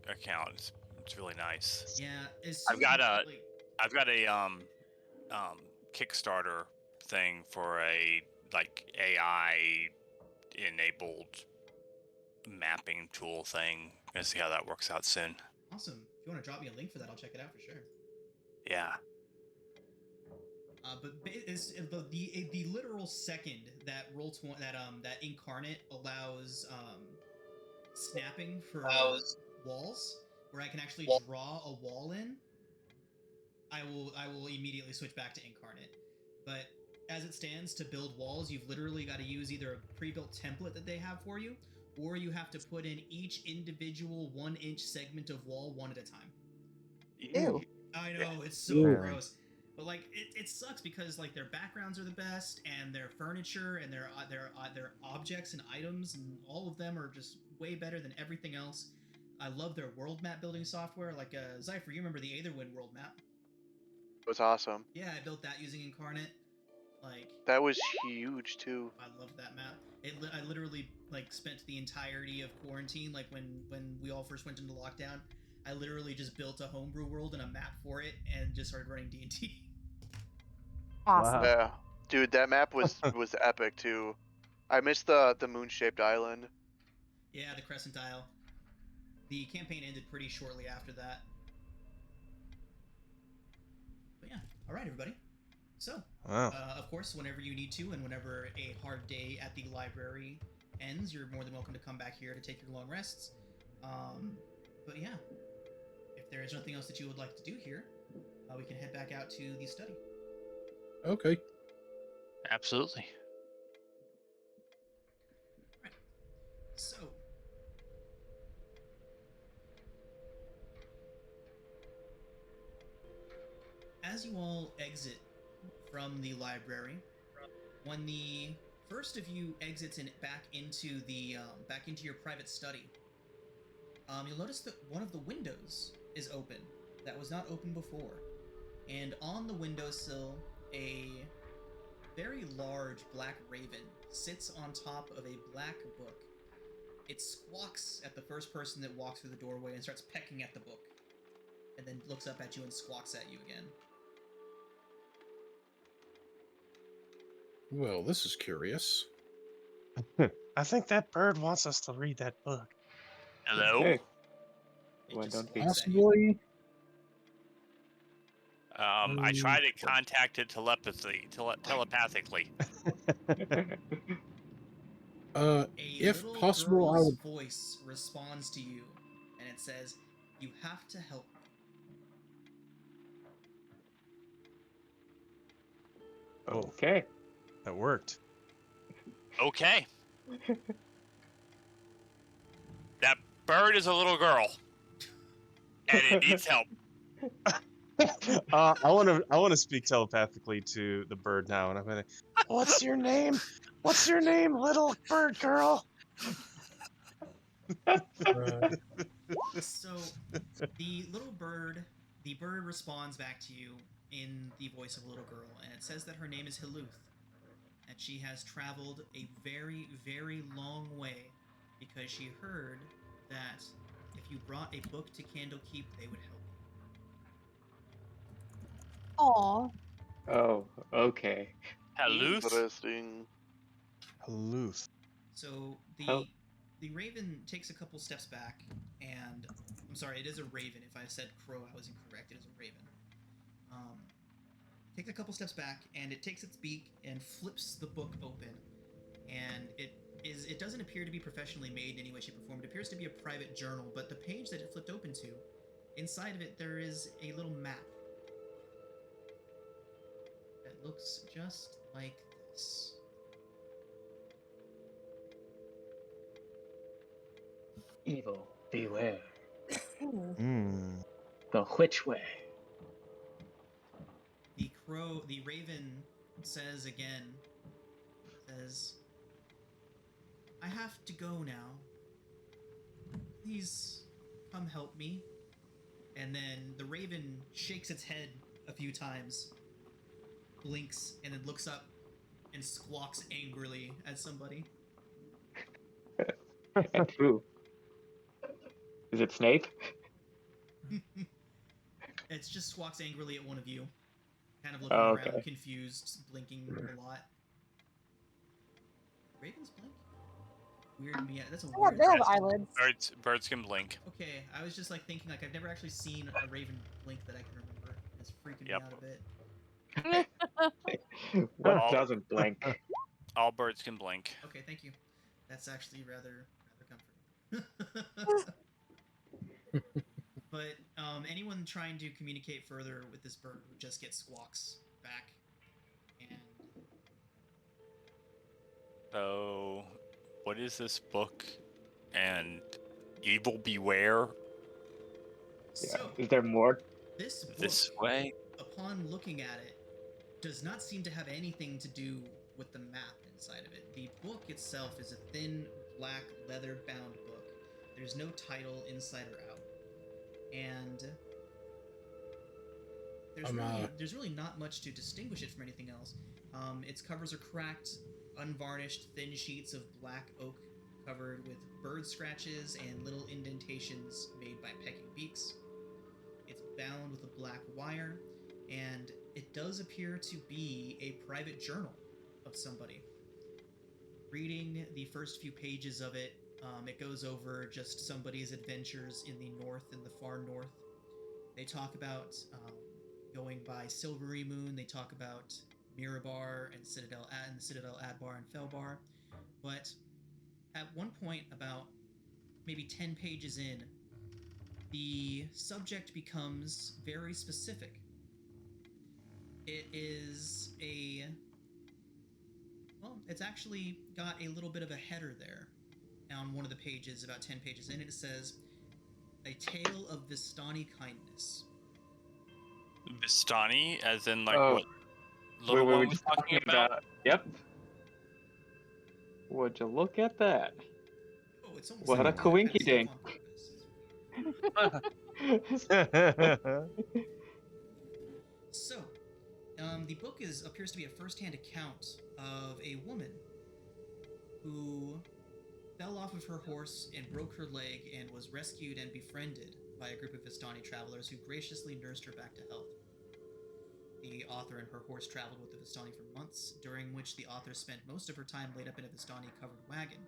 account. It's really nice. Yeah, I've got a Kickstarter thing for a like AI enabled mapping tool thing. Gonna see how that works out soon. Awesome. If you want to drop me a link for that, I'll check it out for sure. Yeah. But it's the literal second that that Incarnate allows snapping for walls, where I can actually draw a wall in, I will immediately switch back to Incarnate. But as it stands, to build walls, you've literally got to use either a pre-built template that they have for you, or you have to put in each individual 1-inch segment of wall one at a time. Ew. I know, it's so Ew. gross. But like it sucks because like their backgrounds are the best, and their furniture and their objects and items and all of them are just way better than everything else. I love their world map building software. Like Zypher, you remember the Aetherwind world map? It was awesome. Yeah, I built that using Incarnate. Like That was huge too. I loved that map. I literally like spent the entirety of quarantine, like when we all first went into lockdown. I literally just built a homebrew world and a map for it, and just started running D&D. Awesome. Wow. Yeah, dude, that map was epic too. I missed the moon-shaped island. Yeah, the Crescent Isle. The campaign ended pretty shortly after that. But yeah, all right, everybody. So, Wow. of course, whenever you need to, and whenever a hard day at the library ends, you're more than welcome to come back here to take your long rests. But yeah, if there is nothing else that you would like to do here, we can head back out to the study. Okay. Absolutely. So, as you all exit from the library, when the first of you exits back into your private study, you'll notice that one of the windows is open that was not open before, and on the windowsill, a very large black raven sits on top of a black book. It squawks at the first person that walks through the doorway and starts pecking at the book, and then looks up at you and squawks at you again. Well, this is curious. I think that bird wants us to read that book. Hello. Hey. It Why just don't we- squawks at you. Possibly. I try to contact it telepathically. A If little possible, I girl's would. voice responds to you, and it says, "You have to help me." Oh, Okay. that worked. Okay. That bird is a little girl, and it needs help. I want to speak telepathically to the bird now, and I'm gonna. What's your name? What's your name, little bird girl? So the bird responds back to you in the voice of a little girl, and it says that her name is Hiluth, and she has traveled a very, very long way because she heard that if you brought a book to Candlekeep, they would help you. Aw. Oh, okay. Halluth? Interesting. Halluth. So Hel- the raven takes a couple steps back, and I'm sorry, it is a raven. If I said crow, I was incorrect. It is a raven. Takes a couple steps back, and it takes its beak and flips the book open, and it doesn't appear to be professionally made in any way, shape, or form. It appears to be a private journal, but the page that it flipped open to, inside of it, there is a little map that looks just like this. Evil, beware. Hmm. The which way? The raven says again, "I have to go now. Please come help me." And then the raven shakes its head a few times, blinks, and then looks up and squawks angrily at somebody. Who? Is it Snape? It just squawks angrily at one of you, kind of looking Oh, around, okay. confused, blinking a lot. Ravens blink? Weird me. That's a weird. They have Yes. eyelids. Birds can blink. Okay, I was just like thinking like I've never actually seen a raven blink that I can remember. It's freaking me Yep. out a bit. What All- doesn't blink? All birds can blink. Okay, thank you. That's actually rather comforting. But anyone trying to communicate further with this bird would just get squawks back, and So, what is this book? And evil beware Yeah. so Is there more? this book, this way? upon looking at it, does not seem to have anything to do with the map inside of it. The book itself is a thin, black, leather-bound book. There's no title inside or out, and there's really not much to distinguish it from anything else. Its covers are cracked, unvarnished, thin sheets of black oak covered with bird scratches and little indentations made by pecking beaks. It's bound with a black wire, and it does appear to be a private journal of somebody. Reading the first few pages of it, it goes over just somebody's adventures in the north, in the far north. They talk about going by Silvery Moon. They talk about Mirabar and Citadel Adbar and Felbar. But at one point, about maybe 10 pages in, the subject becomes very specific. It is it's actually got a little bit of a header there on one of the pages, about 10 pages in. It says, "A Tale of Vistani Kindness." Vistani, as in like Oh, what little we were one was just talking about? Yep. Would you look at that? Oh, it's almost What like a I did that kind coinky-dink. of stuff on purpose. So, the book appears to be a first-hand account of a woman who fell off of her horse and broke her leg and was rescued and befriended by a group of Vistani travelers who graciously nursed her back to health. The author and her horse traveled with the Vistani for months, during which the author spent most of her time laid up in a Vistani-covered wagon,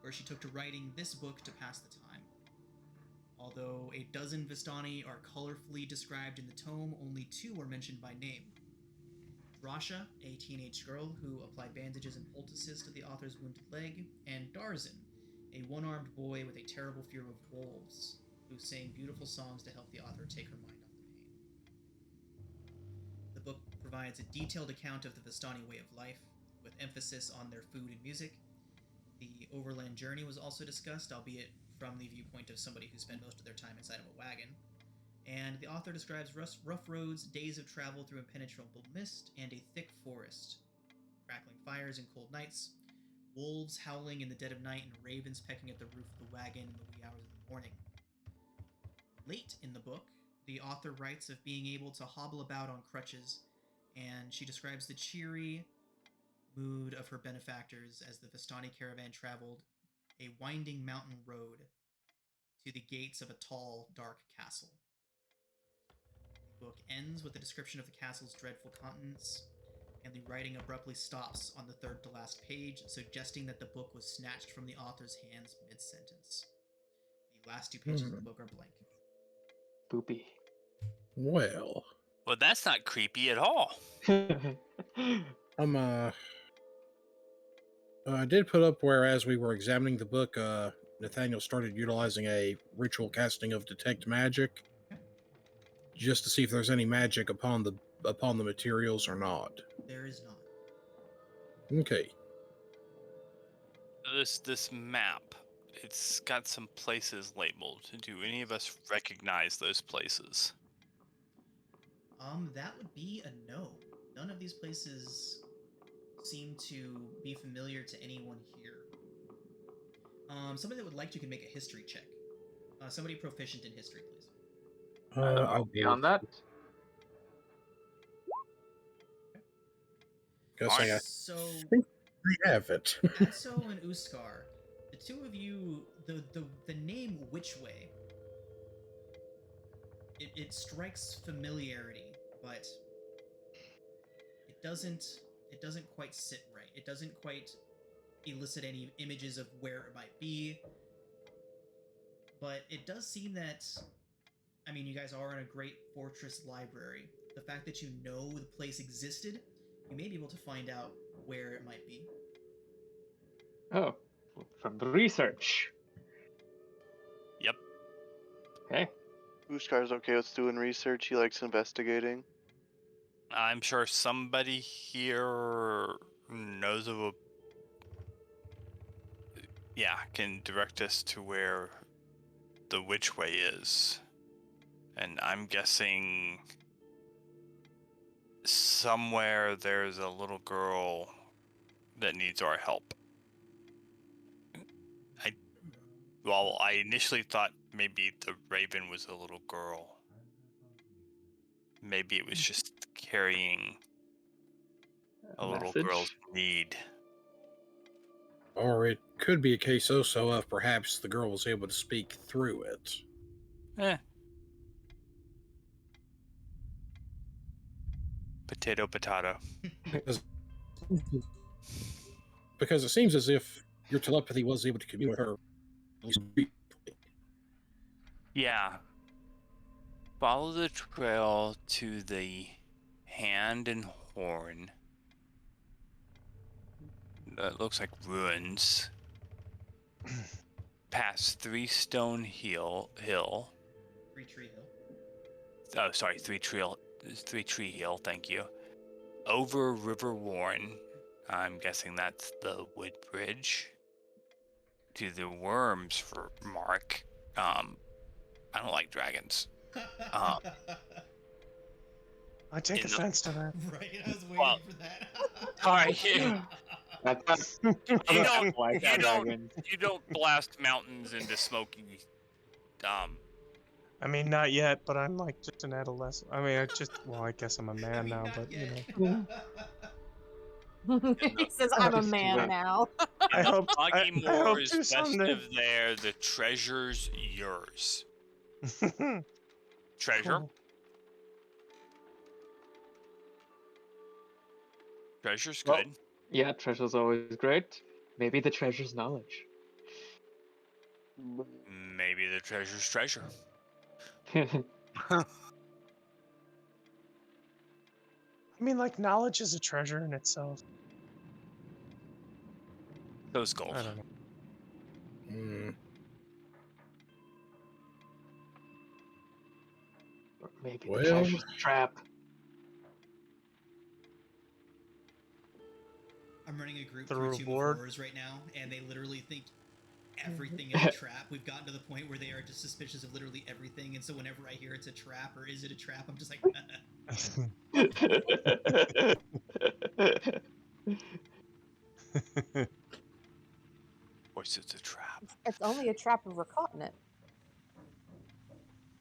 where she took to writing this book to pass the time. Although a dozen Vistani are colorfully described in the tome, only 2 are mentioned by name: Rasha, a teenage girl who applied bandages and poultices to the author's wounded leg, and Darzin, a one-armed boy with a terrible fear of wolves, who sang beautiful songs to help the author take her mind off the pain. The book provides a detailed account of the Vistani way of life, with emphasis on their food and music. The Overland Journey was also discussed, albeit from the viewpoint of somebody who spent most of their time inside of a wagon. And the author describes rough roads, days of travel through impenetrable mist, and a thick forest, crackling fires and cold nights, wolves howling in the dead of night, and ravens pecking at the roof of the wagon in the wee hours of the morning. Late in the book, the author writes of being able to hobble about on crutches, and she describes the cheery mood of her benefactors as the Vistani caravan traveled a winding mountain road to the gates of a tall, dark castle. The book ends with a description of the castle's dreadful contents, and the writing abruptly stops on the third to last page, suggesting that the book was snatched from the author's hands mid-sentence. The last 2 pages of the book are blank. Boopy. Well, Well, that's not creepy at all. I did put up where, as we were examining the book, Nathaniel started utilizing a ritual casting of detect magic, just to see if there's any magic upon the materials or not. There is not. Okay. This map, it's got some places labeled. Do any of us recognize those places? That would be a no. None of these places seem to be familiar to anyone here. Somebody that would like to can make a history check. Somebody proficient in history, please. I'll be on that. Guessing I So, think we have it. Atso and Uskar, the two of you, the name Which Way, it strikes familiarity, but it doesn't quite sit right. It doesn't quite elicit any images of where it might be. But it does seem that, I mean, you guys are in a great fortress library. The fact that you know the place existed, you may be able to find out where it might be. Oh, from the research. Yep. Okay. Uskar's okay with doing research. He likes investigating. I'm sure somebody here knows of can direct us to where the Which Way is. And I'm guessing somewhere there's a little girl that needs our help. I initially thought maybe the raven was a little girl. Maybe it was just carrying a little girl's need. Or it could be a case also of perhaps the girl was able to speak through it. Potato, potato. Because it seems as if your telepathy was able to communicate with her. Yeah. Follow the trail to the hand and horn. That looks like ruins. Past Three Stone Hill. 3 Tree Hill. Oh, sorry, Three Tree Hill, thank you. Over River Warren. I'm guessing that's the wood bridge. To the worms for Mark. I don't like dragons. I take offense to that. Right, I was waiting for that. Sorry. Dragon. You don't blast mountains into smoky. I mean, not yet, but I'm like just an adolescent. I mean, I guess I'm a man now, but you know. He says, "I'm a man now." I hope Foggy I hope Moors to west someday. of there, the treasure's yours. Treasure? Cool. Treasure's Well, good. Yeah, treasure's always great. Maybe the treasure's knowledge. Maybe the treasure's treasure. I mean, like, knowledge is a treasure in itself. Those gold. I don't know. Or maybe Well- the treasure's a trap. I'm running a group The through Tomb of reward? Horrors right now, and they literally think everything is a trap. We've gotten to the point where they are just suspicious of literally everything, and so whenever I hear it's a trap or is it a trap, I'm just like, Of course, it's a trap. It's only a trap if we're caught in it.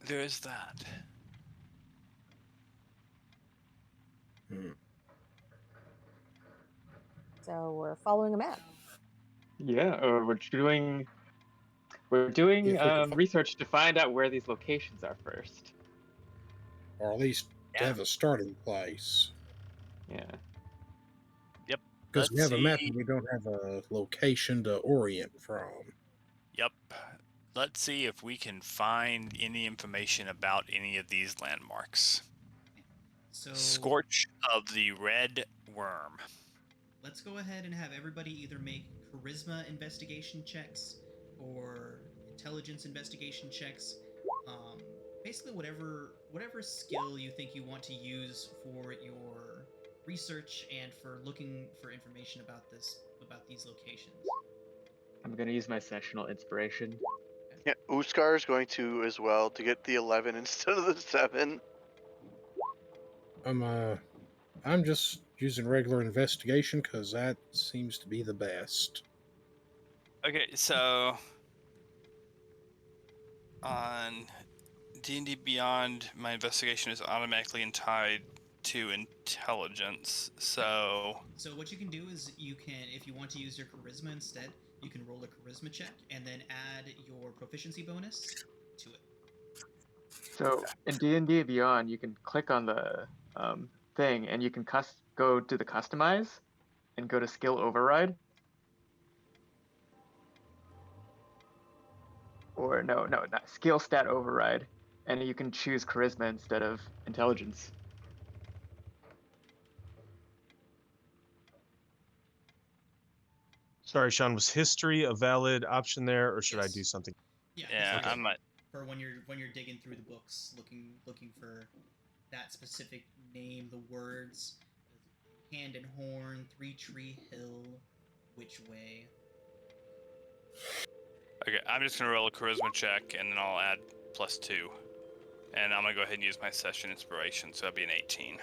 There is that. So we're following a map. Yeah, or we're doing If we can research to find out where these locations are first. or at least to have a starting place. Yeah. Yep. Because we have a map see- and we don't have a location to orient from. Yep. Let's see if we can find any information about any of these landmarks. so Scorch of the Red Worm. let's go ahead and have everybody either make charisma investigation checks or intelligence investigation checks. Basically, whatever skill you think you want to use for your research and for looking for information about these locations. I'm gonna use my sessional inspiration. Yeah, Uskar is going to as well to get the 11 instead of the 7. I'm just using regular investigation because that seems to be the best. Okay, so on D&D Beyond, my investigation is automatically tied to intelligence. So So what you can do is you can, if you want to use your charisma instead, you can roll a charisma check and then add your proficiency bonus to it. So in D&D Beyond, you can click on the thing and you can go to the customize and go to skill override. Or no, not skill stat override, and you can choose charisma instead of intelligence. Sorry, Sean, was history a valid option there, or should I Yes. do something? Yeah, yeah, it's I'm for when you're digging through the books, looking for that specific name, the words, hand and horn, 3-tree hill, which way. okay. I'm just gonna roll a charisma check and then I'll add +2, and I'm gonna go ahead and use my session inspiration. So that'd be an 18.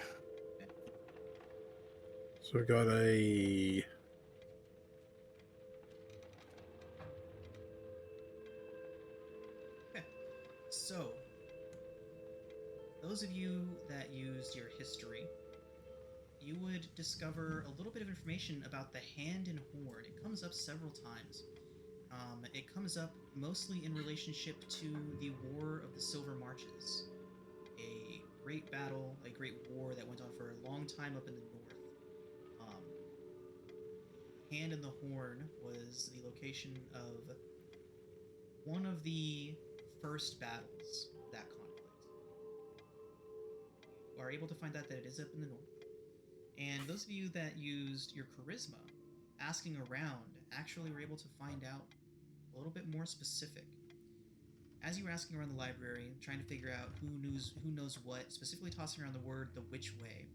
So we got a So, those of you that used your history, you would discover a little bit of information about the hand and horn. It comes up several times. It comes up mostly in relationship to the War of the Silver Marches, a great battle, a great war that went on for a long time up in the north. Hand and the Horn was the location of one of the first battles of that conflict. You are able to find out that it is up in the north. And those of you that used your charisma, asking around, actually were able to find out a little bit more specific. As you were asking around the library, trying to figure out who knows what, specifically tossing around the word "the which way,"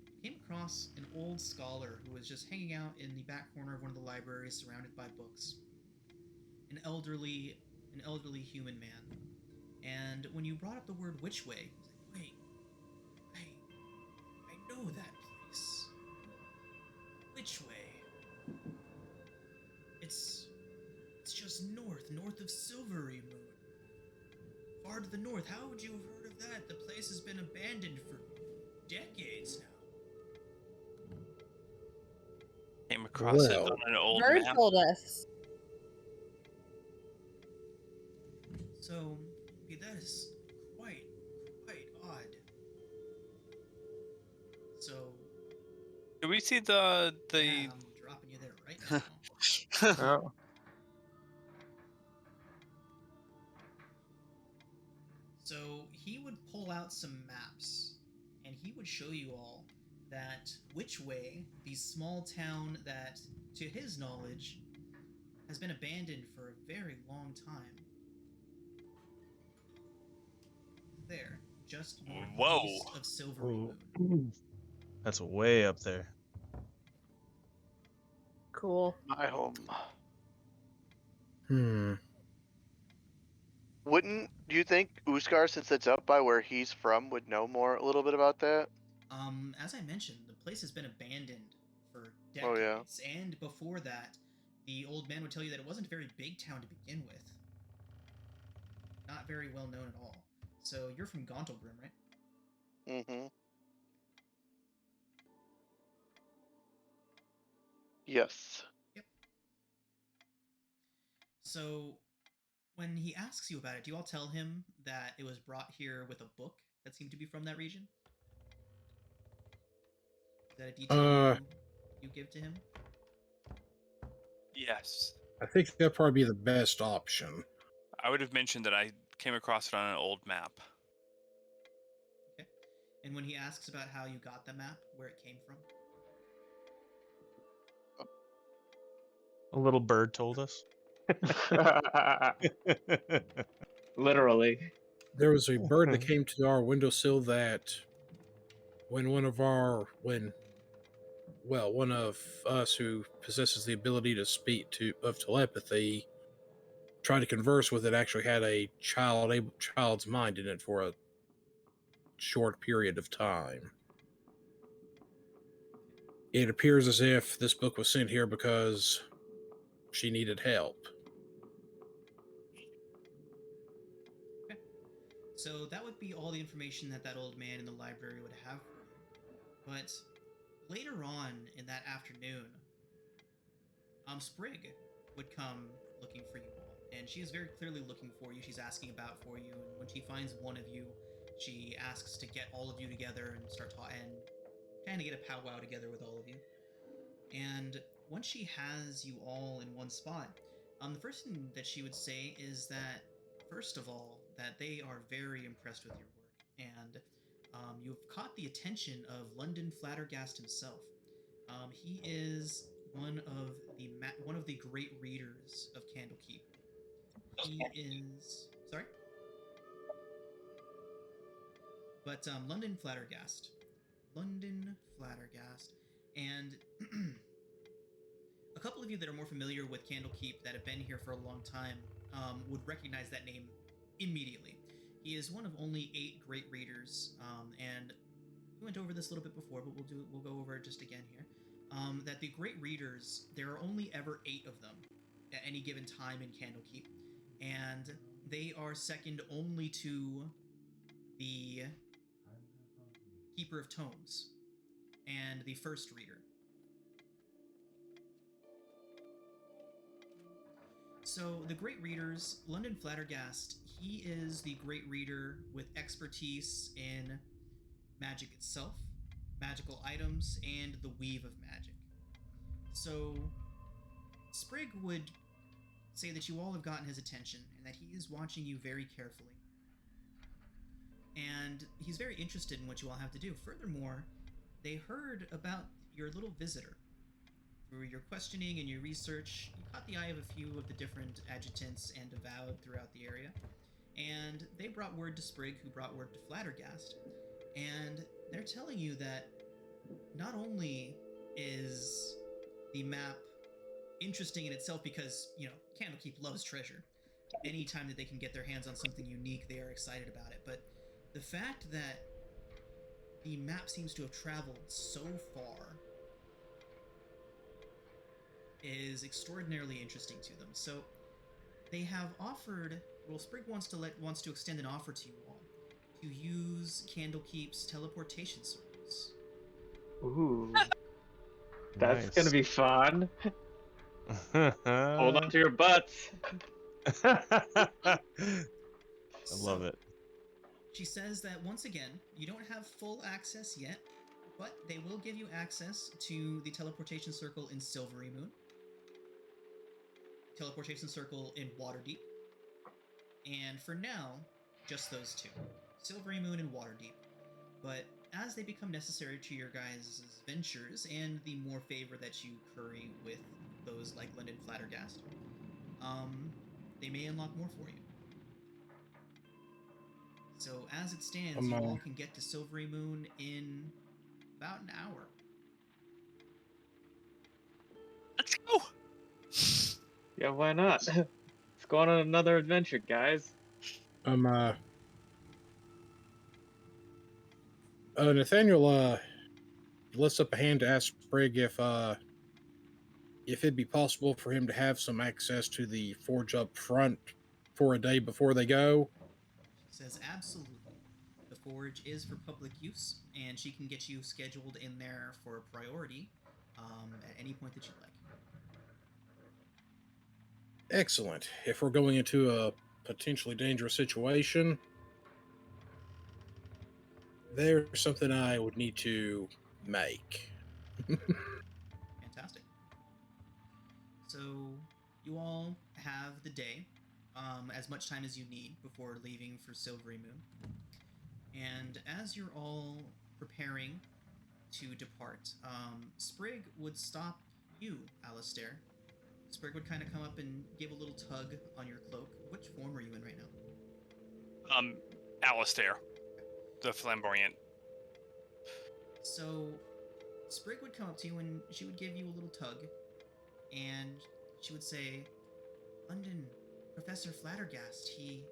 you came across an old scholar who was just hanging out in the back corner of one of the libraries, surrounded by books. An elderly human man. And when you brought up the word "which way," he was like, "Wait, I know that place. Which way? It's just north of Silvery Moon. Far to the north. How would you have heard of that? The place has been abandoned for decades now." Came across it Well, on an old Bird map. told us. So, okay, that is quite odd. So, Do we see the yeah, I'm dropping you there right now. Oh. So he would pull out some maps, and he would show you all that Witchway, the small town that, to his knowledge, has been abandoned for a very long time. There, just Whoa. northeast of Silvery Ooh. Moon. That's way up there. Cool. My home. Wouldn't you think Uskar, since it's up by where he's from, would know a little bit about that? As I mentioned, the place has been abandoned for Oh, yeah. decades, and before that, the old man would tell you that it wasn't a very big town to begin with. Not very well known at all. So you're from Gauntlgrim, right? Mm-hmm. Yes. Yep. So when he asks you about it, do you all tell him that it was brought here with a book that seemed to be from that region? Is that a detail you give to him? Yes. I think that'd probably be the best option. I would have mentioned that I came across it on an old map. Okay. And when he asks about how you got the map, where it came from? A little bird told us. Literally. There was a bird that came to our windowsill that when one of us who possesses the ability to speak of telepathy tried to converse with it, actually had a child's mind in it for a short period of time. It appears as if this book was sent here because she needed help. Okay. So that would be all the information that old man in the library would have for you. But later on in that afternoon, Sprig would come looking for you all, and she is very clearly looking for you. She's asking about for you, and when she finds one of you, she asks to get all of you together and start talking, and trying to get a powwow together with all of you. And once she has you all in one spot, the first thing that she would say is that, first of all, that they are very impressed with your work, and you've caught the attention of London Flattergast himself. He is one of the great readers of Candlekeep. He is sorry, but London Flattergast, and a couple of you that are more familiar with Candlekeep that have been here for a long time would recognize that name immediately. He is one of only 8 great readers, and we went over this a little bit before, but we'll go over it just again here. That the great readers, there are only ever 8 of them at any given time in Candlekeep, and they are second only to the Keeper of Tomes and the First Reader. So the great readers, London Flattergast, he is the great reader with expertise in magic itself, magical items, and the weave of magic. So Sprig would say that you all have gotten his attention and that he is watching you very carefully. And he's very interested in what you all have to do. Furthermore, they heard about your little visitor. Through your questioning and your research, you caught the eye of a few of the different adjutants and avowed throughout the area. And they brought word to Sprig, who brought word to Flattergast. And they're telling you that not only is the map interesting in itself because, Candlekeep loves treasure. Anytime that they can get their hands on something unique, they are excited about it. But the fact that the map seems to have traveled so far is extraordinarily interesting to them. So they have offered, Sprig wants to extend an offer to you all to use Candlekeep's teleportation circles. Ooh. That's Nice. gonna be fun. Hold on to your butts. I love it. She says that once again, you don't have full access yet, but they will give you access to the teleportation circle in Silvery Moon, teleportation circle in Waterdeep, and for now, just those 2, Silvery Moon and Waterdeep. But as they become necessary to your guys' ventures and the more favor that you curry with those like London Flattergast, they may unlock more for you. So as it stands, you all can get to Silvery Moon in about an hour. Let's go. Yeah, why not? Let's go on another adventure, guys. Nathaniel lifts up a hand to ask Sprig if it'd be possible for him to have some access to the forge up front for a day before they go. She says, absolutely. The forge is for public use, and she can get you scheduled in there for a priority at any point that you'd like. Excellent. If we're going into a potentially dangerous situation, there's something I would need to make. Fantastic. So you all have the day, as much time as you need before leaving for Silvery Moon. And as you're all preparing to depart, Sprig would stop you, Alistair. Sprig would kind of come up and give a little tug on your cloak. Which form are you in right now? Alistair, the flamboyant. So Sprig would come up to you and she would give you a little tug, and she would say, London, Professor Flattergast, he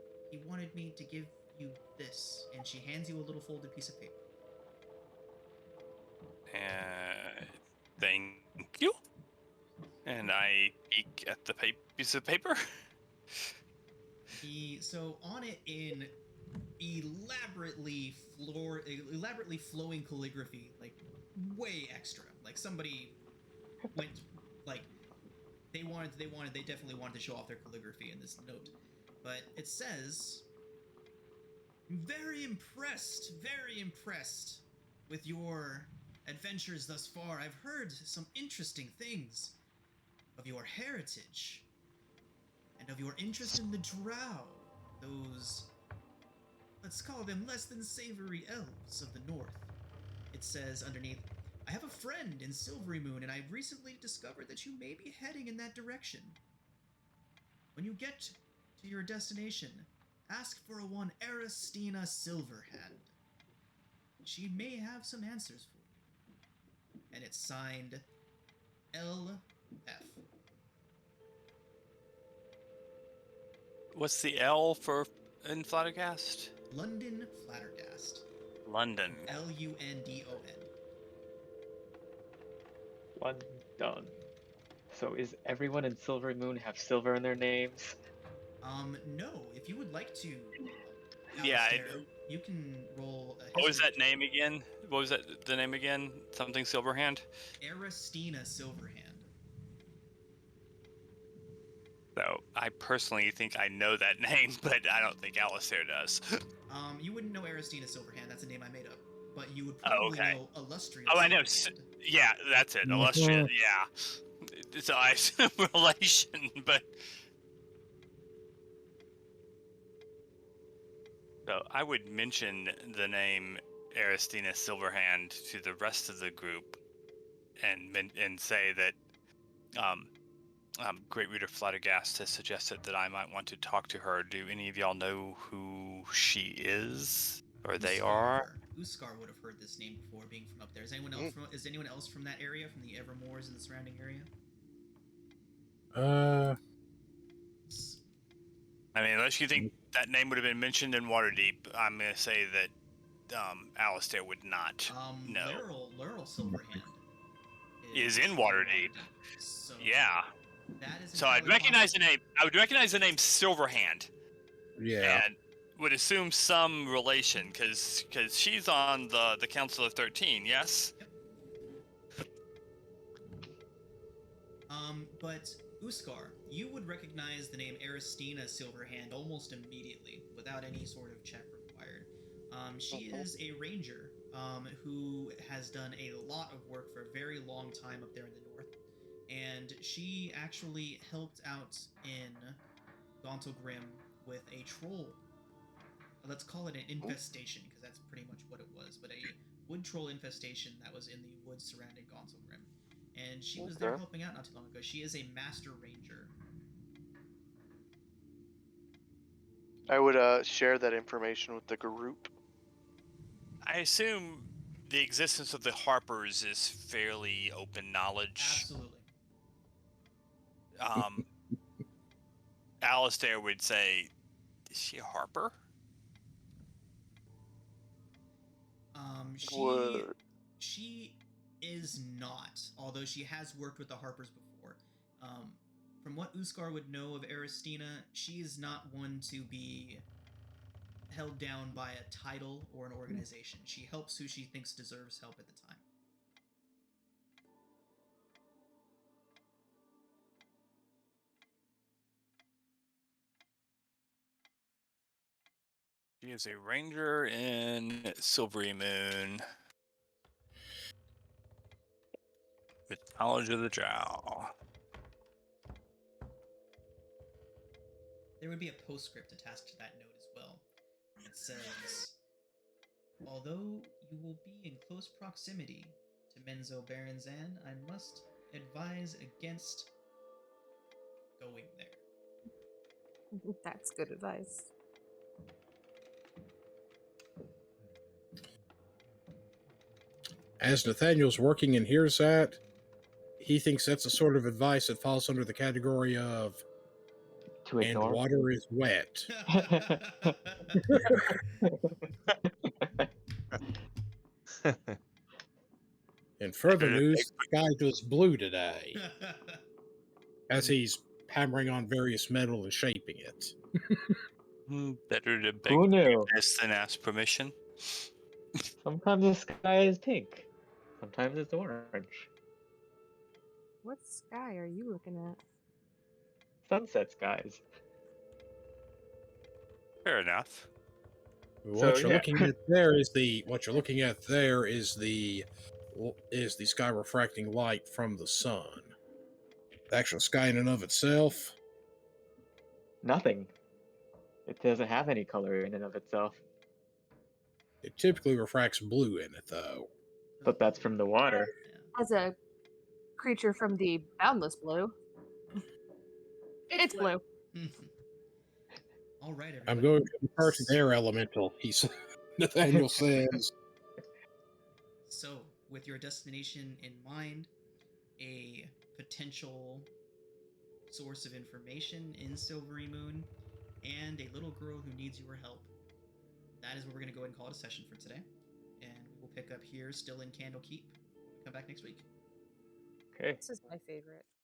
wanted me to give you this, and she hands you a little folded piece of paper. Thank you. And I peek at the piece of paper. So on it in elaborately flowing calligraphy, like way extra. Like somebody went like they definitely wanted to show off their calligraphy in this note. But it says, very impressed with your adventures thus far. I've heard some interesting things of your heritage and of your interest in the drow, those, let's call them less than savory elves of the north. It says underneath, I have a friend in Silvery Moon, and I've recently discovered that you may be heading in that direction. When you get to your destination, ask for a one Aristina Silverhand. She may have some answers for you. And it's signed LF. What's the L for in Flattergast? London Flattergast. London. Lundon. London. So is everyone in Silver Moon have silver in their names? No. If you would like to, Yeah, Alistair, you can roll a what was history that name again? What was that the name again? Something Silverhand? Aristina Silverhand. So I personally think I know that name, but I don't think Alistair does. You wouldn't know Aristina Silverhand. That's a name I made up. But you would probably know Illustrious. Oh, I know. Silverhand. Yeah, that's it. Illustrious. Yeah. So I assume relation, but. So I would mention the name Aristina Silverhand to the rest of the group, and say that Great Reader Flattergast has suggested that I might want to talk to her. Do any of y'all know who she is, or they are? Uskar would have heard this name before, being from up there. Is anyone else from that area, from the Evermoors and the surrounding area? I mean, unless you think that name would have been mentioned in Waterdeep, I'm going to say that Alistair would not know. Laurel Silverhand is in Waterdeep. So yeah. That is so I'd recognize the name. I would recognize the name Silverhand. Yeah. And would assume some relation, because she's on the Council of 13, yes? Yep. But Uskar, you would recognize the name Aristina Silverhand almost immediately, without any sort of check required. She is a ranger who has done a lot of work for a very long time up there in the north, and she actually helped out in Gauntlegrim with a troll. Let's call it an infestation, because that's pretty much what it was, but a wood troll infestation that was in the woods surrounding Gonsalgrim. And she was there helping out not too long ago. She is a master ranger. I would share that information with the group. I assume the existence of the Harpers is fairly open knowledge. Absolutely. Alistair would say, "Is she a Harper?" She is not, although she has worked with the Harpers before. From what Uskar would know of Aristina, she is not one to be held down by a title or an organization. She helps who she thinks deserves help at the time. She is a ranger in Silvery Moon with knowledge of the Drow. There would be a postscript attached to that note as well. It says, although you will be in close proximity to Menzo Baranzan, I must advise against going there. That's good advice. As Nathaniel's working and hears that, he thinks that's the sort of advice that falls under the category of To and ignore. water is wet. In further news, the sky was blue today, as he's hammering on various metal and shaping it. Better to beg Who knew? forgiveness than ask permission. Sometimes the sky is pink. Sometimes it's orange. What sky are you looking at? Sunset skies. Fair enough. What you're looking at there is the sky refracting light from the sun. The actual sky in and of itself, Nothing. It doesn't have any color in and of itself. it typically refracts blue in it, though. But that's from the water. As a creature from the boundless blue, it's blue. All right, everybody. I'm going to refer to their elemental, Nathaniel says. So, with your destination in mind, a potential source of information in Silvery Moon, and a little girl who needs your help, that is what we're going to go ahead and call it a session for today. And we will pick up here, still in Candlekeep. Come back next week. Okay. This is my favorite.